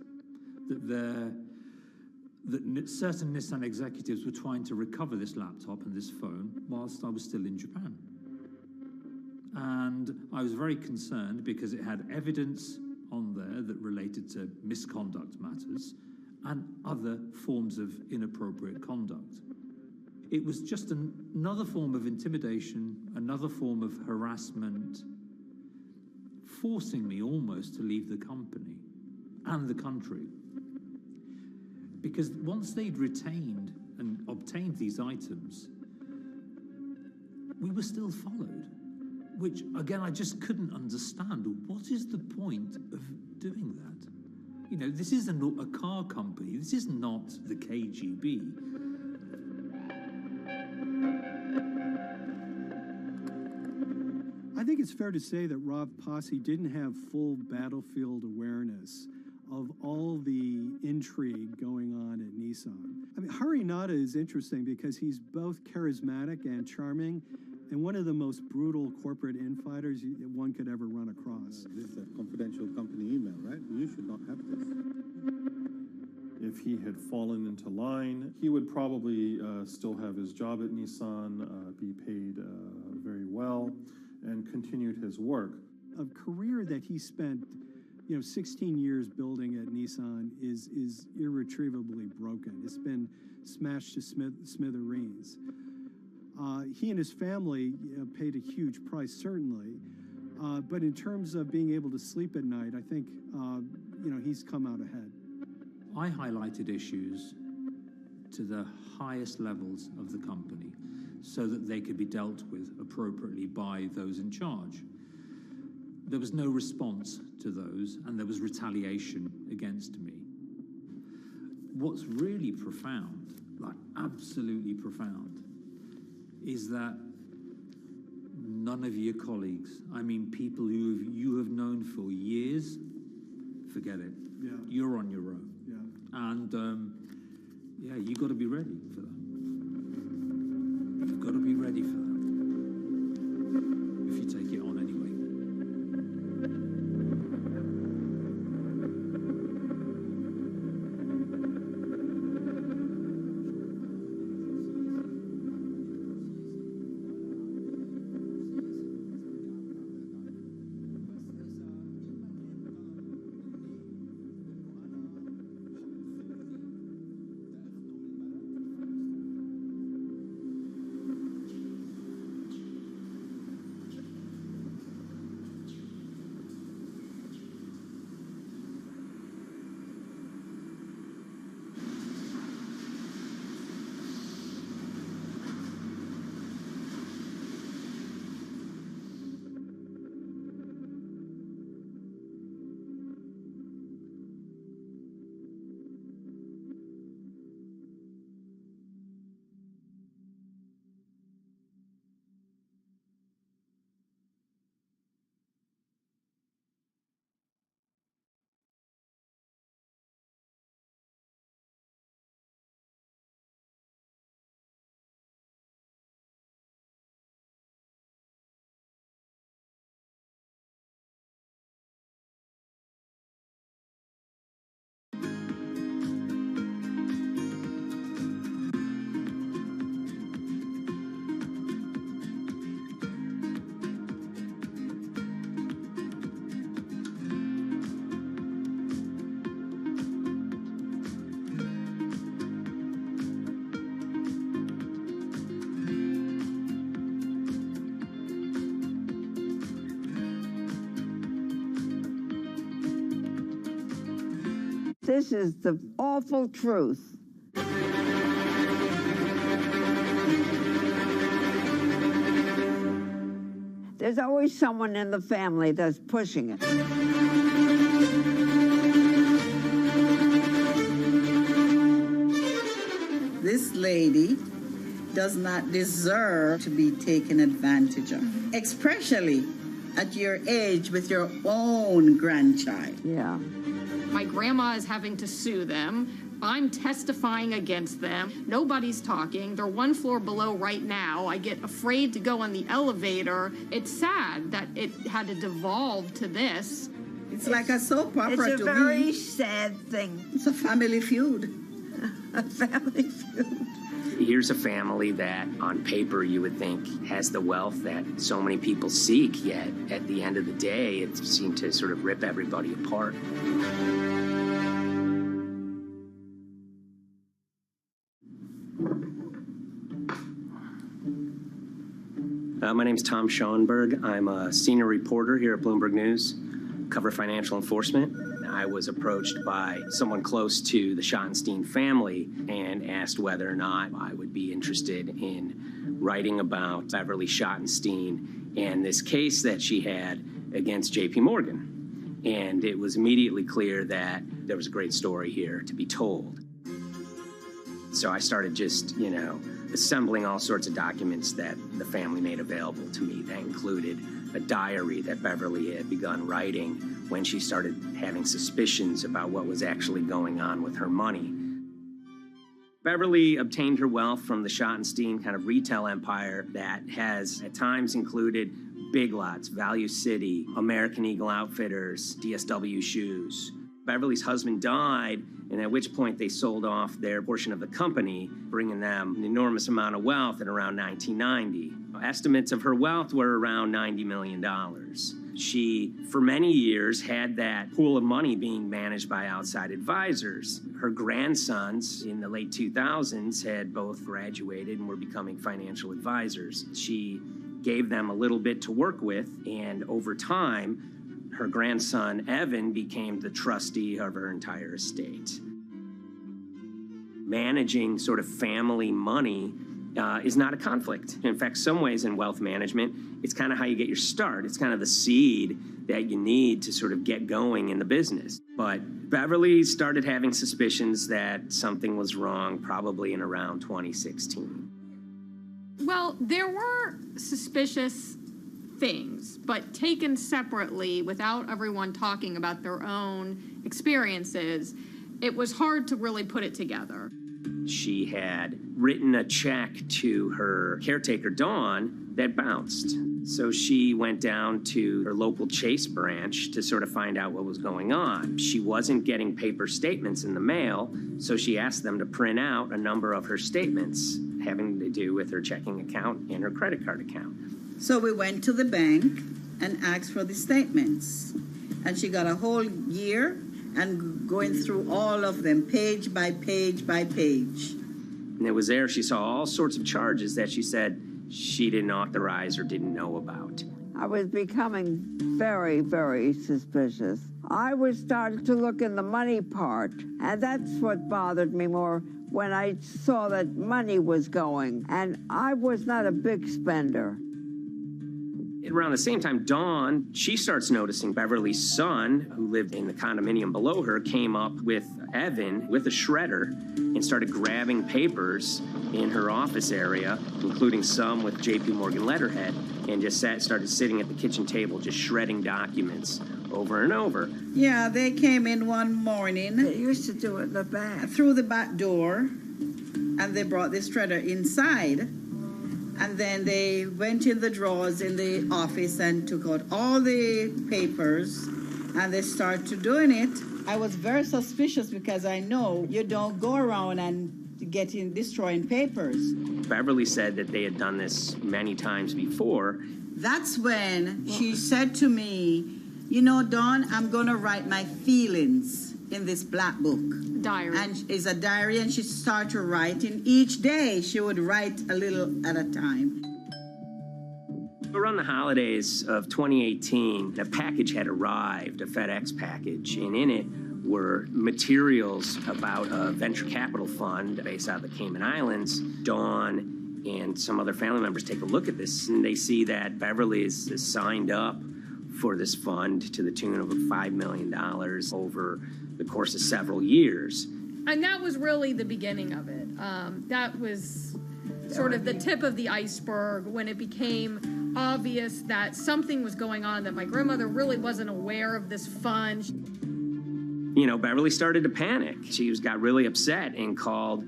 that certain Nissan executives were trying to recover this laptop and this phone whilst I was still in Japan. And I was very concerned because it had evidence on there that related to misconduct matters and other forms of inappropriate conduct. It was just another form of intimidation, another form of harassment, forcing me almost to leave the company and the country. Because once they'd retained and obtained these items, we were still followed, which, again, I just couldn't understand. What is the point of doing that? This is a car company. This is not the KGB. I think it's fair to say that Rob Posse didn't have full battlefield awareness of all the intrigue going on at Nissan. I mean, Hari Nada is interesting because he's both charismatic and charming, and one of the most brutal corporate infighters one could ever run across. This is a confidential company email, right? You should not have this. If he had fallen into line, he would probably still have his job at Nissan, be paid very well, and continued his work. A career that he spent 16 years building at Nissan is irretrievably broken. It's been smashed to smithereens. He and his family paid a huge price, certainly. But in terms of being able to sleep at night, I think, he's come out ahead. I highlighted issues to the highest levels of the company so that they could be dealt with appropriately by those in charge. There was no response to those, and there was retaliation against me. What's really profound, like absolutely profound, is that none of your colleagues, I mean people who you have known for years, forget it. Yeah. You're on your own. Yeah. And you got to be ready for that. You've got to be ready for that. If you take it on anyway. This is the awful truth. There's always someone in the family that's pushing it. This lady does not deserve to be taken advantage of, especially at your age with your own grandchild. Yeah. My grandma is having to sue them. I'm testifying against them. Nobody's talking. They're one floor below right now. I get afraid to go on the elevator. It's sad that it had to devolve to this. It's like a soap opera to me. It's a very sad thing. It's a family feud. A family feud. Here's a family that, on paper, you would think has the wealth that so many people seek, yet at the end of the day, it seemed to sort of rip everybody apart. My name's Tom Schoenberg. I'm a senior reporter here at Bloomberg News, cover financial enforcement. I was approached by someone close to the Schottenstein family and asked whether or not I would be interested in writing about Beverly Schottenstein and this case that she had against J.P. Morgan. And it was immediately clear that there was a great story here to be told. So I started just, assembling all sorts of documents that the family made available to me. That included a diary that Beverly had begun writing when she started having suspicions about what was actually going on with her money. Beverly obtained her wealth from the Schottenstein kind of retail empire that has at times included Big Lots, Value City, American Eagle Outfitters, DSW Shoes. Beverly's husband died, and at which point they sold off their portion of the company, bringing them an enormous amount of wealth at around 1990. Estimates of her wealth were around $90 million. She, for many years, had that pool of money being managed by outside advisors. Her grandsons in the late 2000s had both graduated and were becoming financial advisors. She gave them a little bit to work with, and over time, her grandson, Evan, became the trustee of her entire estate. Managing sort of family money is not a conflict. In fact, some ways in wealth management, it's kind of how you get your start. It's kind of the seed that you need to sort of get going in the business. But Beverly started having suspicions that something was wrong probably in around 2016. Well, there were suspicious things, but taken separately without everyone talking about their own experiences, it was hard to really put it together. She had written a check to her caretaker, Dawn, that bounced. So she went down to her local Chase branch to sort of find out what was going on. She wasn't getting paper statements in the mail, so she asked them to print out a number of her statements having to do with her checking account and her credit card account. So we went to the bank and asked for the statements. And she got a whole year and going through all of them, page by page by page. And it was there she saw all sorts of charges that she said she didn't authorize or didn't know about. I was becoming very, very suspicious. I was starting to look in the money part, and that's what bothered me more when I saw that money was going, and I was not a big spender. Around the same time, Dawn, she starts noticing Beverly's son, who lived in the condominium below her, came up with Evan with a shredder and started grabbing papers in her office area, including some with J.P. Morgan letterhead, and just started sitting at the kitchen table, just shredding documents over and over. Yeah, they came in one morning. They used to do it in the back. Through the back door, and they brought the shredder inside. And then they went in the drawers in the office and took out all the papers, and they started doing it. I was very suspicious because I know you don't go around and destroying papers. Beverly said that they had done this many times before. That's when she said to me, Dawn, I'm going to write my feelings in this black book. Diary. And it's a diary, and she started writing. Each day she would write a little at a time. Around the holidays of 2018, a package had arrived, a FedEx package, and in it were materials about a venture capital fund based out of the Cayman Islands. Dawn and some other family members take a look at this, and they see that Beverly is signed up for this fund to the tune of $5 million over the course of several years. And that was really the beginning of it. That was sort of the tip of the iceberg when it became obvious that something was going on, that my grandmother really wasn't aware of this fund. You know, Beverly started to panic. She got really upset and called,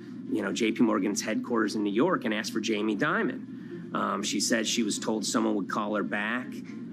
J.P. Morgan's headquarters in New York and asked for Jamie Dimon. She said she was told someone would call her back,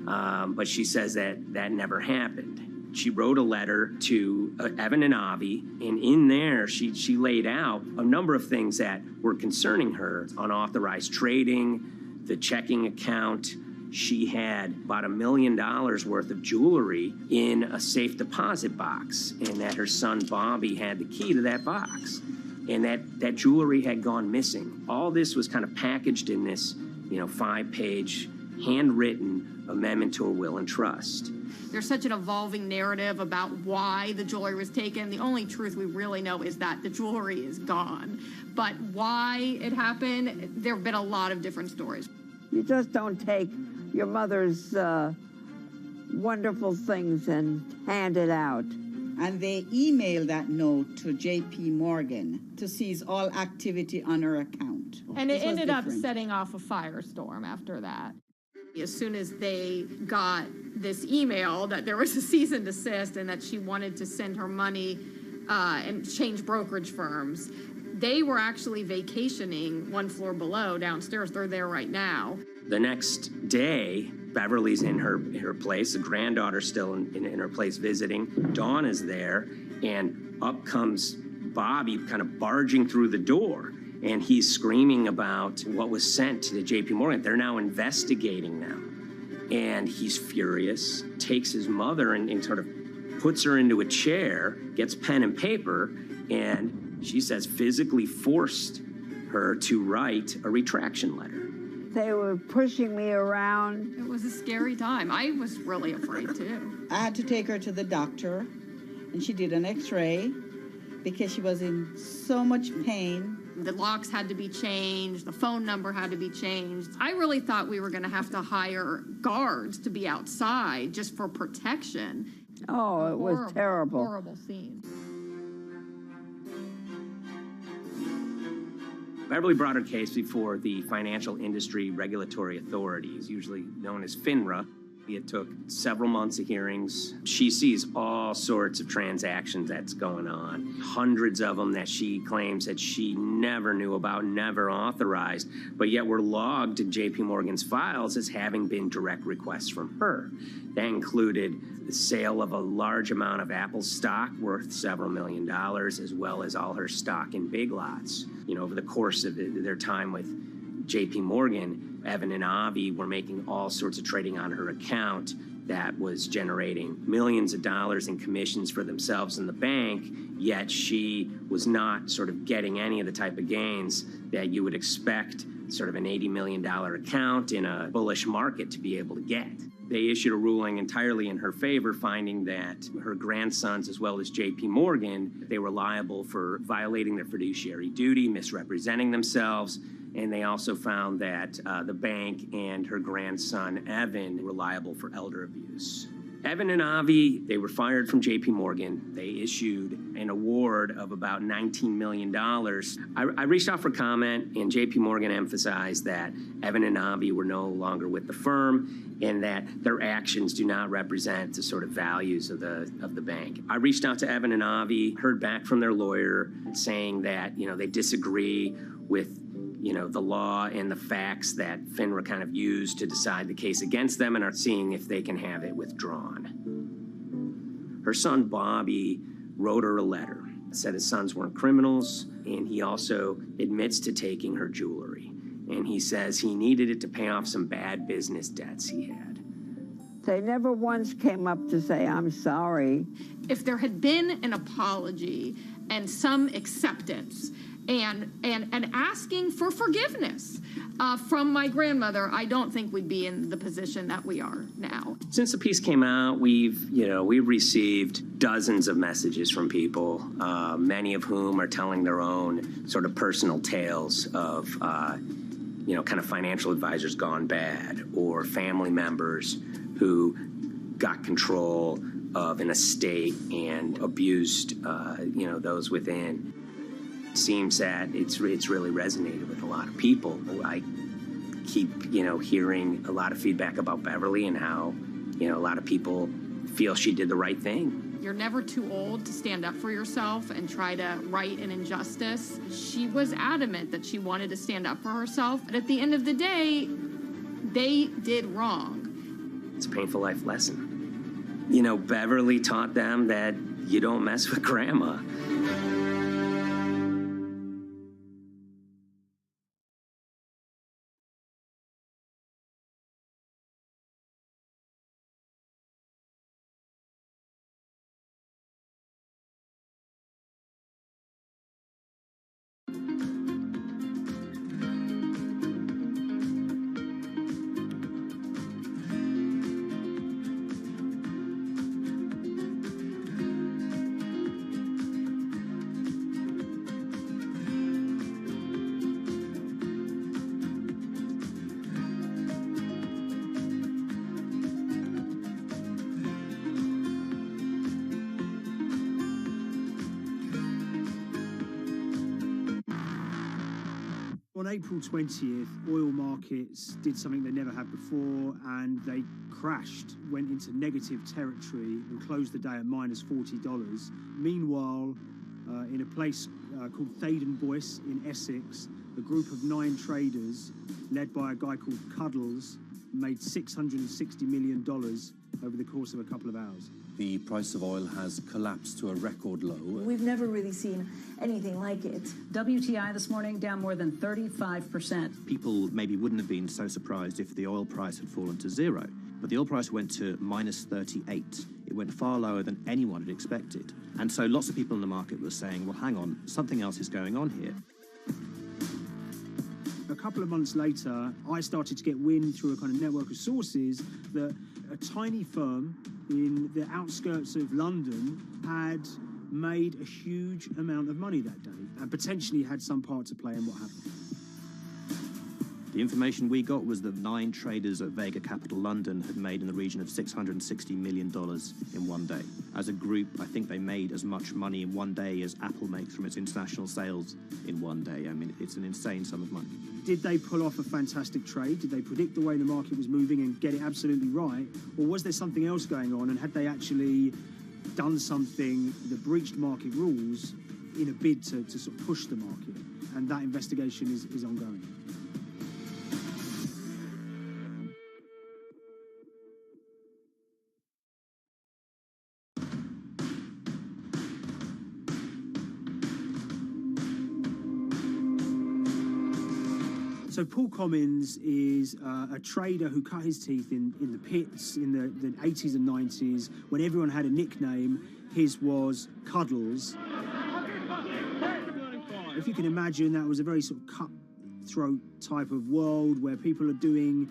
but she says that never happened. She wrote a letter to Evan and Avi, and in there she laid out a number of things that were concerning her: unauthorized trading, the checking account. She had about $1 million worth of jewelry in a safe deposit box, and that her son Bobby had the key to that box, and that jewelry had gone missing. All this was kind of packaged in this, 5-page handwritten amendment to a will and trust. There's such an evolving narrative about why the jewelry was taken. The only truth we really know is that the jewelry is gone. But why it happened, there have been a lot of different stories. You just don't take your mother's wonderful things and hand it out. And they emailed that note to J.P. Morgan to seize all activity on her account. And it ended up setting off a firestorm after that. As soon as they got this email that there was a cease and desist and that she wanted to send her money and change brokerage firms, they were actually vacationing one floor below downstairs. They're there right now. The next day, Beverly's in her place. The granddaughter's still in her place visiting. Dawn is there, and up comes Bobby kind of barging through the door. And he's screaming about what was sent to the J.P. Morgan. They're now investigating now. And he's furious, takes his mother and sort of puts her into a chair, gets pen and paper, and she says physically forced her to write a retraction letter. They were pushing me around. It was a scary time. I was really afraid, too. I had to take her to the doctor, and she did an x-ray because she was in so much pain. The locks had to be changed. The phone number had to be changed. I really thought we were going to have to hire guards to be outside just for protection. Oh, it was terrible. Horrible scene. Beverly brought her case before the Financial Industry Regulatory Authorities, usually known as FINRA. It took several months of hearings. She sees all sorts of transactions that's going on, hundreds of them that she claims that she never knew about, never authorized, but yet were logged to J.P. Morgan's files as having been direct requests from her. That included the sale of a large amount of Apple stock worth several $1 million, as well as all her stock in Big Lots. Over the course of their time with J.P. Morgan, Evan and Avi were making all sorts of trading on her account that was generating millions of dollars in commissions for themselves and the bank, yet she was not sort of getting any of the type of gains that you would expect sort of an $80 million account in a bullish market to be able to get. They issued a ruling entirely in her favor, finding that her grandsons, as well as J.P. Morgan, they were liable for violating their fiduciary duty, misrepresenting themselves, and they also found that the bank and her grandson, Evan, were liable for elder abuse. Evan and Avi, they were fired from J.P. Morgan. They issued an award of about $19 million. I reached out for comment, and J.P. Morgan emphasized that Evan and Avi were no longer with the firm and that their actions do not represent the sort of values of the bank. I reached out to Evan and Avi, heard back from their lawyer saying that, they disagree with the law and the facts that FINRA kind of used to decide the case against them and are seeing if they can have it withdrawn. Her son, Bobby, wrote her a letter, said his sons weren't criminals, and he also admits to taking her jewelry. And he says he needed it to pay off some bad business debts he had. They never once came up to say, I'm sorry. If there had been an apology and some acceptance, and asking for forgiveness from my grandmother, I don't think we'd be in the position that we are now. Since the piece came out, we've received dozens of messages from people, many of whom are telling their own sort of personal tales of, kind of financial advisors gone bad, or family members who got control of an estate and abused, those within. It seems that it's really resonated with a lot of people. I keep, hearing a lot of feedback about Beverly and how, a lot of people feel she did the right thing. You're never too old to stand up for yourself and try to right an injustice. She was adamant that she wanted to stand up for herself, but at the end of the day, they did wrong. It's a painful life lesson. Beverly taught them that you don't mess with grandma. On April 20th, oil markets did something they never had before, and they crashed, went into negative territory and closed the day at minus $40. Meanwhile, in a place called Thaden Boyce in Essex, a group of 9 traders, led by a guy called Cuddles, made $660 million over the course of a couple of hours. The price of oil has collapsed to a record low. We've never really seen anything like it. WTI this morning down more than 35%. People maybe wouldn't have been so surprised if the oil price had fallen to zero, but the oil price went to minus 38. It went far lower than anyone had expected. And so lots of people in the market were saying, well, hang on, something else is going on here. A couple of months later, I started to get wind through a kind of network of sources that a tiny firm in the outskirts of London had made a huge amount of money that day and potentially had some part to play in what happened. The information we got was that 9 traders at Vega Capital London had made in the region of $660 million in one day. As a group, I think they made as much money in one day as Apple makes from its international sales in one day. I mean, it's an insane sum of money. Did they pull off a fantastic trade? Did they predict the way the market was moving and get it absolutely right? Or was there something else going on, and had they actually done something that breached market rules in a bid to sort of push the market? And that investigation is ongoing. So Paul Commins is a trader who cut his teeth in the pits in the 80s and 90s when everyone had a nickname. His was Cuddles. If you can imagine, that was a very sort of cutthroat type of world where people are doing,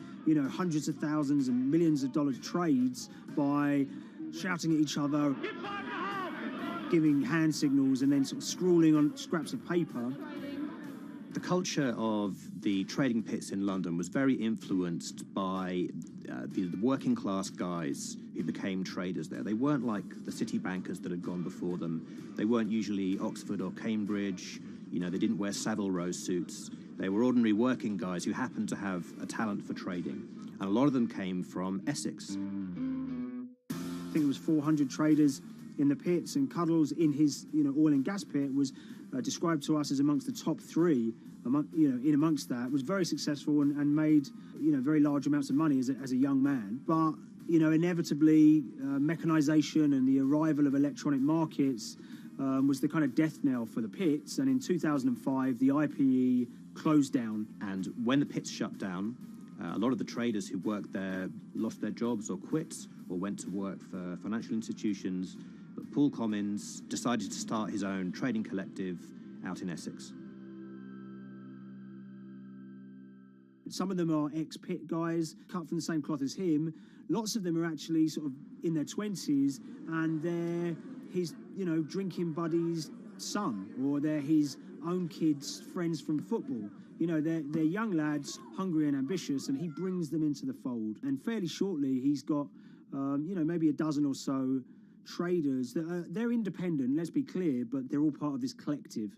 hundreds of thousands and millions of dollars trades by shouting at each other, giving hand signals, and then sort of scrawling on scraps of paper. The culture of the trading pits in London was very influenced by the working class guys who became traders there. They weren't like the city bankers that had gone before them. They weren't usually Oxford or Cambridge. They didn't wear Savile Row suits. They were ordinary working guys who happened to have a talent for trading. And a lot of them came from Essex. I think it was 400 traders in the pits, and Cuddles in his oil and gas pit was described to us as amongst the top 3. In amongst that, was very successful and made very large amounts of money as a young man. But inevitably, mechanization and the arrival of electronic markets was the kind of death knell for the pits. And in 2005, the IPE closed down. And when the pits shut down, a lot of the traders who worked there lost their jobs or quit or went to work for financial institutions. But Paul Commins decided to start his own trading collective out in Essex. Some of them are ex-pit guys, cut from the same cloth as him. Lots of them are actually sort of in their 20s, and they're his, drinking buddy's son, or they're his own kids' friends from football. They're young lads, hungry and ambitious, and he brings them into the fold. And fairly shortly, he's got, maybe a dozen or so traders that they're independent, let's be clear, but they're all part of this collective.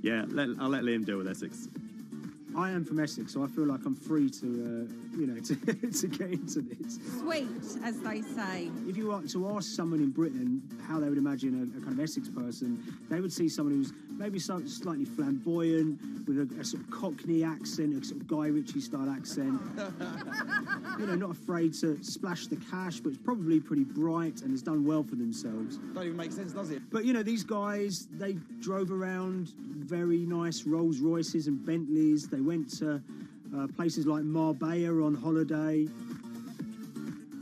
Yeah, I'll let Liam deal with Essex. I am from Essex, so I feel like I'm free to, to get into this. Sweet, as they say. If you were to ask someone in Britain how they would imagine a kind of Essex person, they would see someone who's maybe slightly flamboyant, with a sort of Cockney accent, a sort of Guy Ritchie-style accent. Not afraid to splash the cash, but it's probably pretty bright and has done well for themselves. Don't even make sense, does it? But, these guys, they drove around very nice Rolls Royces and Bentleys. They went to places like Marbella on holiday.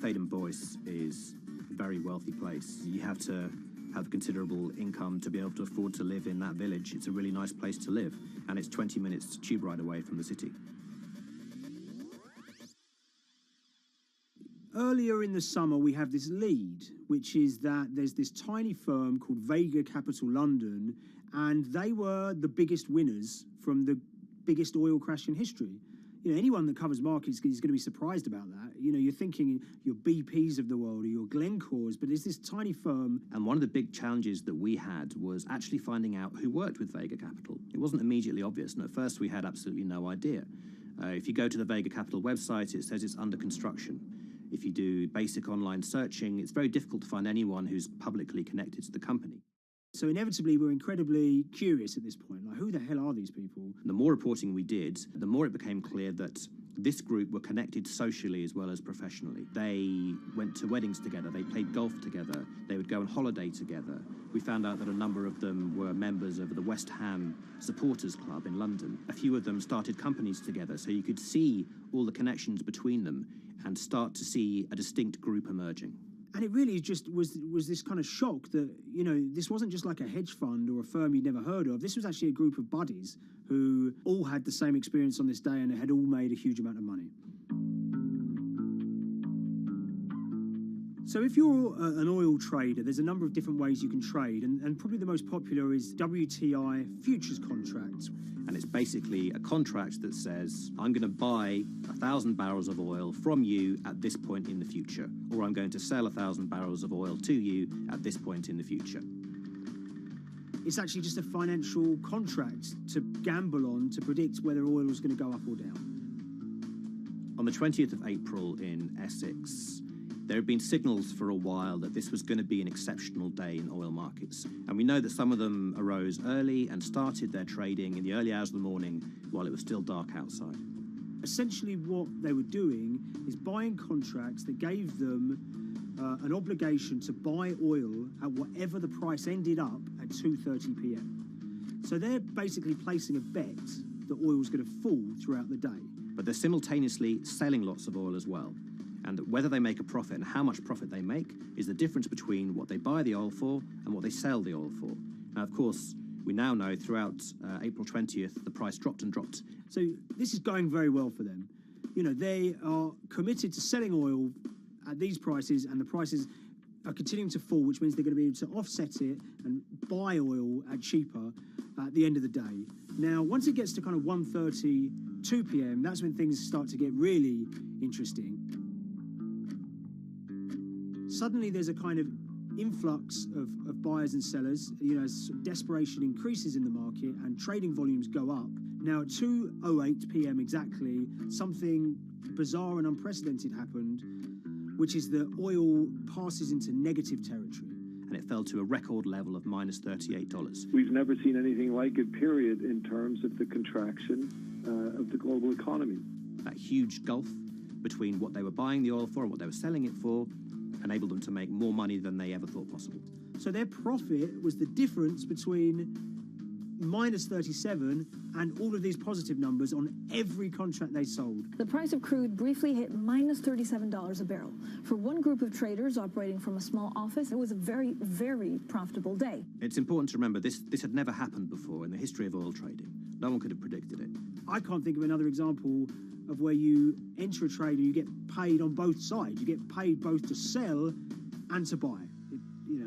Thaden Boyce is a very wealthy place. You have to have considerable income to be able to afford to live in that village. It's a really nice place to live, and it's 20 minutes tube ride away from the city. Earlier in the summer, we have this lead, which is that there's this tiny firm called Vega Capital London, and they were the biggest winners from the biggest oil crash in history. Anyone that covers markets is going to be surprised about that. You're thinking your BPs of the world or your Glencores, but it's this tiny firm. And one of the big challenges that we had was actually finding out who worked with Vega Capital. It wasn't immediately obvious, and at first we had absolutely no idea. If you go to the Vega Capital website, it says it's under construction. If you do basic online searching, it's very difficult to find anyone who's publicly connected to the company. So inevitably, we're incredibly curious at this point. Like, who the hell are these people? The more reporting we did, the more it became clear that this group were connected socially as well as professionally. They went to weddings together, they played golf together, they would go on holiday together. We found out that a number of them were members of the West Ham Supporters Club in London. A few of them started companies together, so you could see all the connections between them and start to see a distinct group emerging. And it really just was this kind of shock that, this wasn't just like a hedge fund or a firm you'd never heard of. This was actually a group of buddies who all had the same experience on this day and had all made a huge amount of money. So if you're an oil trader, there's a number of different ways you can trade, and probably the most popular is WTI futures contracts. And it's basically a contract that says, I'm going to buy 1,000 barrels of oil from you at this point in the future, or I'm going to sell 1,000 barrels of oil to you at this point in the future. It's actually just a financial contract to gamble on to predict whether oil is going to go up or down. On the 20th of April in Essex, there had been signals for a while that this was going to be an exceptional day in oil markets. And we know that some of them arose early and started their trading in the early hours of the morning while it was still dark outside. Essentially what they were doing is buying contracts that gave them an obligation to buy oil at whatever the price ended up at 2:30 p.m. So they're basically placing a bet that oil is going to fall throughout the day. But they're simultaneously selling lots of oil as well. And whether they make a profit and how much profit they make is the difference between what they buy the oil for and what they sell the oil for. Now, of course, we now know throughout April 20th, the price dropped and dropped. So this is going very well for them. They are committed to selling oil at these prices, and the prices are continuing to fall, which means they're going to be able to offset it and buy oil at cheaper at the end of the day. Now, once it gets to kind of 1:30, 2 p.m., that's when things start to get really interesting. Suddenly there's a kind of influx of buyers and sellers, as desperation increases in the market and trading volumes go up. Now at 2:08 p.m. exactly, something bizarre and unprecedented happened, which is that oil passes into negative territory. And it fell to a record level of minus $38. We've never seen anything like it, period, in terms of the contraction of the global economy. That huge gulf between what they were buying the oil for and what they were selling it for enabled them to make more money than they ever thought possible. So their profit was the difference between minus 37, and all of these positive numbers on every contract they sold. The price of crude briefly hit minus $37 a barrel. For one group of traders operating from a small office, it was a very, very profitable day. It's important to remember this had never happened before in the history of oil trading. No one could have predicted it. I can't think of another example of where you enter a trade and you get paid on both sides. You get paid both to sell and to buy.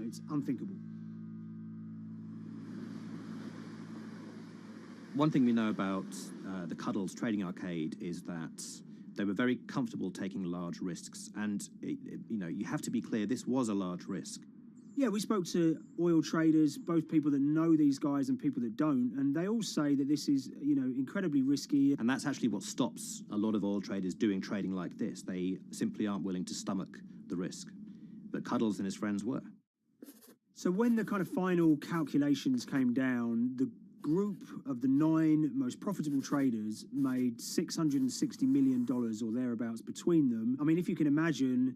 It's unthinkable. One thing we know about the Cuddles Trading Arcade is that they were very comfortable taking large risks. And, you have to be clear, this was a large risk. Yeah, we spoke to oil traders, both people that know these guys and people that don't, and they all say that this is, incredibly risky. And that's actually what stops a lot of oil traders doing trading like this. They simply aren't willing to stomach the risk. But Cuddles and his friends were. So when the kind of final calculations came down, the group of the 9 most profitable traders made $660 million or thereabouts between them. I mean, if you can imagine,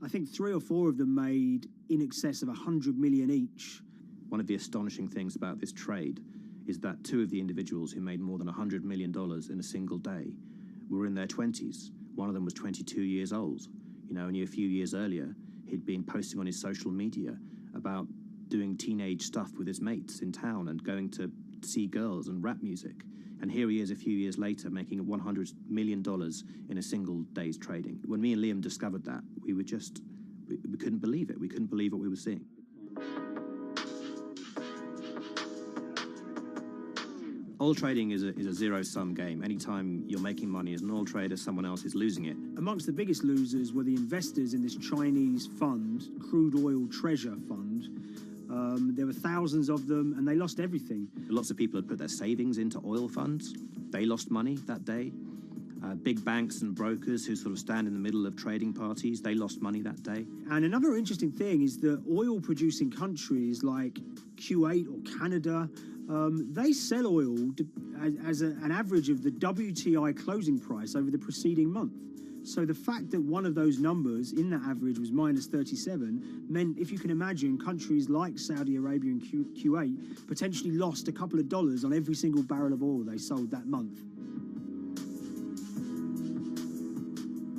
I think 3 or 4 of them made in excess of 100 million each. One of the astonishing things about this trade is that 2 of the individuals who made more than $100 million in a single day were in their 20s. One of them was 22 years old. Only a few years earlier, he'd been posting on his social media about doing teenage stuff with his mates in town and going to see girls and rap music. And here he is a few years later making $100 million in a single day's trading. When me and Liam discovered that, we couldn't believe it. We couldn't believe what we were seeing. Oil trading is a zero-sum game. Anytime you're making money as an oil trader, someone else is losing it. Amongst the biggest losers were the investors in this Chinese fund, Crude Oil Treasure Fund. There were thousands of them, and they lost everything. Lots of people had put their savings into oil funds. They lost money that day. Big banks and brokers who sort of stand in the middle of trading parties, they lost money that day. And another interesting thing is that oil-producing countries like Kuwait or Canada, they sell oil as an average of the WTI closing price over the preceding month. So the fact that one of those numbers in that average was minus 37 meant, if you can imagine, countries like Saudi Arabia and Kuwait potentially lost a couple of dollars on every single barrel of oil they sold that month.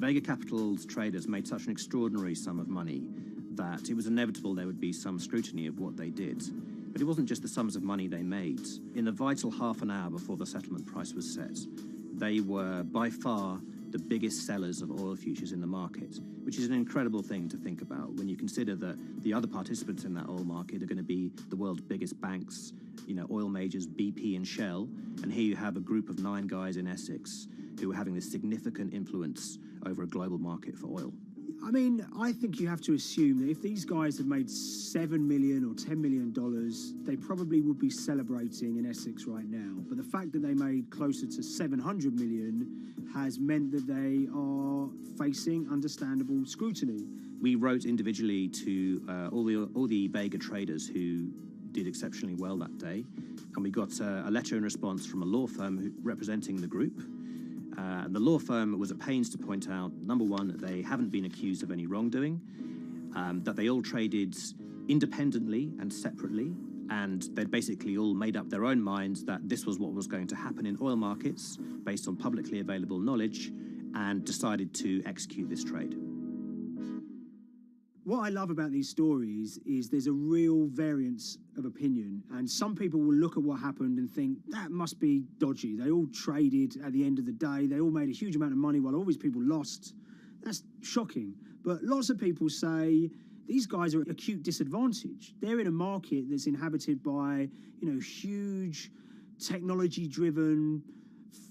Vega Capital's traders made such an extraordinary sum of money that it was inevitable there would be some scrutiny of what they did. But it wasn't just the sums of money they made. In the vital half an hour before the settlement price was set, they were by far the biggest sellers of oil futures in the market, which is an incredible thing to think about when you consider that the other participants in that oil market are going to be the world's biggest banks, oil majors, BP and Shell, and here you have a group of 9 guys in Essex who are having this significant influence over a global market for oil. I mean, I think you have to assume that if these guys had made $7 million or $10 million, they probably would be celebrating in Essex right now. But the fact that they made closer to $700 million has meant that they are facing understandable scrutiny. We wrote individually to all the Vega traders who did exceptionally well that day, and we got a letter in response from a law firm representing the group. And the law firm was at pains to point out, number one, that they haven't been accused of any wrongdoing, that they all traded independently and separately, and they'd basically all made up their own minds that this was what was going to happen in oil markets based on publicly available knowledge, and decided to execute this trade. What I love about these stories is there's a real variance of opinion, and some people will look at what happened and think that must be dodgy. They all traded at the end of the day. They all made a huge amount of money while all these people lost. That's shocking. But lots of people say these guys are at acute disadvantage. They're in a market that's inhabited by, huge technology-driven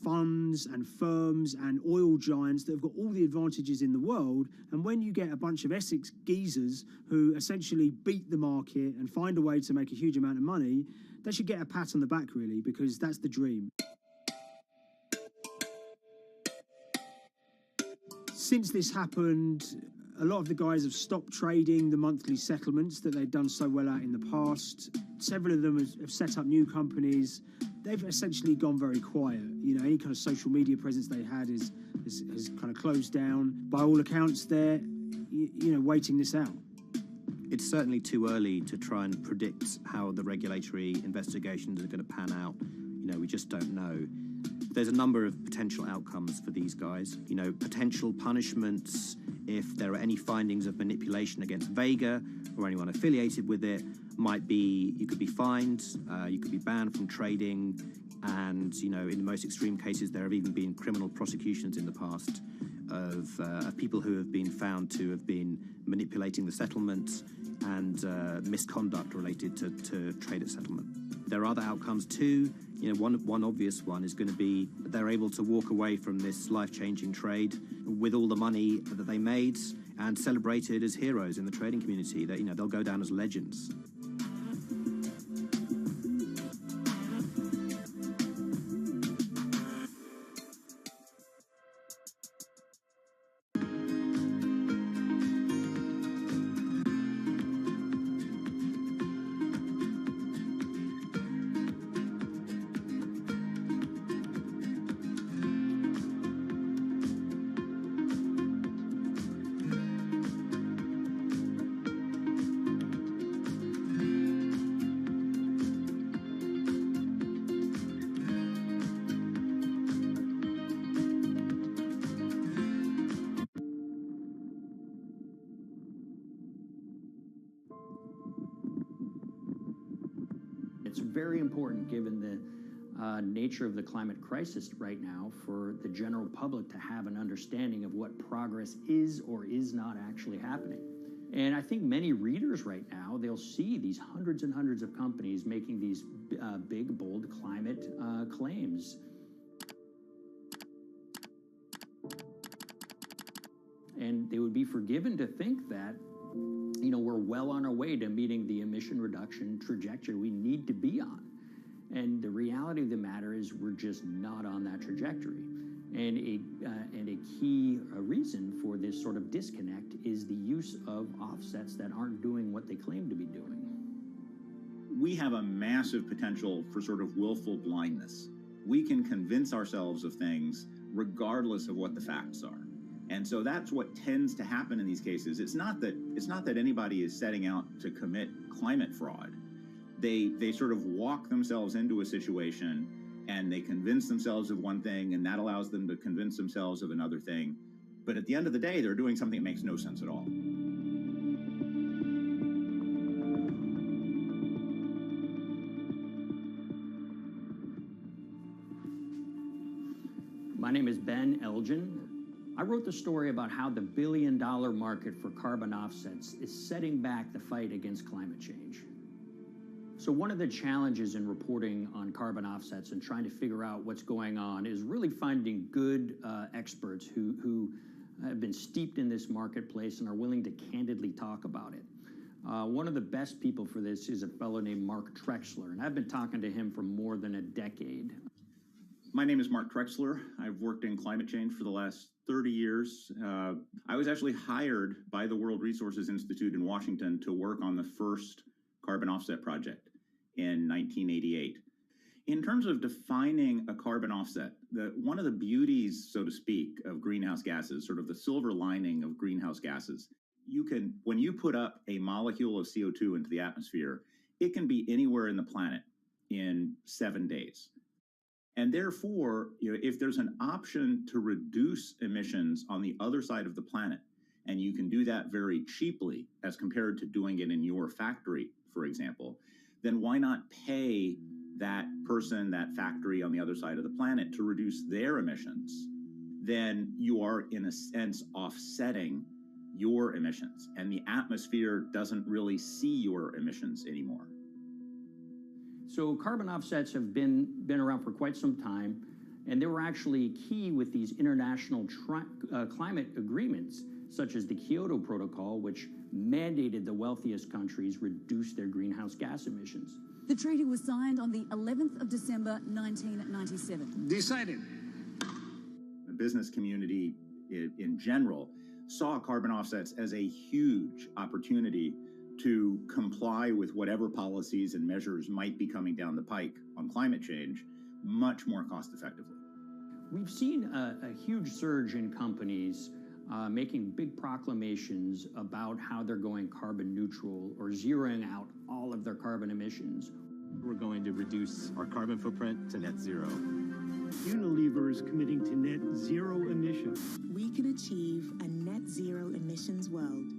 funds and firms and oil giants that have got all the advantages in the world, and when you get a bunch of Essex geezers who essentially beat the market and find a way to make a huge amount of money, they should get a pat on the back, really, because that's the dream. Since this happened, a lot of the guys have stopped trading the monthly settlements that they'd done so well at in the past. Several of them have set up new companies. They've essentially gone very quiet. Any kind of social media presence they had has kind of closed down. By all accounts, they're, waiting this out. It's certainly too early to try and predict how the regulatory investigations are going to pan out. We just don't know. There's a number of potential outcomes for these guys. Potential punishments if there are any findings of manipulation against Vega or anyone affiliated with it might be you could be fined, you could be banned from trading, and in the most extreme cases there have even been criminal prosecutions in the past of people who have been found to have been manipulating the settlement and misconduct related to trade at settlement. There are other outcomes too. One obvious one is going to be that they're able to walk away from this life-changing trade with all the money that they made and celebrated as heroes in the trading community. That they'll go down as legends. It's very important, given the nature of the climate crisis right now, for the general public to have an understanding of what progress is or is not actually happening. And I think many readers right now, they'll see these hundreds and hundreds of companies making these big, bold climate claims. And they would be forgiven to think that we're well on our way to meeting the emission reduction trajectory we need to be on. And the reality of the matter is we're just not on that trajectory. And a key reason for this sort of disconnect is the use of offsets that aren't doing what they claim to be doing. We have a massive potential for sort of willful blindness. We can convince ourselves of things regardless of what the facts are. And so that's what tends to happen in these cases. It's not that anybody is setting out to commit climate fraud. They sort of walk themselves into a situation and they convince themselves of one thing, and that allows them to convince themselves of another thing. But at the end of the day, they're doing something that makes no sense at all. My name is Ben Elgin. I wrote the story about how the billion-dollar market for carbon offsets is setting back the fight against climate change. So one of the challenges in reporting on carbon offsets and trying to figure out what's going on is really finding good experts who have been steeped in this marketplace and are willing to candidly talk about it. One of the best people for this is a fellow named Mark Trexler, and I've been talking to him for more than a decade. My name is Mark Trexler. I've worked in climate change for the last 30 years. I was actually hired by the World Resources Institute in Washington to work on the first carbon offset project in 1988. In terms of defining a carbon offset, one of the beauties, so to speak, of greenhouse gases, sort of the silver lining of greenhouse gases, when you put up a molecule of CO2 into the atmosphere, it can be anywhere in the planet in 7 days. And therefore, if there's an option to reduce emissions on the other side of the planet, and you can do that very cheaply as compared to doing it in your factory, for example, then why not pay that person, that factory on the other side of the planet to reduce their emissions? Then you are, in a sense, offsetting your emissions, and the atmosphere doesn't really see your emissions anymore. So carbon offsets have been around for quite some time, and they were actually key with these international climate agreements, such as the Kyoto Protocol, which mandated the wealthiest countries reduce their greenhouse gas emissions. The treaty was signed on the 11th of December, 1997. Decided. The business community in general saw carbon offsets as a huge opportunity to comply with whatever policies and measures might be coming down the pike on climate change much more cost effectively. We've seen a huge surge in companies making big proclamations about how they're going carbon neutral or zeroing out all of their carbon emissions. We're going to reduce our carbon footprint to net zero. Unilever is committing to net zero emissions. We can achieve a net zero emissions world.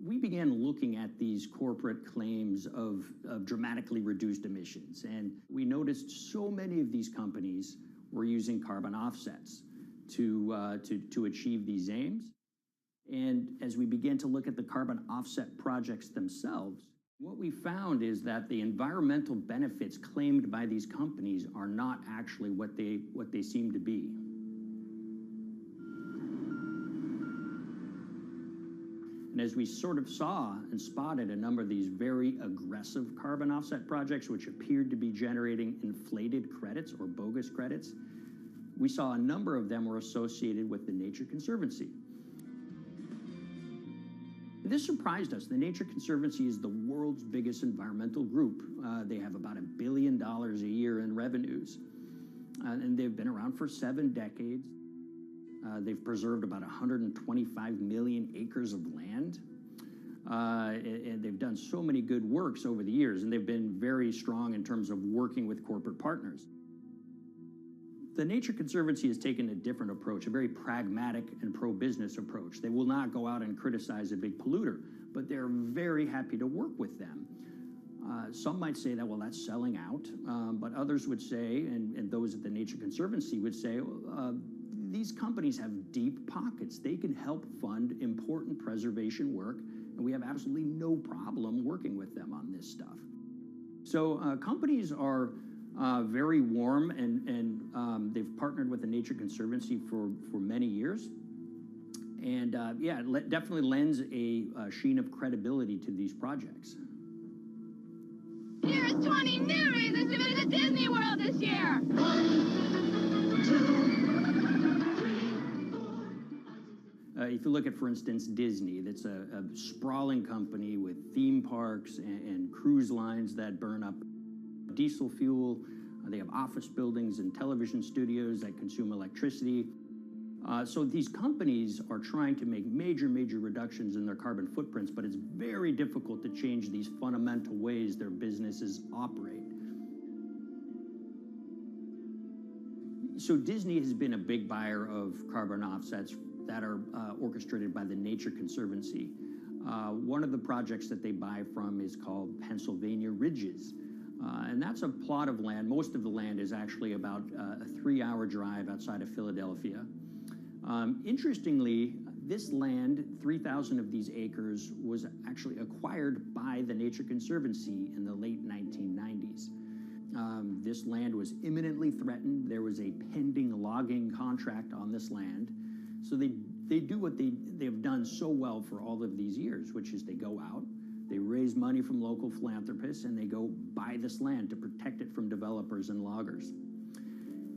We began looking at these corporate claims of dramatically reduced emissions, and we noticed so many of these companies were using carbon offsets to achieve these aims. And as we began to look at the carbon offset projects themselves, what we found is that the environmental benefits claimed by these companies are not actually what they seem to be. And as we sort of saw and spotted a number of these very aggressive carbon offset projects, which appeared to be generating inflated credits or bogus credits, we saw a number of them were associated with the Nature Conservancy. This surprised us. The Nature Conservancy is the world's biggest environmental group. They have about $1 billion a year in revenues, and they've been around for 7 decades. They've preserved about 125 million acres of land, and they've done so many good works over the years, and they've been very strong in terms of working with corporate partners. The Nature Conservancy has taken a different approach, a very pragmatic and pro-business approach. They will not go out and criticize a big polluter, but they're very happy to work with them. Some might say that, well, that's selling out, but others would say, and those at the Nature Conservancy would say, these companies have deep pockets. They can help fund important preservation work, and we have absolutely no problem working with them on this stuff. So companies are very warm, and they've partnered with the Nature Conservancy for many years. And yeah, it definitely lends a sheen of credibility to these projects. Here's 20 new reasons to visit Disney World this year. 1, 2, 3, 4. If you look at, for instance, Disney, that's a sprawling company with theme parks and cruise lines that burn up diesel fuel. They have office buildings and television studios that consume electricity. So these companies are trying to make major reductions in their carbon footprints, but it's very difficult to change these fundamental ways their businesses operate. So Disney has been a big buyer of carbon offsets that are orchestrated by the Nature Conservancy. One of the projects that they buy from is called Pennsylvania Ridges. And that's a plot of land. Most of the land is actually about a 3-hour drive outside of Philadelphia. Interestingly, this land, 3,000 of these acres, was actually acquired by the Nature Conservancy in the late 1990s. This land was imminently threatened. There was a pending logging contract on this land. So they do what they've done so well for all of these years, which is they go out, they raise money from local philanthropists, and they go buy this land to protect it from developers and loggers.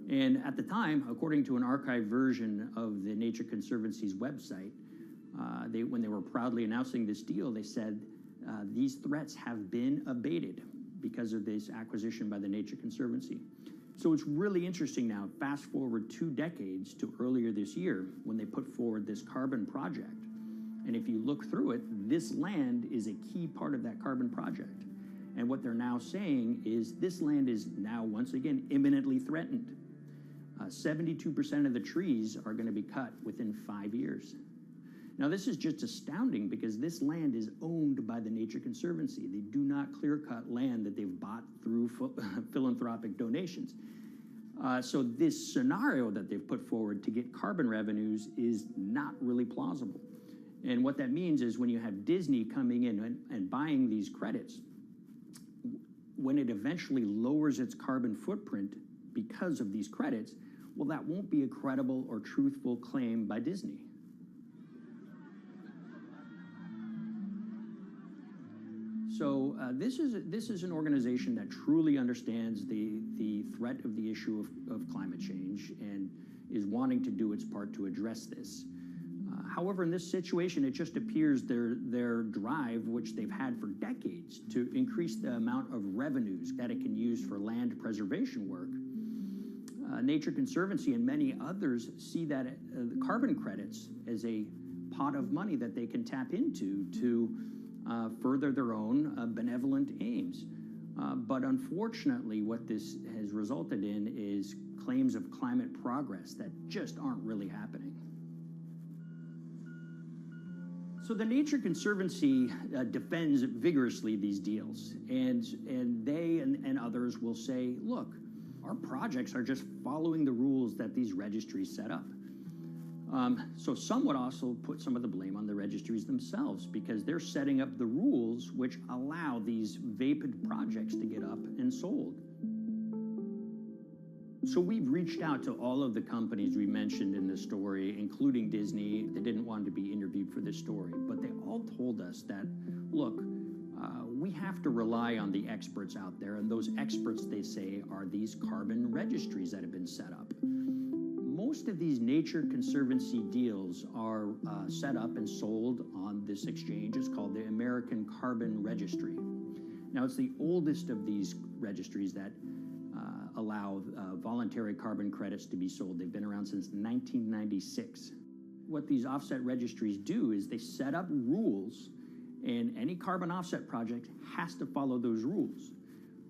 And at the time, according to an archived version of the Nature Conservancy's website, when they were proudly announcing this deal, they said, these threats have been abated because of this acquisition by the Nature Conservancy. So it's really interesting now, fast forward 2 decades to earlier this year when they put forward this carbon project. And if you look through it, this land is a key part of that carbon project. And what they're now saying is this land is now, once again, imminently threatened. 72% of the trees are going to be cut within 5 years. Now, this is just astounding because this land is owned by the Nature Conservancy. They do not clear-cut land that they've bought through philanthropic donations. So this scenario that they've put forward to get carbon revenues is not really plausible. And what that means is when you have Disney coming in and buying these credits, when it eventually lowers its carbon footprint because of these credits, well, that won't be a credible or truthful claim by Disney. So this is an organization that truly understands the threat of the issue of climate change and is wanting to do its part to address this. However, in this situation, it just appears their drive, which they've had for decades, to increase the amount of revenues that it can use for land preservation work, Nature Conservancy and many others see that the carbon credits as a pot of money that they can tap into to further their own benevolent aims. But unfortunately, what this has resulted in is claims of climate progress that just aren't really happening. So the Nature Conservancy defends vigorously these deals, and they and others will say, look, our projects are just following the rules that these registries set up. So some would also put some of the blame on the registries themselves because they're setting up the rules which allow these vapid projects to get up and sold. So we've reached out to all of the companies we mentioned in this story, including Disney. They didn't want to be interviewed for this story, but they all told us that, look, we have to rely on the experts out there, and those experts, they say, are these carbon registries that have been set up. Most of these Nature Conservancy deals are set up and sold on this exchange. It's called the American Carbon Registry. Now, it's the oldest of these registries that allow voluntary carbon credits to be sold. They've been around since 1996. What these offset registries do is they set up rules, and any carbon offset project has to follow those rules.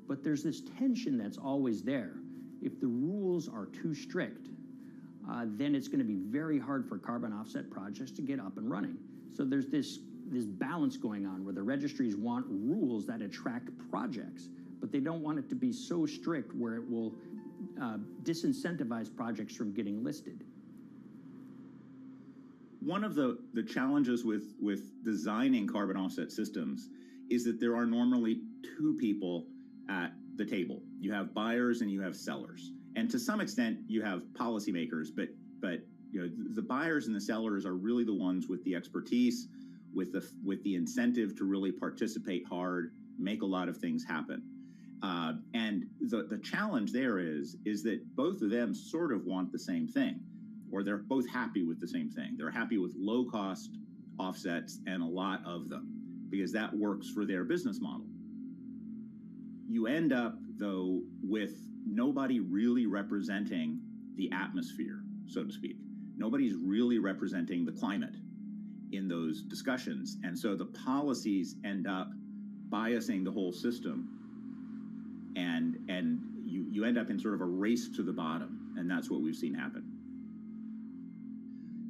But there's this tension that's always there. If the rules are too strict, then it's going to be very hard for carbon offset projects to get up and running. So there's this balance going on where the registries want rules that attract projects, but they don't want it to be so strict where it will disincentivize projects from getting listed. One of the challenges with designing carbon offset systems is that there are normally two people at the table. You have buyers and you have sellers. And to some extent, you have policymakers, but you know, the buyers and the sellers are really the ones with the expertise, with the incentive to really participate hard, make a lot of things happen. And the challenge there is that both of them sort of want the same thing, or they're both happy with the same thing. They're happy with low-cost offsets and a lot of them, because that works for their business model. You end up, though, with nobody really representing the atmosphere, so to speak. Nobody's really representing the climate in those discussions. And so the policies end up biasing the whole system, and you end up in sort of a race to the bottom, and that's what we've seen happen.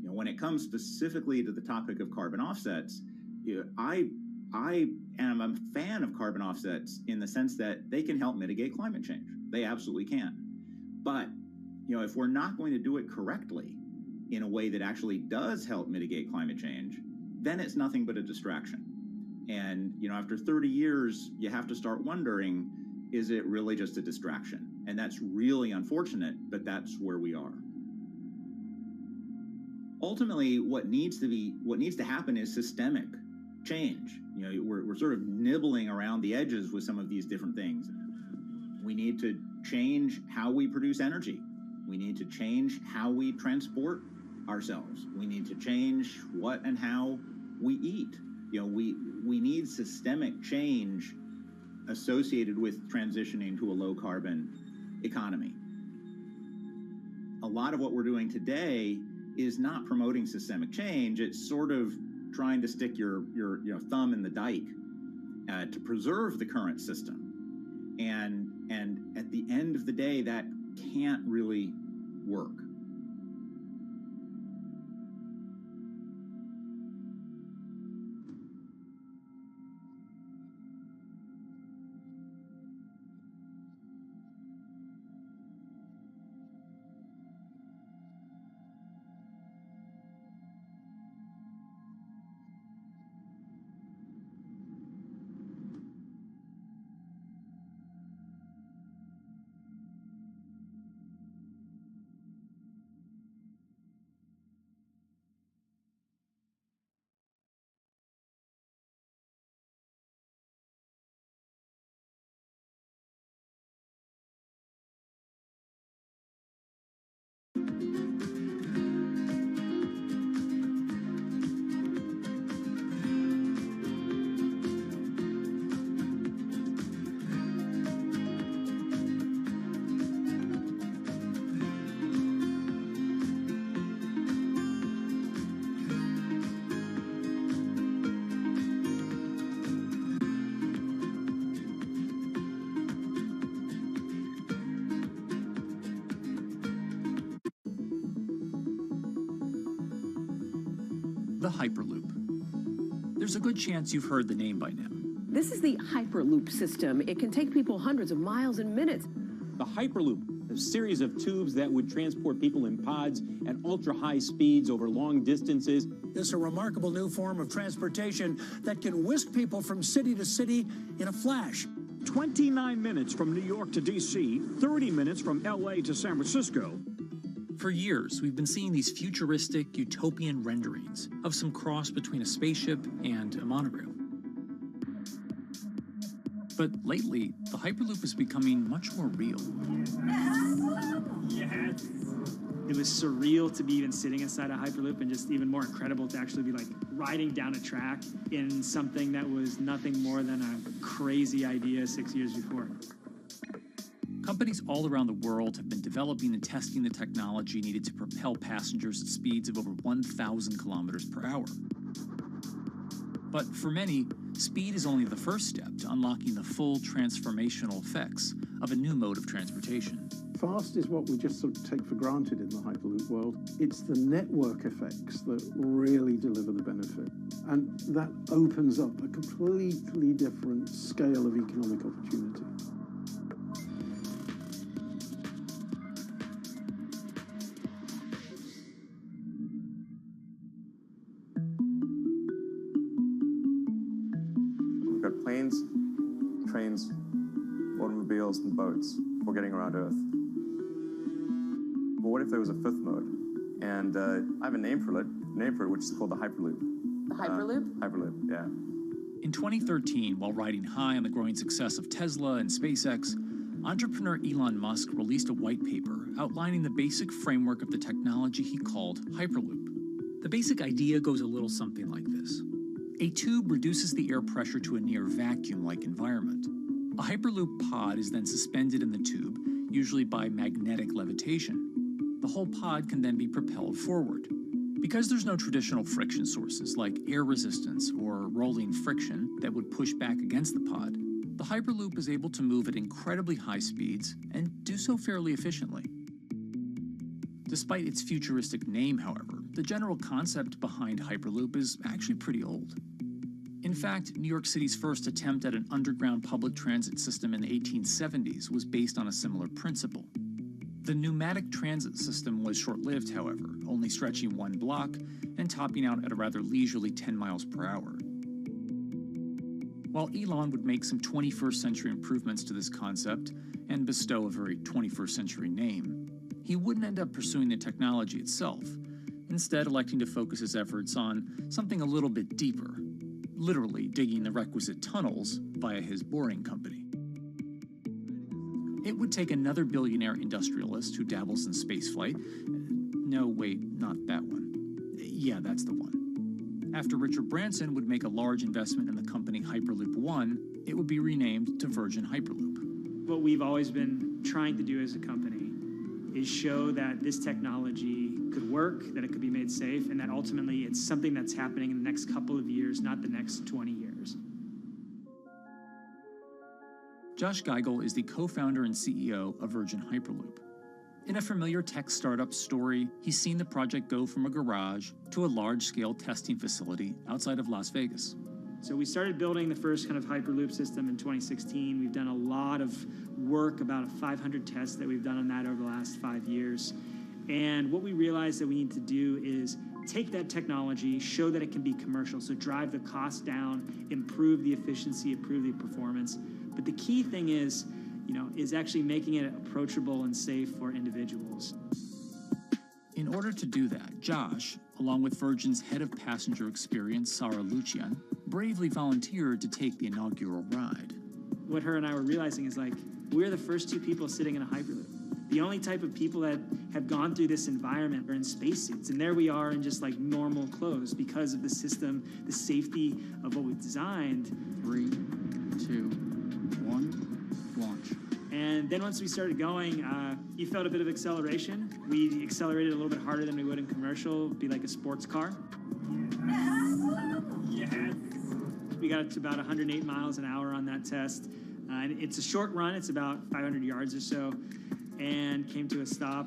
You know, when it comes specifically to the topic of carbon offsets, you know, I am a fan of carbon offsets in the sense that they can help mitigate climate change. They absolutely can. But, you know, if we're not going to do it correctly in a way that actually does help mitigate climate change, then it's nothing but a distraction. And, you know, after 30 years, you have to start wondering, is it really just a distraction? And that's really unfortunate, but that's where we are. Ultimately, what needs to happen is systemic change. You know, we're sort of nibbling around the edges with some of these different things. We need to change how we produce energy. We need to change how we transport ourselves. We need to change what and how we eat. You know, we need systemic change associated with transitioning to a low-carbon economy. A lot of what we're doing today is not promoting systemic change. It's sort of trying to stick your thumb in the dike to preserve the current system. And at the end of the day, that can't really work. the Hyperloop. There's a good chance you've heard the name by now. This is the Hyperloop system. It can take people hundreds of miles in minutes. The Hyperloop, a series of tubes that would transport people in pods at ultra-high speeds over long distances. This is a remarkable new form of transportation that can whisk people from city to city in a flash. 29 minutes from New York to D.C., 30 minutes from L.A. to San Francisco. For years, we've been seeing these futuristic, utopian renderings of some cross between a spaceship and a monorail. But lately, the Hyperloop is becoming much more real. Yes. It was surreal to be even sitting inside a Hyperloop, and just even more incredible to actually be like riding down a track in something that was nothing more than a crazy idea 6 years before. Companies all around the world have been developing and testing the technology needed to propel passengers at speeds of over 1,000 kilometers per hour. But for many, speed is only the first step to unlocking the full transformational effects of a new mode of transportation. Fast is what we just sort of take for granted in the Hyperloop world. It's the network effects that really deliver the benefit. And that opens up a completely different scale of economic opportunity. We've got planes, trains, automobiles, and boats for getting around Earth. But what if there was a fifth mode? And I have a name for it, which is called the Hyperloop. The Hyperloop? Hyperloop, yeah. In 2013, while riding high on the growing success of Tesla and SpaceX, entrepreneur Elon Musk released a white paper outlining the basic framework of the technology he called Hyperloop. The basic idea goes a little something like this. A tube reduces the air pressure to a near vacuum-like environment. A Hyperloop pod is then suspended in the tube, usually by magnetic levitation. The whole pod can then be propelled forward. Because there's no traditional friction sources like air resistance or rolling friction that would push back against the pod, the Hyperloop is able to move at incredibly high speeds and do so fairly efficiently. Despite its futuristic name, however, the general concept behind Hyperloop is actually pretty old. In fact, New York City's first attempt at an underground public transit system in the 1870s was based on a similar principle. The pneumatic transit system was short-lived, however, only stretching one block and topping out at a rather leisurely 10 miles per hour. While Elon would make some 21st century improvements to this concept and bestow a very 21st century name, he wouldn't end up pursuing the technology itself, instead electing to focus his efforts on something a little bit deeper, literally digging the requisite tunnels via his boring company. It would take another billionaire industrialist who dabbles in spaceflight. No, wait, not that one. Yeah, that's the one. After Richard Branson would make a large investment in the company Hyperloop One, it would be renamed to Virgin Hyperloop. What we've always been trying to do as a company is show that this technology could work, that it could be made safe, and that ultimately it's something that's happening in the next couple of years, not the next 20 years. Josh Geigel is the co-founder and CEO of Virgin Hyperloop. In a familiar tech startup story, he's seen the project go from a garage to a large-scale testing facility outside of Las Vegas. So we started building the first kind of Hyperloop system in 2016. We've done a lot of work, about 500 tests that we've done on that over the last 5 years. And what we realized that we need to do is take that technology, show that it can be commercial, so drive the cost down, improve the efficiency, improve the performance. But the key thing is actually making it approachable and safe for individuals. In order to do that, Josh, along with Virgin's head of passenger experience, Sarah Lucian, bravely volunteered to take the inaugural ride. What her and I were realizing is we're the first two people sitting in a Hyperloop. The only type of people that have gone through this environment are in spacesuits, and there we are in just normal clothes because of the system, the safety of what we've designed. 3, 2, 1, launch. And then once we started going, you felt a bit of acceleration. We accelerated a little bit harder than we would in commercial, be like a sports car. Yes. We got up to about 108 miles an hour on that test. And it's a short run, it's about 500 yards or so, and came to a stop.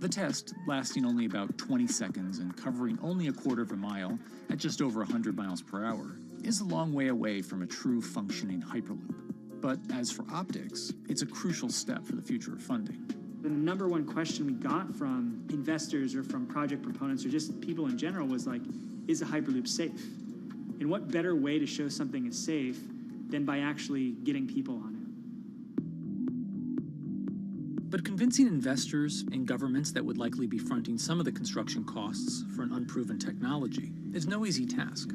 The test, lasting only about 20 seconds and covering only a quarter of a mile at just over 100 miles per hour, is a long way away from a true functioning Hyperloop. But as for optics, it's a crucial step for the future of funding. The number one question we got from investors or from project proponents or just people in general was like, is a Hyperloop safe? And what better way to show something is safe than by actually getting people on it? But convincing investors and governments that would likely be fronting some of the construction costs for an unproven technology is no easy task.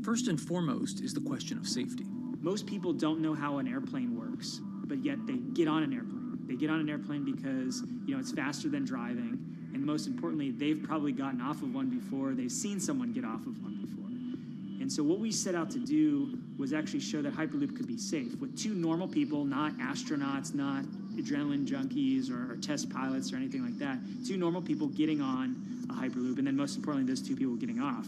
First and foremost is the question of safety. Most people don't know how an airplane works, but yet they get on an airplane. They get on an airplane because, it's faster than driving, and most importantly, they've probably gotten off of one before, they've seen someone get off of one before. And so what we set out to do was actually show that Hyperloop could be safe with two normal people, not astronauts, not adrenaline junkies or test pilots or anything like that. Two normal people getting on a Hyperloop, and then most importantly, those two people getting off.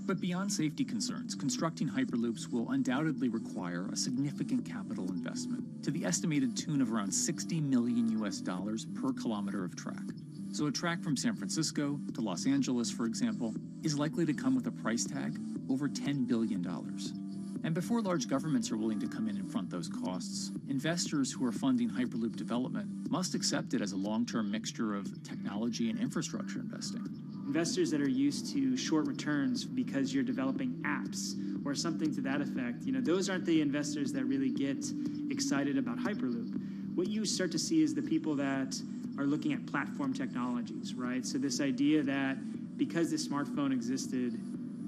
But beyond safety concerns, constructing Hyperloops will undoubtedly require a significant capital investment to the estimated tune of around $60 million per kilometer of track. So a track from San Francisco to Los Angeles, for example, is likely to come with a price tag over $10 billion. And before large governments are willing to come in and front those costs, investors who are funding Hyperloop development must accept it as a long-term mixture of technology and infrastructure investing. Investors that are used to short returns because you're developing apps or something to that effect, those aren't the investors that really get excited about Hyperloop. What you start to see is the people that are looking at platform technologies, right? So this idea that because the smartphone existed,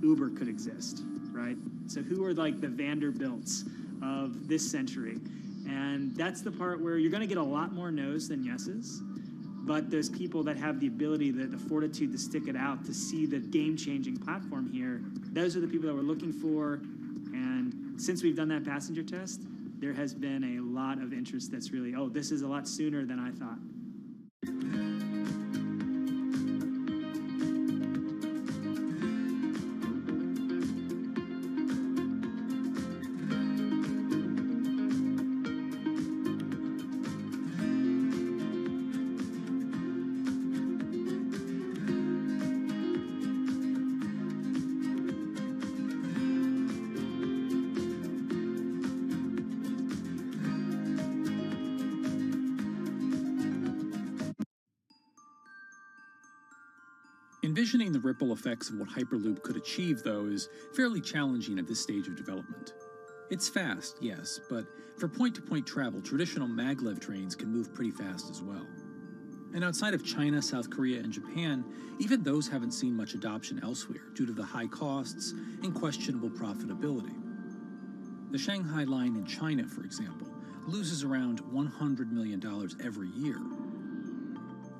Uber could exist, right? So who are like the Vanderbilts of this century? And that's the part where you're going to get a lot more no's than yeses. But there's people that have the ability, the fortitude to stick it out, to see the game-changing platform here. Those are the people that we're looking for. And since we've done that passenger test, there has been a lot of interest that's really, this is a lot sooner than I thought. Envisioning the ripple effects of what Hyperloop could achieve, though, is fairly challenging at this stage of development. It's fast, yes, but for point-to-point travel, traditional maglev trains can move pretty fast as well. And outside of China, South Korea, and Japan, even those haven't seen much adoption elsewhere due to the high costs and questionable profitability. The Shanghai line in China, for example, loses around $100 million every year.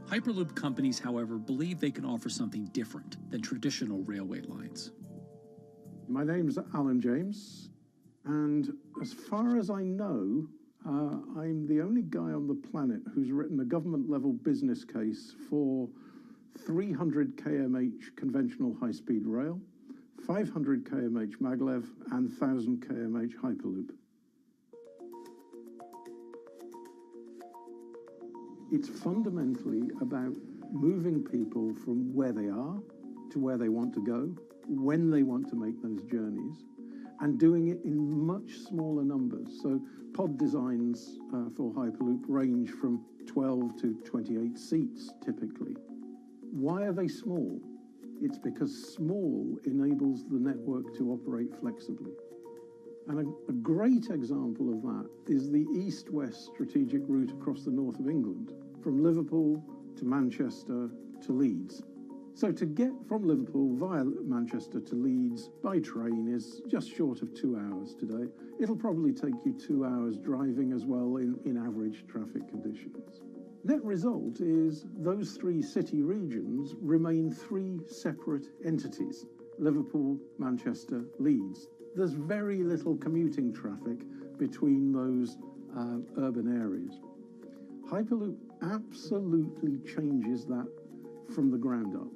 Hyperloop companies, however, believe they can offer something different than traditional railway lines. My name's Alan James, and as far as I know, I'm the only guy on the planet who's written a government-level business case for 300 kmh conventional high-speed rail, 500 kmh maglev, and 1,000 kmh Hyperloop. It's fundamentally about moving people from where they are to where they want to go, when they want to make those journeys, and doing it in much smaller numbers. So pod designs for Hyperloop range from 12 to 28 seats, typically. Why are they small? It's because small enables the network to operate flexibly. And a great example of that is the east-west strategic route across the north of England, from Liverpool to Manchester to Leeds. So to get from Liverpool via Manchester to Leeds by train is just short of 2 hours today. It'll probably take you 2 hours driving as well in average traffic conditions. Net result is those three city regions remain three separate entities: Liverpool, Manchester, Leeds. There's very little commuting traffic between those urban areas. Hyperloop absolutely changes that from the ground up.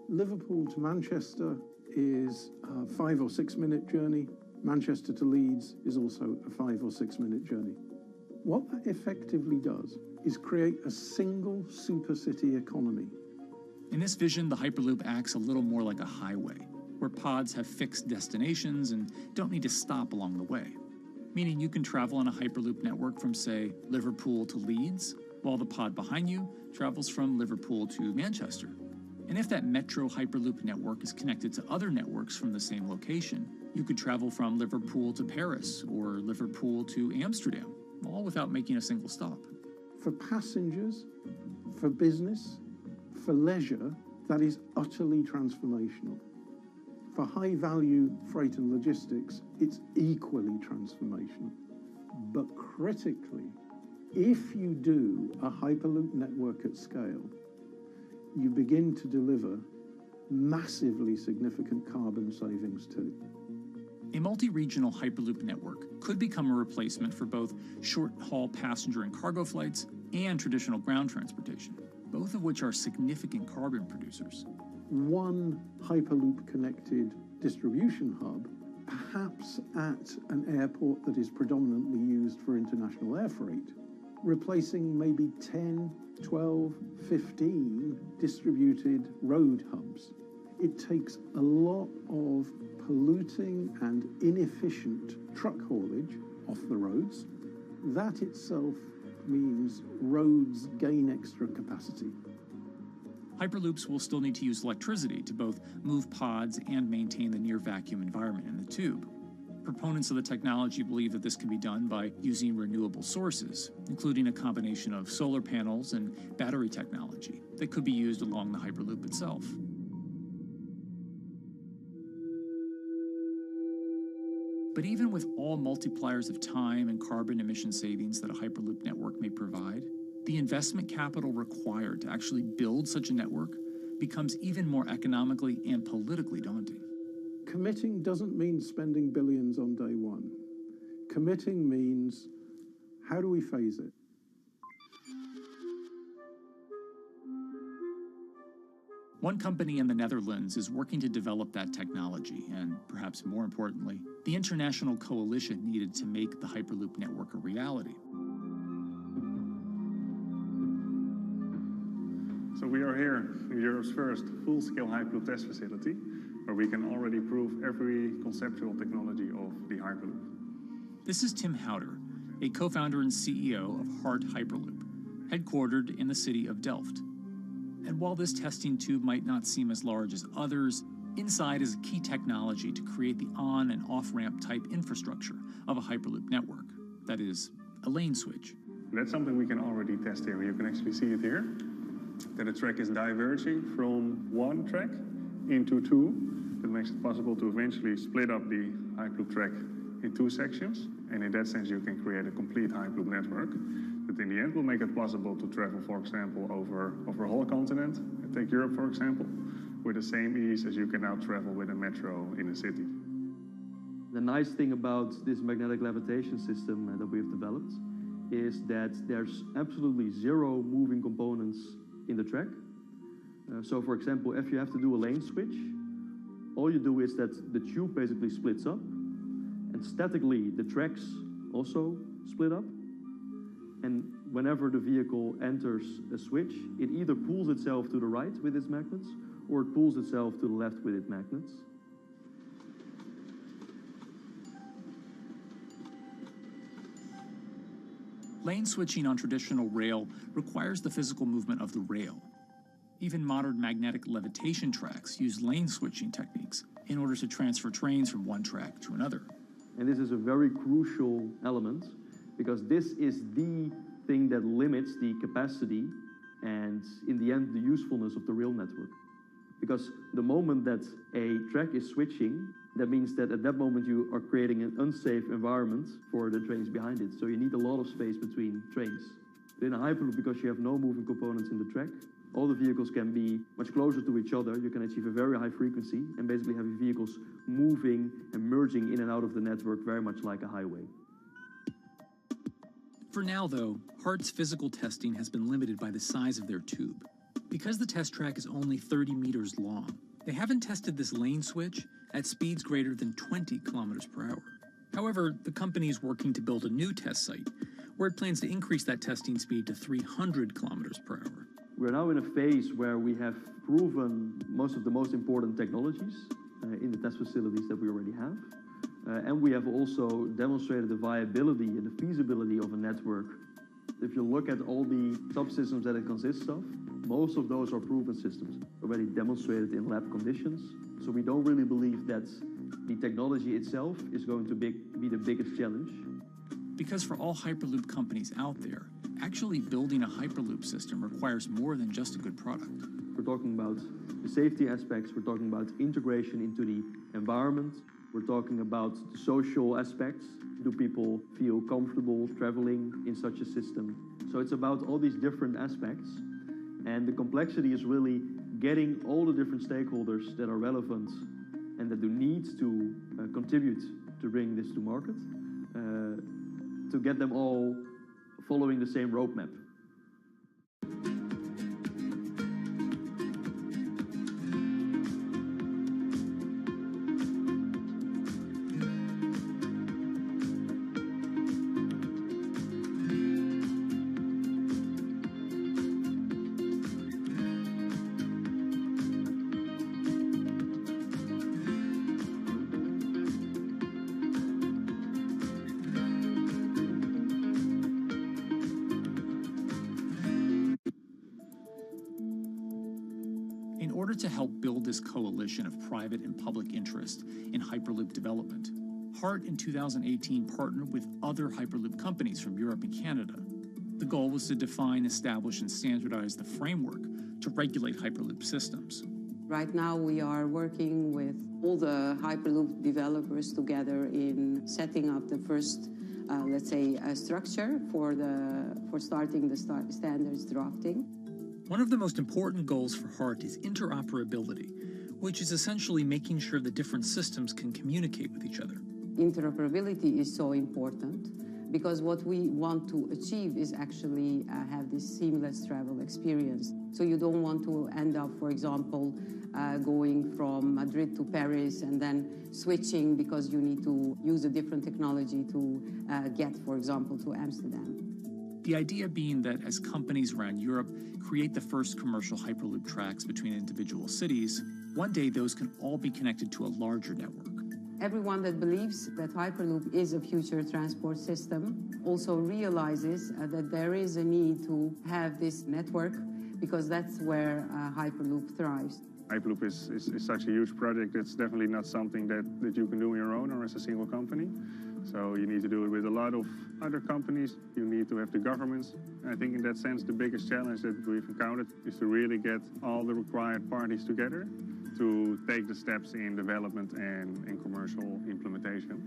Liverpool to Manchester is a 5 or 6 minute journey. Manchester to Leeds is also a 5 or 6 minute journey. What that effectively does is create a single supercity economy. In this vision, the Hyperloop acts a little more like a highway, where pods have fixed destinations and don't need to stop along the way. Meaning you can travel on a Hyperloop network from, say, Liverpool to Leeds, while the pod behind you travels from Liverpool to Manchester. And if that metro Hyperloop network is connected to other networks from the same location, you could travel from Liverpool to Paris or Liverpool to Amsterdam, all without making a single stop. For passengers, for business, for leisure, that is utterly transformational. For high-value freight and logistics, it's equally transformational. But critically, if you do a Hyperloop network at scale, you begin to deliver massively significant carbon savings too. A multi-regional Hyperloop network could become a replacement for both short-haul passenger and cargo flights and traditional ground transportation, both of which are significant carbon producers. One Hyperloop-connected distribution hub, perhaps at an airport that is predominantly used for international air freight, replacing maybe 10, 12, 15 distributed road hubs. It takes a lot of polluting and inefficient truck haulage off the roads. That itself means roads gain extra capacity. Hyperloops will still need to use electricity to both move pods and maintain the near-vacuum environment in the tube. Proponents of the technology believe that this can be done by using renewable sources, including a combination of solar panels and battery technology that could be used along the Hyperloop itself. But even with all multipliers of time and carbon emission savings that a Hyperloop network may provide, the investment capital required to actually build such a network becomes even more economically and politically daunting. Committing doesn't mean spending billions on day one. Committing means, how do we phase it? One company in the Netherlands is working to develop that technology, and perhaps more importantly, the international coalition needed to make the Hyperloop network a reality. So we are here in Europe's first full-scale Hyperloop test facility, where we can already prove every conceptual technology of the Hyperloop. This is Tim Houter, a co-founder and CEO of Hart Hyperloop, headquartered in the city of Delft. And while this testing tube might not seem as large as others, inside is a key technology to create the on- and off-ramp type infrastructure of a Hyperloop network. That is, a lane switch. That's something we can already test here. You can actually see it here, that the track is diverging from one track into two. That makes it possible to eventually split up the Hyperloop track in two sections. And in that sense, you can create a complete Hyperloop network that in the end will make it possible to travel, for example, over a whole continent. Take Europe, for example, with the same ease as you can now travel with a metro in a city. The nice thing about this magnetic levitation system that we've developed is that there's absolutely zero moving components in the track. So for example, if you have to do a lane switch, all you do is that the tube basically splits up, and statically the tracks also split up. And whenever the vehicle enters a switch, it either pulls itself to the right with its magnets, or it pulls itself to the left with its magnets. Lane switching on traditional rail requires the physical movement of the rail. Even modern magnetic levitation tracks use lane switching techniques in order to transfer trains from one track to another. And this is a very crucial element, because this is the thing that limits the capacity and, in the end, the usefulness of the rail network. Because the moment that a track is switching, that means that at that moment you are creating an unsafe environment for the trains behind it. So you need a lot of space between trains. But in a Hyperloop, because you have no moving components in the track, all the vehicles can be much closer to each other. You can achieve a very high frequency and basically have your vehicles moving and merging in and out of the network very much like a highway. For now, though, Hart's physical testing has been limited by the size of their tube. Because the test track is only 30 meters long, they haven't tested this lane switch at speeds greater than 20 kilometers per hour. However, the company is working to build a new test site where it plans to increase that testing speed to 300 kilometers per hour. We're now in a phase where we have proven most of the most important technologies in the test facilities that we already have. And we have also demonstrated the viability and the feasibility of a network. If you look at all the subsystems that it consists of, most of those are proven systems, already demonstrated in lab conditions. So we don't really believe that the technology itself is going to be the biggest challenge. Because for all Hyperloop companies out there, actually building a Hyperloop system requires more than just a good product. We're talking about the safety aspects, we're talking about integration into the environment, we're talking about the social aspects. Do people feel comfortable traveling in such a system? So it's about all these different aspects, and the complexity is really getting all the different stakeholders that are relevant and that do need to contribute to bring this to market, to get them all following the same roadmap. In order to help build this coalition of private and public interest in Hyperloop development, HART in 2018 partnered with other Hyperloop companies from Europe and Canada. The goal was to define, establish, and standardize the framework to regulate Hyperloop systems. Right now we are working with all the Hyperloop developers together in setting up the first, let's say, structure for starting the standards drafting. One of the most important goals for HART is interoperability, which is essentially making sure that different systems can communicate with each other. Interoperability is so important because what we want to achieve is actually have this seamless travel experience. So you don't want to end up, for example, going from Madrid to Paris and then switching because you need to use a different technology to get, for example, to Amsterdam. The idea being that as companies around Europe create the first commercial Hyperloop tracks between individual cities, one day those can all be connected to a larger network. Everyone that believes that Hyperloop is a future transport system also realizes that there is a need to have this network because that's where Hyperloop thrives. Hyperloop is such a huge project. It's definitely not something that you can do on your own or as a single company. So you need to do it with a lot of other companies. You need to have the governments. I think in that sense, the biggest challenge that we've encountered is to really get all the required parties together to take the steps in development and commercial implementation.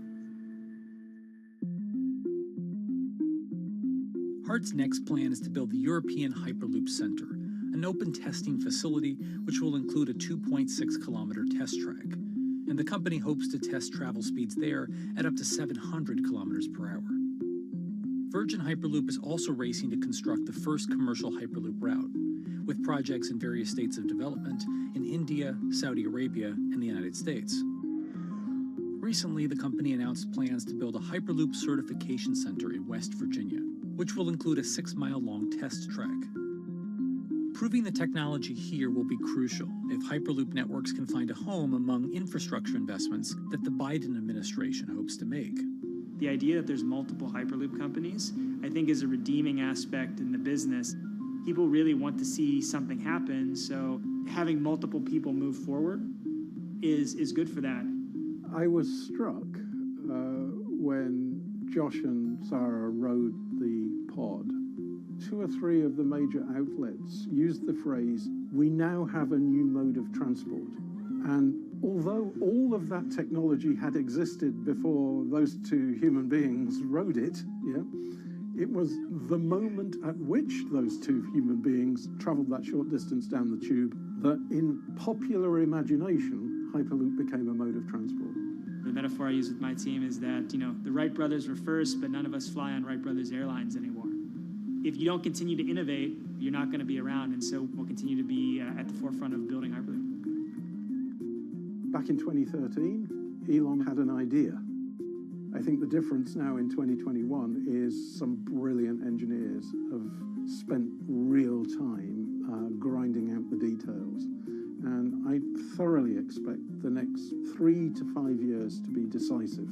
HART's next plan is to build the European Hyperloop Center, an open testing facility which will include a 2.6-kilometer test track. And the company hopes to test travel speeds there at up to 700 kilometers per hour. Virgin Hyperloop is also racing to construct the first commercial Hyperloop route, with projects in various states of development in India, Saudi Arabia, and the United States. Recently, the company announced plans to build a Hyperloop certification center in West Virginia, which will include a 6-mile-long test track. Proving the technology here will be crucial if Hyperloop networks can find a home among infrastructure investments that the Biden administration hopes to make. The idea that there's multiple Hyperloop companies, I think, is a redeeming aspect in the business. People really want to see something happen, so having multiple people move forward is good for that. I was struck when Josh and Sarah rode the pod. 2 or 3 of the major outlets used the phrase, "We now have a new mode of transport." And although all of that technology had existed before those 2 human beings rode it, it was the moment at which those 2 human beings traveled that short distance down the tube that in popular imagination, Hyperloop became a mode of transport. The metaphor I use with my team is that, the Wright brothers were first, but none of us fly on Wright Brothers Airlines anymore. If you don't continue to innovate, you're not going to be around, and so we'll continue to be at the forefront of building Hyperloop. Back in 2013, Elon had an idea. I think the difference now in 2021 is some brilliant engineers have spent real time grinding out the details. And I thoroughly expect the next 3 to 5 years to be decisive.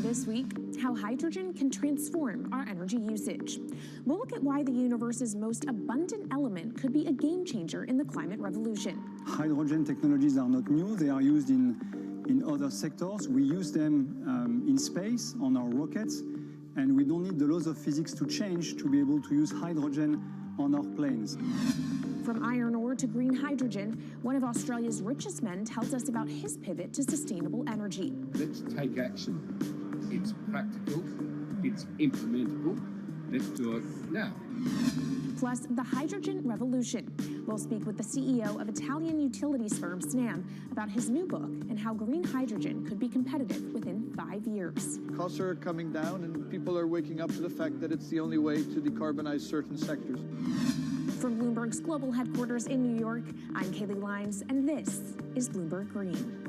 This week, how hydrogen can transform our energy usage. We'll look at why the universe's most abundant element could be a game changer in the climate revolution. Hydrogen technologies are not new. They are used in other sectors. We use them in space, on our rockets, and we don't need the laws of physics to change to be able to use hydrogen on our planes. From iron ore to green hydrogen, one of Australia's richest men tells us about his pivot to sustainable energy. Let's take action. It's practical, it's implementable. Let's do it now. Plus, the hydrogen revolution. We'll speak with the CEO of Italian utilities firm Snam about his new book and how green hydrogen could be competitive within 5 years. Costs are coming down and people are waking up to the fact that it's the only way to decarbonize certain sectors. From Bloomberg's global headquarters in New York, I'm Kaylee Lines, and this is Bloomberg Green.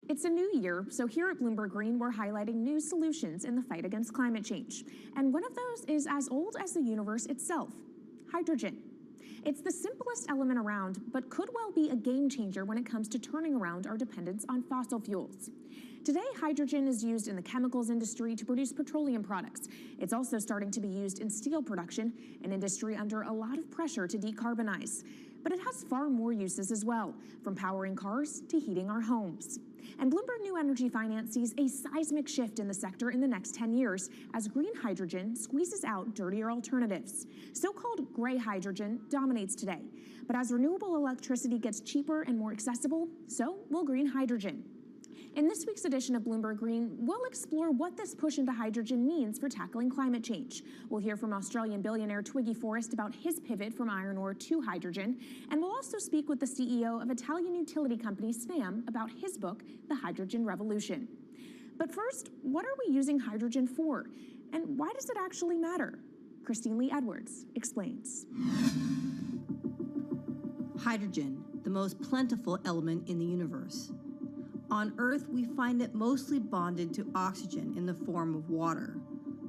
It's a new year, so here at Bloomberg Green, we're highlighting new solutions in the fight against climate change. And one of those is as old as the universe itself, hydrogen. It's the simplest element around, but could well be a game changer when it comes to turning around our dependence on fossil fuels. Today, hydrogen is used in the chemicals industry to produce petroleum products. It's also starting to be used in steel production, an industry under a lot of pressure to decarbonize. But it has far more uses as well, from powering cars to heating our homes. And Bloomberg New Energy Finance sees a seismic shift in the sector in the next 10 years as green hydrogen squeezes out dirtier alternatives. So-called gray hydrogen dominates today. But as renewable electricity gets cheaper and more accessible, so will green hydrogen. In this week's edition of Bloomberg Green, we'll explore what this push into hydrogen means for tackling climate change. We'll hear from Australian billionaire Twiggy Forrest about his pivot from iron ore to hydrogen, and we'll also speak with the CEO of Italian utility company Snam about his book, The Hydrogen Revolution. But first, what are we using hydrogen for? And why does it actually matter? Christine Lee Edwards explains. Hydrogen, the most plentiful element in the universe. On Earth, we find it mostly bonded to oxygen in the form of water,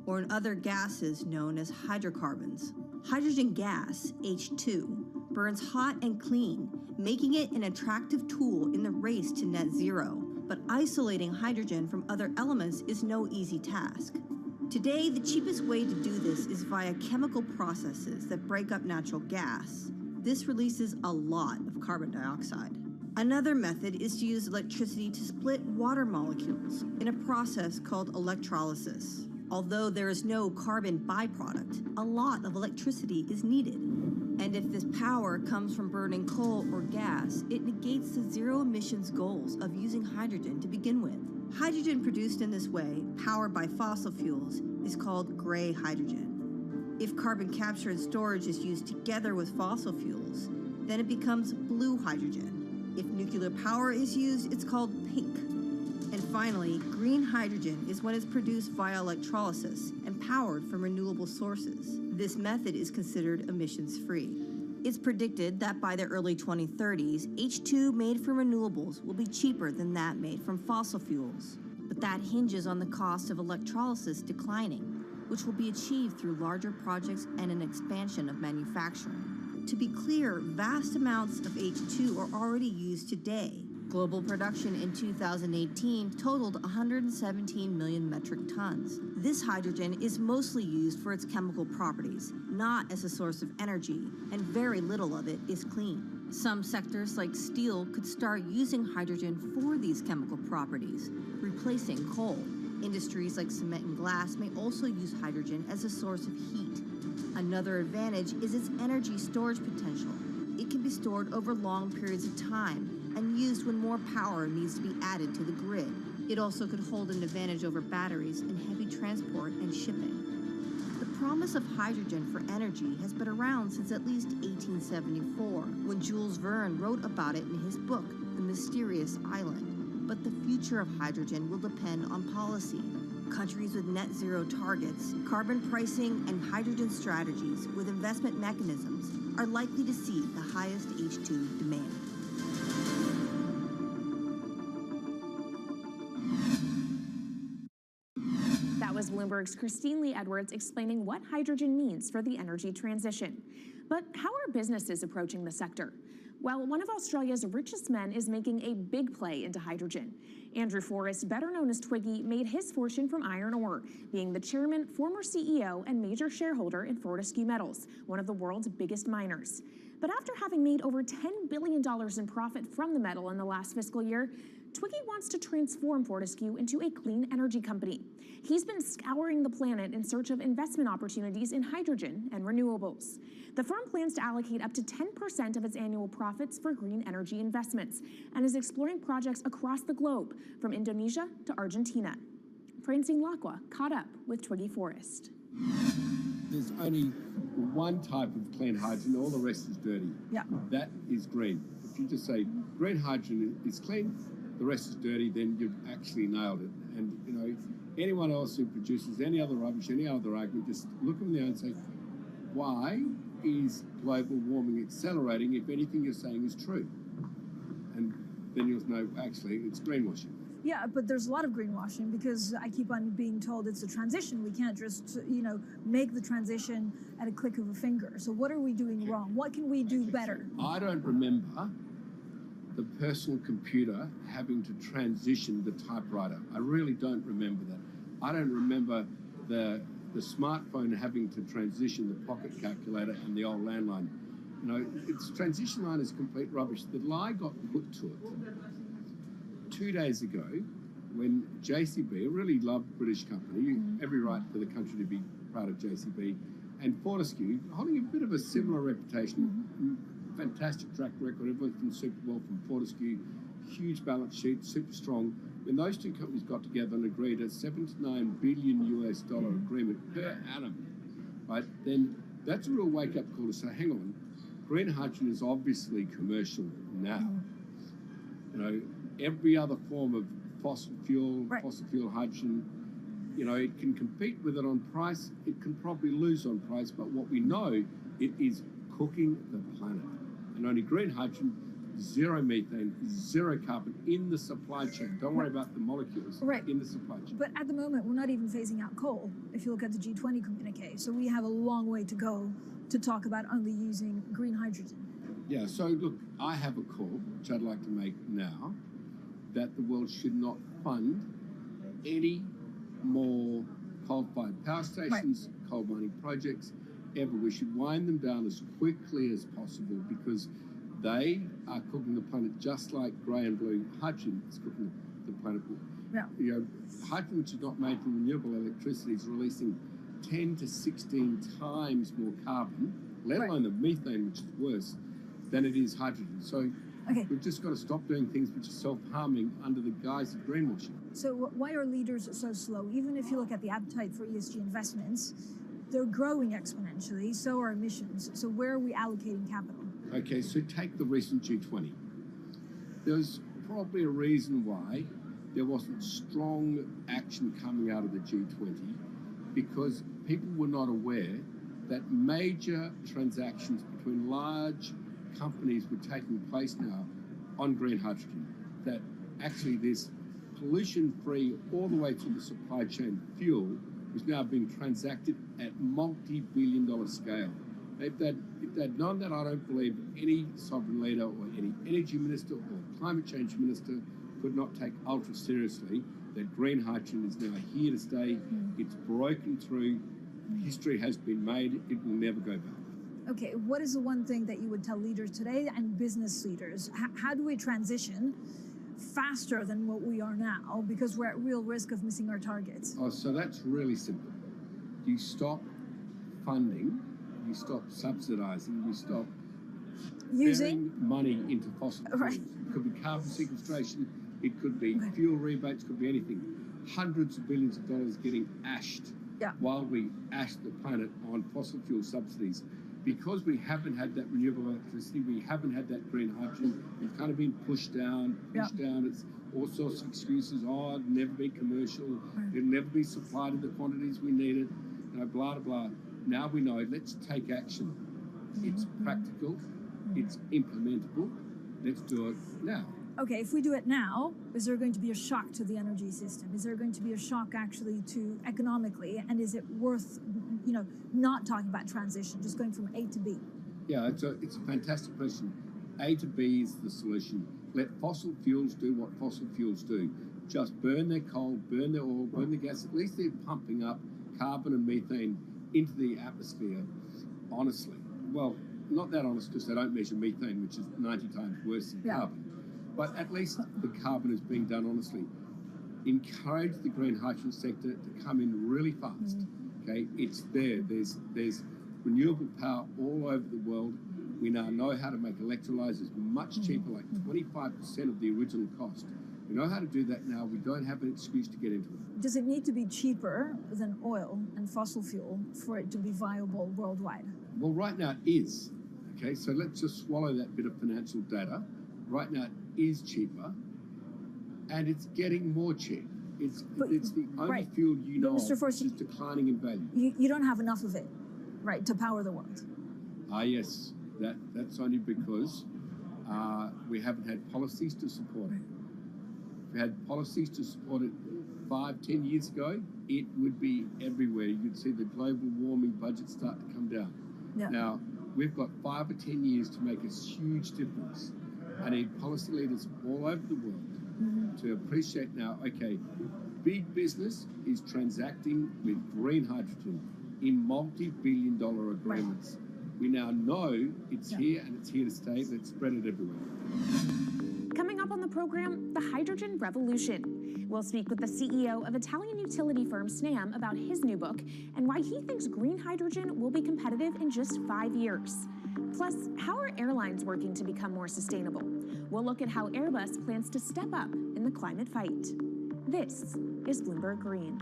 or in other gases known as hydrocarbons. Hydrogen gas, H2, burns hot and clean, making it an attractive tool in the race to net zero. But isolating hydrogen from other elements is no easy task. Today, the cheapest way to do this is via chemical processes that break up natural gas. This releases a lot of carbon dioxide. Another method is to use electricity to split water molecules in a process called electrolysis. Although there is no carbon byproduct, a lot of electricity is needed. And if this power comes from burning coal or gas, it negates the zero emissions goals of using hydrogen to begin with. Hydrogen produced in this way, powered by fossil fuels, is called gray hydrogen. If carbon capture and storage is used together with fossil fuels, then it becomes blue hydrogen. If nuclear power is used, it's called pink. And finally, green hydrogen is when it's produced via electrolysis and powered from renewable sources. This method is considered emissions-free. It's predicted that by the early 2030s, H2 made from renewables will be cheaper than that made from fossil fuels. But that hinges on the cost of electrolysis declining, which will be achieved through larger projects and an expansion of manufacturing. To be clear, vast amounts of H2 are already used today. Global production in 2018 totaled 117 million metric tons. This hydrogen is mostly used for its chemical properties, not as a source of energy, and very little of it is clean. Some sectors like steel could start using hydrogen for these chemical properties, replacing coal. Industries like cement and glass may also use hydrogen as a source of heat. Another advantage is its energy storage potential. It can be stored over long periods of time and used when more power needs to be added to the grid. It also could hold an advantage over batteries in heavy transport and shipping. The promise of hydrogen for energy has been around since at least 1874, when Jules Verne wrote about it in his book, The Mysterious Island. But the future of hydrogen will depend on policy. Countries with net zero targets, carbon pricing, and hydrogen strategies with investment mechanisms are likely to see the highest H2 demand. That was Bloomberg's Christine Lee Edwards explaining what hydrogen means for the energy transition. But how are businesses approaching the sector? Well, one of Australia's richest men is making a big play into hydrogen. Andrew Forrest, better known as Twiggy, made his fortune from iron ore, being the chairman, former CEO, and major shareholder in Fortescue Metals, one of the world's biggest miners. But after having made over $10 billion in profit from the metal in the last fiscal year, Twiggy wants to transform Fortescue into a clean energy company. He's been scouring the planet in search of investment opportunities in hydrogen and renewables. The firm plans to allocate up to 10% of its annual profits for green energy investments and is exploring projects across the globe, from Indonesia to Argentina. Francine Lacqua caught up with Twiggy Forrest. There's only one type of clean hydrogen, all the rest is dirty. Yeah. That is green. If you just say green hydrogen is clean, the rest is dirty, then you've actually nailed it. And, you know, anyone else who produces any other rubbish, any other argument, just look them there and say, why is global warming accelerating if anything you're saying is true? And then you'll know, actually, it's greenwashing. Yeah, but there's a lot of greenwashing because I keep on being told it's a transition. We can't just, make the transition at a click of a finger. So what are we doing wrong? What can we do better? I don't remember the personal computer having to transition the typewriter. I really don't remember that. I don't remember the smartphone having to transition the pocket calculator and the old landline. You know, its transition line is complete rubbish. The lie got put to it 2 days ago when JCB, a really loved British company, every right for the country to be proud of JCB, and Fortescue, holding a bit of a similar reputation, fantastic track record, everything's been super well from Fortescue, huge balance sheet, super strong. When those two companies got together and agreed a $79 billion US agreement per annum, right, then that's a real wake-up call to say, hang on, green hydrogen is obviously commercial now. You know, every other form of fossil fuel hydrogen, you know, it can compete with it on price, it can probably lose on price, but what we know, it is cooking the planet. And only green hydrogen zero methane, zero carbon in the supply chain. Don't worry about the molecules in the supply chain. But at the moment, we're not even phasing out coal, if you look at the G20 communique. So we have a long way to go to talk about only using green hydrogen. Yeah, so look, I have a call, which I'd like to make now, that the world should not fund any more coal-fired power stations, coal mining projects, ever. We should wind them down as quickly as possible because they are cooking the planet just like grey and blue hydrogen is cooking the planet. Yeah. You know, hydrogen, which is not made from renewable electricity, is releasing 10 to 16 times more carbon, let alone the methane, which is worse, than it is hydrogen. So we've just got to stop doing things which are self-harming under the guise of greenwashing. So why are leaders so slow? Even if you look at the appetite for ESG investments, they're growing exponentially, so are emissions. So where are we allocating capital? Okay, so take the recent G20. There's probably a reason why there wasn't strong action coming out of the G20 because people were not aware that major transactions between large companies were taking place now on green hydrogen, that actually this pollution-free all the way to the supply chain fuel was now being transacted at multi-billion-dollar scale. If they'd known that, I don't believe any sovereign leader or any energy minister or climate change minister could not take ultra seriously that green hydrogen is now here to stay. It's broken through. History has been made. It will never go back. Okay, what is the one thing that you would tell leaders today and business leaders? How do we transition faster than what we are now because we're at real risk of missing our targets? Oh, so that's really simple. You stop funding, you stop subsidizing, you stop using money into fossil fuels. It could be carbon sequestration, it could be fuel rebates, could be anything. Hundreds of billions of dollars getting ashed while we ash the planet on fossil fuel subsidies. Because we haven't had that renewable electricity, we haven't had that green hydrogen, it's kind of been pushed down. It's all sorts of excuses. Oh, it'll never be commercial. It'll never be supplied in the quantities we needed. You know, blah, blah, blah. Now we know, let's take action. It's practical. It's implementable. Let's do it now. Okay, if we do it now, is there going to be a shock to the energy system? Is there going to be a shock actually to economically? And is it worth, not talking about transition, just going from A to B? Yeah, it's a fantastic question. A to B is the solution. Let fossil fuels do what fossil fuels do. Just burn their coal, burn their oil, burn the gas. At least they're pumping up carbon and methane into the atmosphere, honestly. Well, not that honest because they don't measure methane, which is 90 times worse than carbon. But at least the carbon is being done honestly. Encourage the green hydrogen sector to come in really fast. Okay, it's there. There's renewable power all over the world. We now know how to make electrolyzers much cheaper, like 25% of the original cost. We know how to do that now. We don't have an excuse to get into it. Does it need to be cheaper than oil and fossil fuel for it to be viable worldwide? Well, right now it is. Okay, so let's just swallow that bit of financial data. Right now it is cheaper, and it's getting more cheap. It's the only fuel you know of which is declining in value. You don't have enough of it, right, to power the world. Yes. That's only because we haven't had policies to support it. If we had policies to support it 5-10 years ago, it would be everywhere. You'd see the global warming budget start to come down. Now, we've got 5 or 10 years to make a huge difference. I need policy leaders all over the world to appreciate now, okay, big business is transacting with green hydrogen in multi-billion-dollar agreements. We now know it's here and it's here to stay. Let's spread it everywhere. Coming up on the program, the hydrogen revolution. We'll speak with the CEO of Italian utility firm Snam about his new book and why he thinks green hydrogen will be competitive in just 5 years. Plus, how are airlines working to become more sustainable? We'll look at how Airbus plans to step up in the climate fight. This is Bloomberg Green.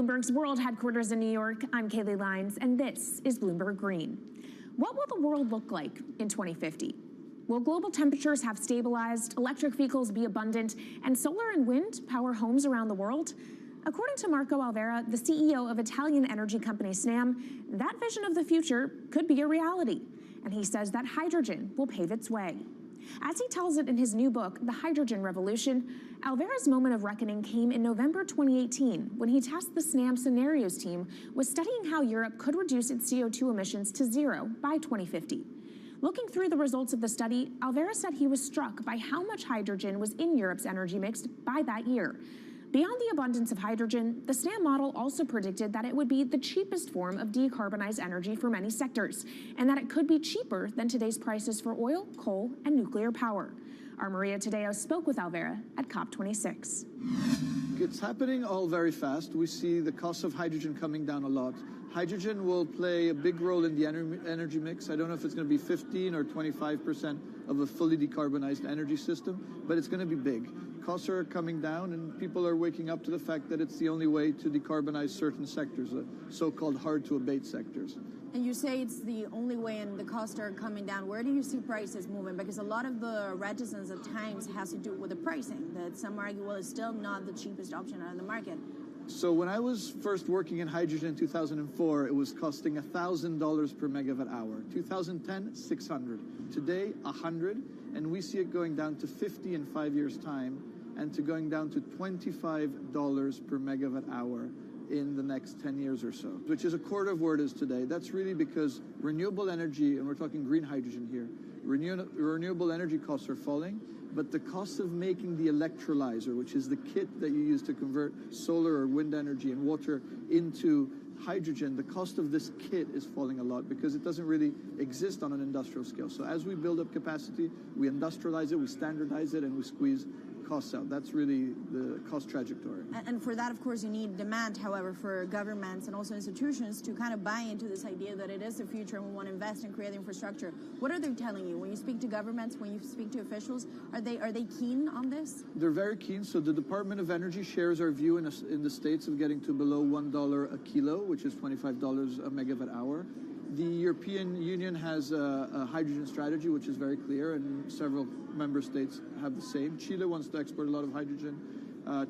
Bloomberg's world headquarters in New York, I'm Kaylee Lines, and this is Bloomberg Green. What will the world look like in 2050? Will global temperatures have stabilized, electric vehicles be abundant, and solar and wind power homes around the world? According to Marco Alvera, the CEO of Italian energy company Snam, that vision of the future could be a reality. And he says that hydrogen will pave its way. As he tells it in his new book, The Hydrogen Revolution, Alvera's moment of reckoning came in November 2018 when he tasked the Snam Scenarios team with studying how Europe could reduce its CO2 emissions to zero by 2050. Looking through the results of the study, Alvera said he was struck by how much hydrogen was in Europe's energy mix by that year. Beyond the abundance of hydrogen, the Snam model also predicted that it would be the cheapest form of decarbonized energy for many sectors, and that it could be cheaper than today's prices for oil, coal, and nuclear power. Our Maria Tadeo spoke with Alvera at COP26. It's happening all very fast. We see the cost of hydrogen coming down a lot. Hydrogen will play a big role in the energy mix. I don't know if it's going to be 15 or 25% of a fully decarbonized energy system, but it's going to be big. Costs are coming down, and people are waking up to the fact that it's the only way to decarbonize certain sectors, the so-called hard-to-abate sectors. And you say it's the only way and the costs are coming down. Where do you see prices moving? Because a lot of the reticence at times has to do with the pricing, that some argue, well, it's still not the cheapest option on the market. So when I was first working in hydrogen in 2004, it was costing $1,000 per megawatt hour. 2010, $600. Today, $100, and we see it going down to $50 in 5 years' time, and to going down to $25 per megawatt hour in the next 10 years or so, which is a quarter of where it is today. That's really because renewable energy, and we're talking green hydrogen here, renewable energy costs are falling, but the cost of making the electrolyzer, which is the kit that you use to convert solar or wind energy and water into hydrogen, the cost of this kit is falling a lot because it doesn't really exist on an industrial scale. So as we build up capacity, we industrialize it, we standardize it, and we squeeze costs out. That's really the cost trajectory. And for that, of course, you need demand, however, for governments and also institutions to kind of buy into this idea that it is the future and we want to invest and create infrastructure. What are they telling you? When you speak to governments, when you speak to officials, are they keen on this? They're very keen. So the Department of Energy shares our view in the States of getting to below $1 a kilo, which is $25 a megawatt hour. The European Union has a hydrogen strategy, which is very clear, and several member states have the same. Chile wants to export a lot of hydrogen.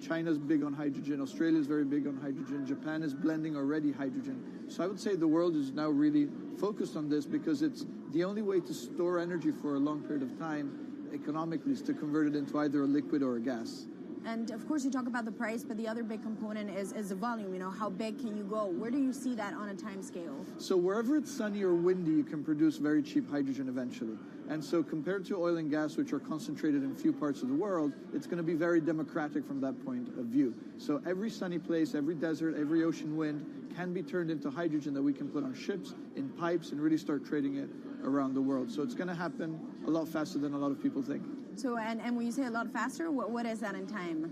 China's big on hydrogen. Australia is very big on hydrogen. Japan is blending already hydrogen. So I would say the world is now really focused on this because it's the only way to store energy for a long period of time economically is to convert it into either a liquid or a gas. And of course, you talk about the price, but the other big component is the volume. You know, how big can you go? Where do you see that on a time scale? So wherever it's sunny or windy, you can produce very cheap hydrogen eventually. And so compared to oil and gas, which are concentrated in few parts of the world, it's going to be very democratic from that point of view. So every sunny place, every desert, every ocean wind can be turned into hydrogen that we can put on ships, in pipes, and really start trading it around the world. So it's going to happen a lot faster than a lot of people think. So, and when you say a lot faster, what is that in time?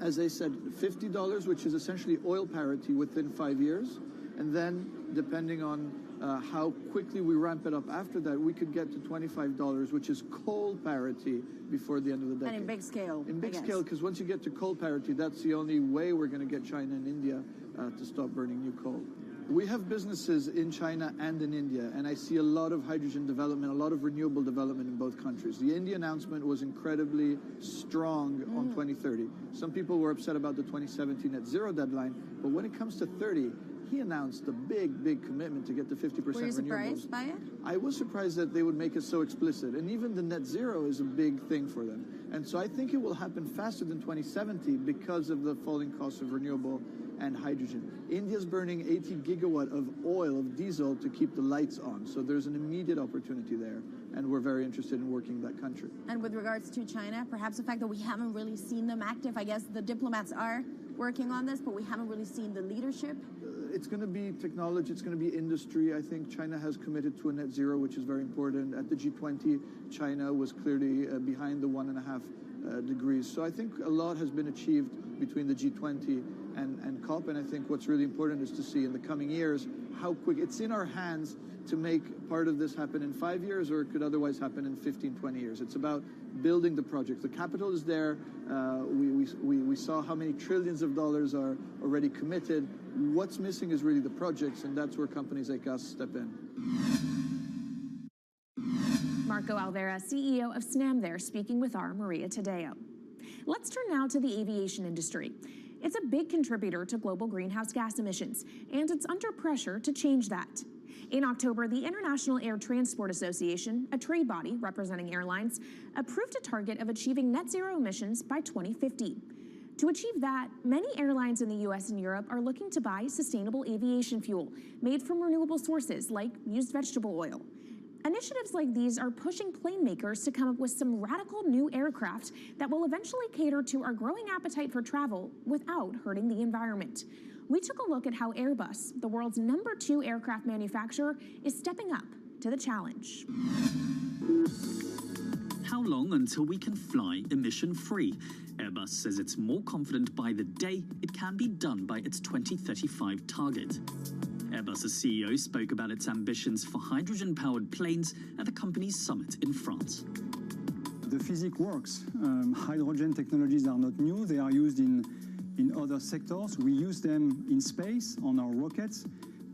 As I said, $50, which is essentially oil parity within 5 years. And then, depending on how quickly we ramp it up after that, we could get to $25, which is coal parity before the end of the decade. And in big scale. In big scale, because once you get to coal parity, that's the only way we're going to get China and India to stop burning new coal. We have businesses in China and in India, and I see a lot of hydrogen development, a lot of renewable development in both countries. The India announcement was incredibly strong on 2030. Some people were upset about the 2017 net zero deadline, but when it comes to 30, he announced a big, big commitment to get to 50% renewables. Were you surprised by it? I was surprised that they would make it so explicit, and even the net zero is a big thing for them. And so I think it will happen faster than 2070 because of the falling cost of renewable and hydrogen. India's burning 80 gigawatt of oil, of diesel, to keep the lights on. So there's an immediate opportunity there, and we're very interested in working that country. And with regards to China, perhaps the fact that we haven't really seen them active, I guess the diplomats are working on this, but we haven't really seen the leadership. It's going to be technology, it's going to be industry. I think China has committed to a net zero, which is very important. At the G20, China was clearly behind the 1.5 degrees. So I think a lot has been achieved between the G20 and COP, and I think what's really important is to see in the coming years how quick it's in our hands to make part of this happen in 5 years, or it could otherwise happen in 15, 20 years. It's about building the project. The capital is there. We saw how many trillions of dollars are already committed. What's missing is really the projects, and that's where companies like us step in. Marco Alvera, CEO of SNAM there, speaking with our Maria Tadeo. Let's turn now to the aviation industry. It's a big contributor to global greenhouse gas emissions, and it's under pressure to change that. In October, the International Air Transport Association, a trade body representing airlines, approved a target of achieving net zero emissions by 2050. To achieve that, many airlines in the US and Europe are looking to buy sustainable aviation fuel made from renewable sources like used vegetable oil. Initiatives like these are pushing plane makers to come up with some radical new aircraft that will eventually cater to our growing appetite for travel without hurting the environment. We took a look at how Airbus, the world's #2 aircraft manufacturer, is stepping up to the challenge. How long until we can fly emission-free? Airbus says it's more confident by the day it can be done by its 2035 target. Airbus's CEO spoke about its ambitions for hydrogen-powered planes at the company's summit in France. The physics works. Hydrogen technologies are not new. They are used in other sectors. We use them in space on our rockets,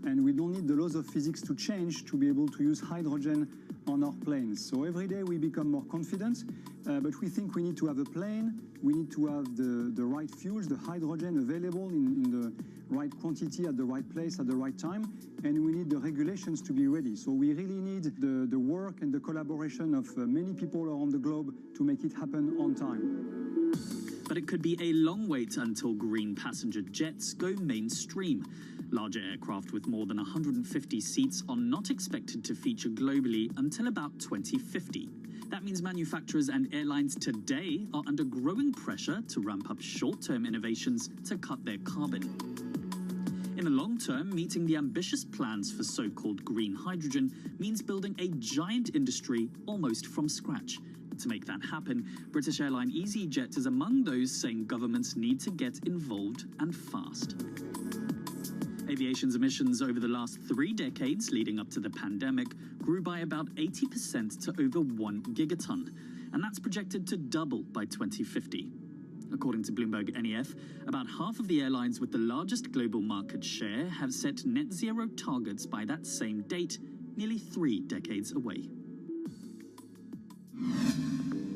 and we don't need the laws of physics to change to be able to use hydrogen on our planes. So every day we become more confident, but we think we need to have a plane, we need to have the right fuels, the hydrogen available in the right quantity at the right place at the right time, and we need the regulations to be ready. So we really need the work and the collaboration of many people around the globe to make it happen on time. But it could be a long wait until green passenger jets go mainstream. Larger aircraft with more than 150 seats are not expected to feature globally until about 2050. That means manufacturers and airlines today are under growing pressure to ramp up short-term innovations to cut their carbon. In the long term, meeting the ambitious plans for so-called green hydrogen means building a giant industry almost from scratch. To make that happen, British airline EasyJet is among those saying governments need to get involved and fast. Aviation's emissions over the last 3 decades leading up to the pandemic grew by about 80% to over 1 gigaton, and that's projected to double by 2050. According to Bloomberg NEF, about half of the airlines with the largest global market share have set net zero targets by that same date, nearly 3 decades away.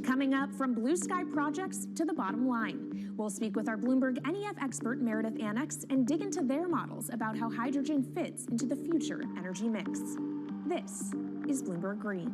Coming up, from blue sky projects to the bottom line. We'll speak with our Bloomberg NEF expert Meredith Annex and dig into their models about how hydrogen fits into the future energy mix. This is Bloomberg Green.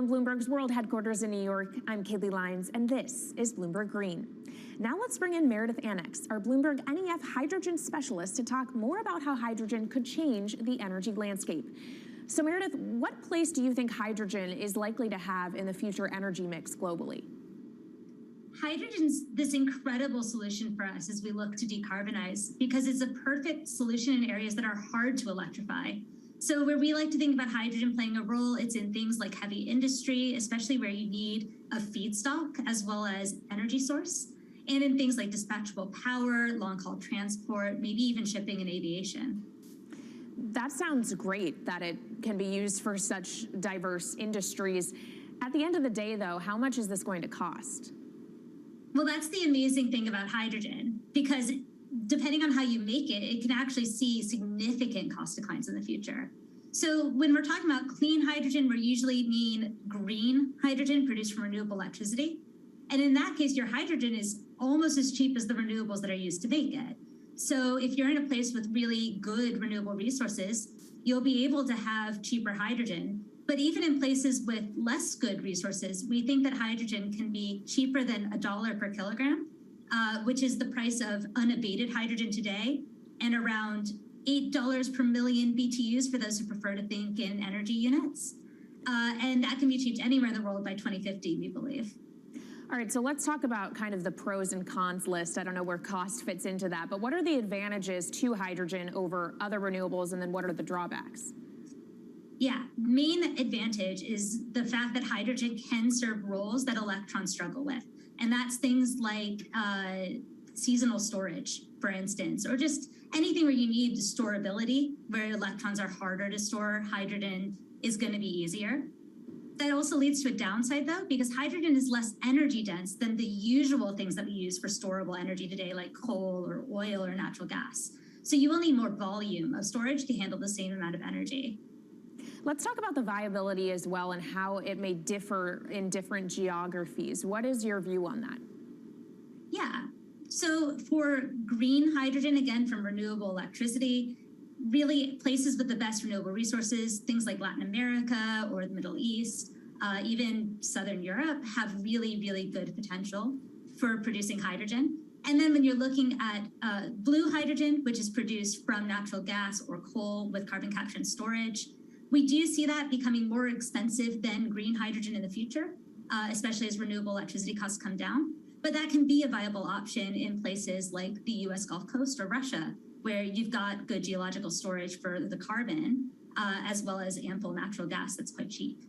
From Bloomberg's World Headquarters in New York, I'm Kaylee Lyons, and this is Bloomberg Green. Now let's bring in Meredith Annex, our Bloomberg NEF hydrogen specialist, to talk more about how hydrogen could change the energy landscape. So Meredith, what place do you think hydrogen is likely to have in the future energy mix globally? Hydrogen's this incredible solution for us as we look to decarbonize because it's a perfect solution in areas that are hard to electrify. So where we like to think about hydrogen playing a role, it's in things like heavy industry, especially where you need a feedstock as well as energy source, and in things like dispatchable power, long-haul transport, maybe even shipping and aviation. That sounds great that it can be used for such diverse industries. At the end of the day, though, how much is this going to cost? Well, that's the amazing thing about hydrogen, because depending on how you make it, it can actually see significant cost declines in the future. So when we're talking about clean hydrogen, we usually mean green hydrogen produced from renewable electricity. And in that case, your hydrogen is almost as cheap as the renewables that are used to make it. So if you're in a place with really good renewable resources, you'll be able to have cheaper hydrogen. But even in places with less good resources, we think that hydrogen can be cheaper than $1 per kilogram, which is the price of unabated hydrogen today, and around $8 per million BTUs for those who prefer to think in energy units. And that can be achieved anywhere in the world by 2050, we believe. All right, so let's talk about kind of the pros and cons list. I don't know where cost fits into that, but what are the advantages to hydrogen over other renewables, and then what are the drawbacks? Yeah, main advantage is the fact that hydrogen can serve roles that electrons struggle with. And that's things like seasonal storage, for instance, or just anything where you need storability, where electrons are harder to store, hydrogen is going to be easier. That also leads to a downside, though, because hydrogen is less energy dense than the usual things that we use for storable energy today, like coal or oil or natural gas. So you will need more volume of storage to handle the same amount of energy. Let's talk about the viability as well and how it may differ in different geographies. What is your view on that? Yeah, so for green hydrogen, again, from renewable electricity, really places with the best renewable resources, things like Latin America or the Middle East, even Southern Europe, have really, really good potential for producing hydrogen. And then when you're looking at blue hydrogen, which is produced from natural gas or coal with carbon capture and storage, we do see that becoming more expensive than green hydrogen in the future, especially as renewable electricity costs come down. But that can be a viable option in places like the US Gulf Coast or Russia, where you've got good geological storage for the carbon, as well as ample natural gas that's quite cheap.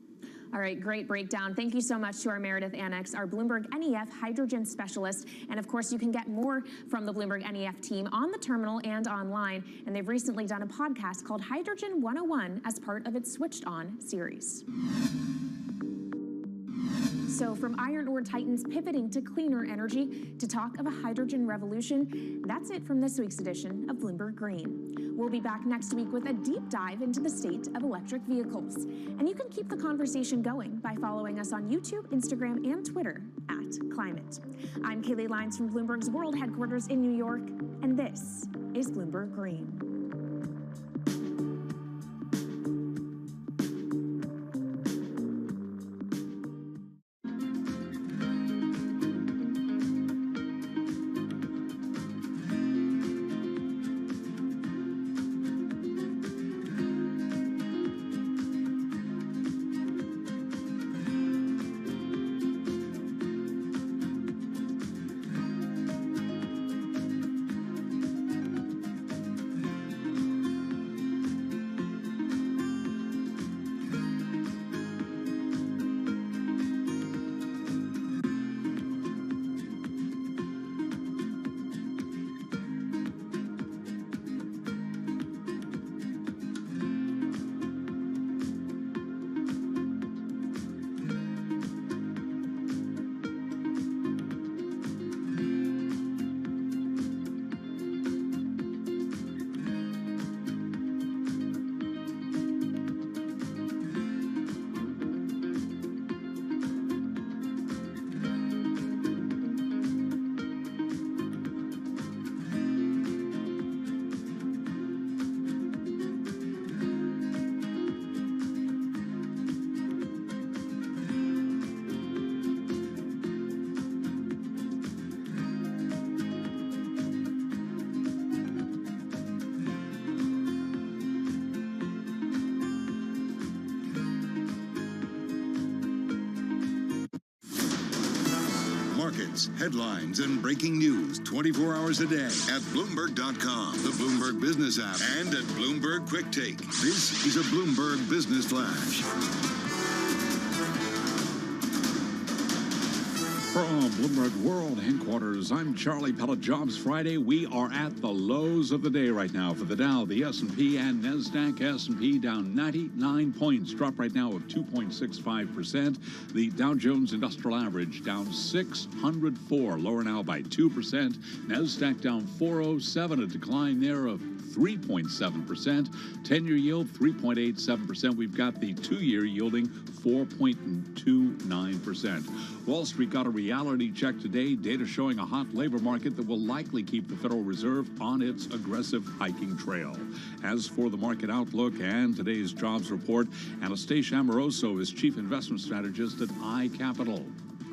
All right, great breakdown. Thank you so much to our Meredith Annex, our Bloomberg NEF hydrogen specialist. And of course, you can get more from the Bloomberg NEF team on the terminal and online. And they've recently done a podcast called Hydrogen 101 as part of its Switched On series. So from iron ore titans pivoting to cleaner energy to talk of a hydrogen revolution, that's it from this week's edition of Bloomberg Green. We'll be back next week with a deep dive into the state of electric vehicles. And you can keep the conversation going by following us on YouTube, Instagram, and Twitter @Climate. I'm Kaylee Lyons from Bloomberg's World Headquarters in New York, and this is Bloomberg Green. markets, headlines, and breaking news 24 hours a day at Bloomberg.com, the Bloomberg Business app, and at Bloomberg Quick Take. This is a Bloomberg Business Flash. From Bloomberg World Headquarters, I'm Charlie Pellet. Jobs Friday. We are at the lows of the day right now for the Dow, the S&P, and NASDAQ. S&P down 99 points, drop right now of 2.65%. The Dow Jones Industrial Average down 604, lower now by 2%. NASDAQ down 407, a decline there of 3.7%. 10-year yield, 3.87%. We've got the 2-year yielding 4.29%. Wall Street got a reality check today, data showing a hot labor market that will likely keep the Federal Reserve on its aggressive hiking trail. As for the market outlook and today's jobs report, Anastasia Amoroso is Chief Investment Strategist at iCapital.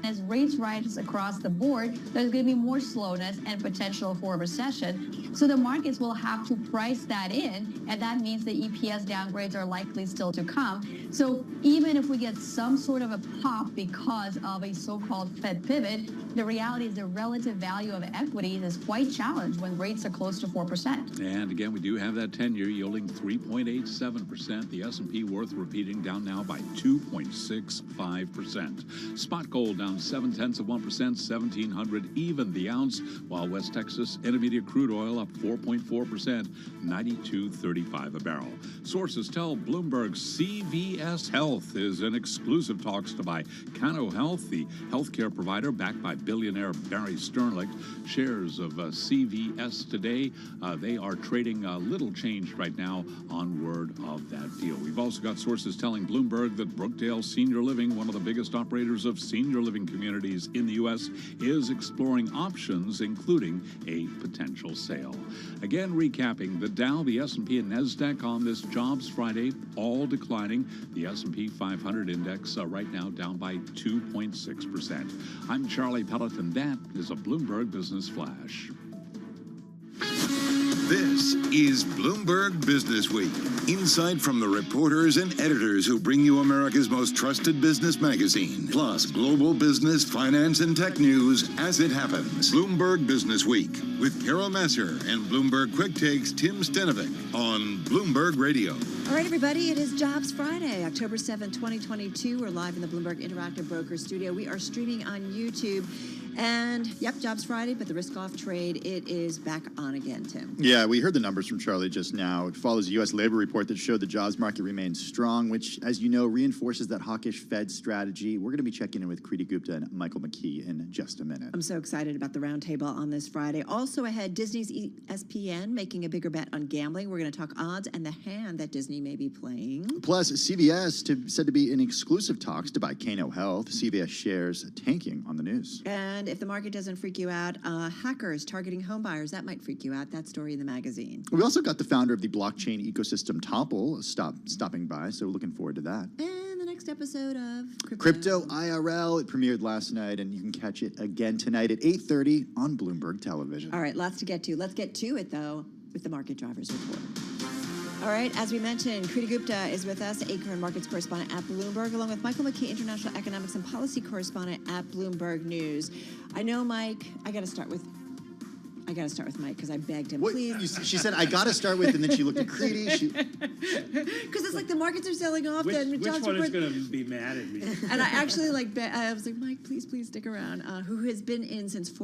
As rates rise across the board, there's going to be more slowness and potential for a recession. So the markets will have to price that in, and that means the EPS downgrades are likely still to come. So even if we get some sort of a pop because of a so-called Fed pivot, the reality is the relative value of equities is quite challenged when rates are close to 4%. And again, we do have that 10-year yielding 3.87%. The S&P worth repeating down now by 2.65%. Spot gold down 0.7%, 1,700 even the ounce, while West Texas Intermediate crude oil up 4.4%, 92.35 a barrel. Sources tell Bloomberg CVS Health is in exclusive talks to buy Cano Health, the healthcare provider backed by billionaire Barry Sternlicht. Shares of CVS today, they are trading a little changed right now on word of that deal. We've also got sources telling Bloomberg that Brookdale Senior Living, one of the biggest operators of senior living communities in the U.S., is exploring options, including a potential sale. Again, recapping, the Dow, the S&P, and NASDAQ on this Jobs Friday, all declining. The S&P 500 index right now down by 2.6%. I'm Charlie Pellet, and that is a Bloomberg Business Flash. This is Bloomberg Business Week. Insight from the reporters and editors who bring you America's most trusted business magazine. Plus, global business, finance, and tech news as it happens. Bloomberg Business Week with Carol Masser and Bloomberg Quick Takes Tim Stenovic on Bloomberg Radio. All right, everybody, it is Jobs Friday, October 7th, 2022. We're live in the Bloomberg Interactive Broker Studio. We are streaming on YouTube. And, yep, Jobs Friday, but the risk-off trade, it is back on again, Tim. Yeah, we heard the numbers from Charlie just now. It follows a U.S. labor report that showed the jobs market remains strong, which, as you know, reinforces that hawkish Fed strategy. We're going to be checking in with Kriti Gupta and Michael McKee in just a minute. I'm so excited about the roundtable on this Friday. Also ahead, Disney's ESPN making a bigger bet on gambling. We're going to talk odds and the hand that Disney may be playing. Plus, CVS said to be in exclusive talks to buy Cano Health. CVS shares tanking on the news. And if the market doesn't freak you out, hackers targeting home buyers, that might freak you out. That story in the magazine. We also got the founder of the blockchain ecosystem, Topple, stopping by, so looking forward to that. And the next episode of Crypto IRL. It premiered last night, and you can catch it again tonight at 8:30 on Bloomberg Television. All right, lots to get to. Let's get to it, though, with the Market Drivers Report. All right, as we mentioned, Kriti Gupta is with us, Acorn Markets correspondent at Bloomberg, along with Michael McKee, international economics and policy correspondent at Bloomberg News. I know, Mike, I got to start with Mike because I begged him, please. She said, I got to start with, and then she looked at Kriti. Because it's like the markets are selling off. Which one is going to be mad at me? And I actually I was like, Mike, please stick around. Who has been in since 4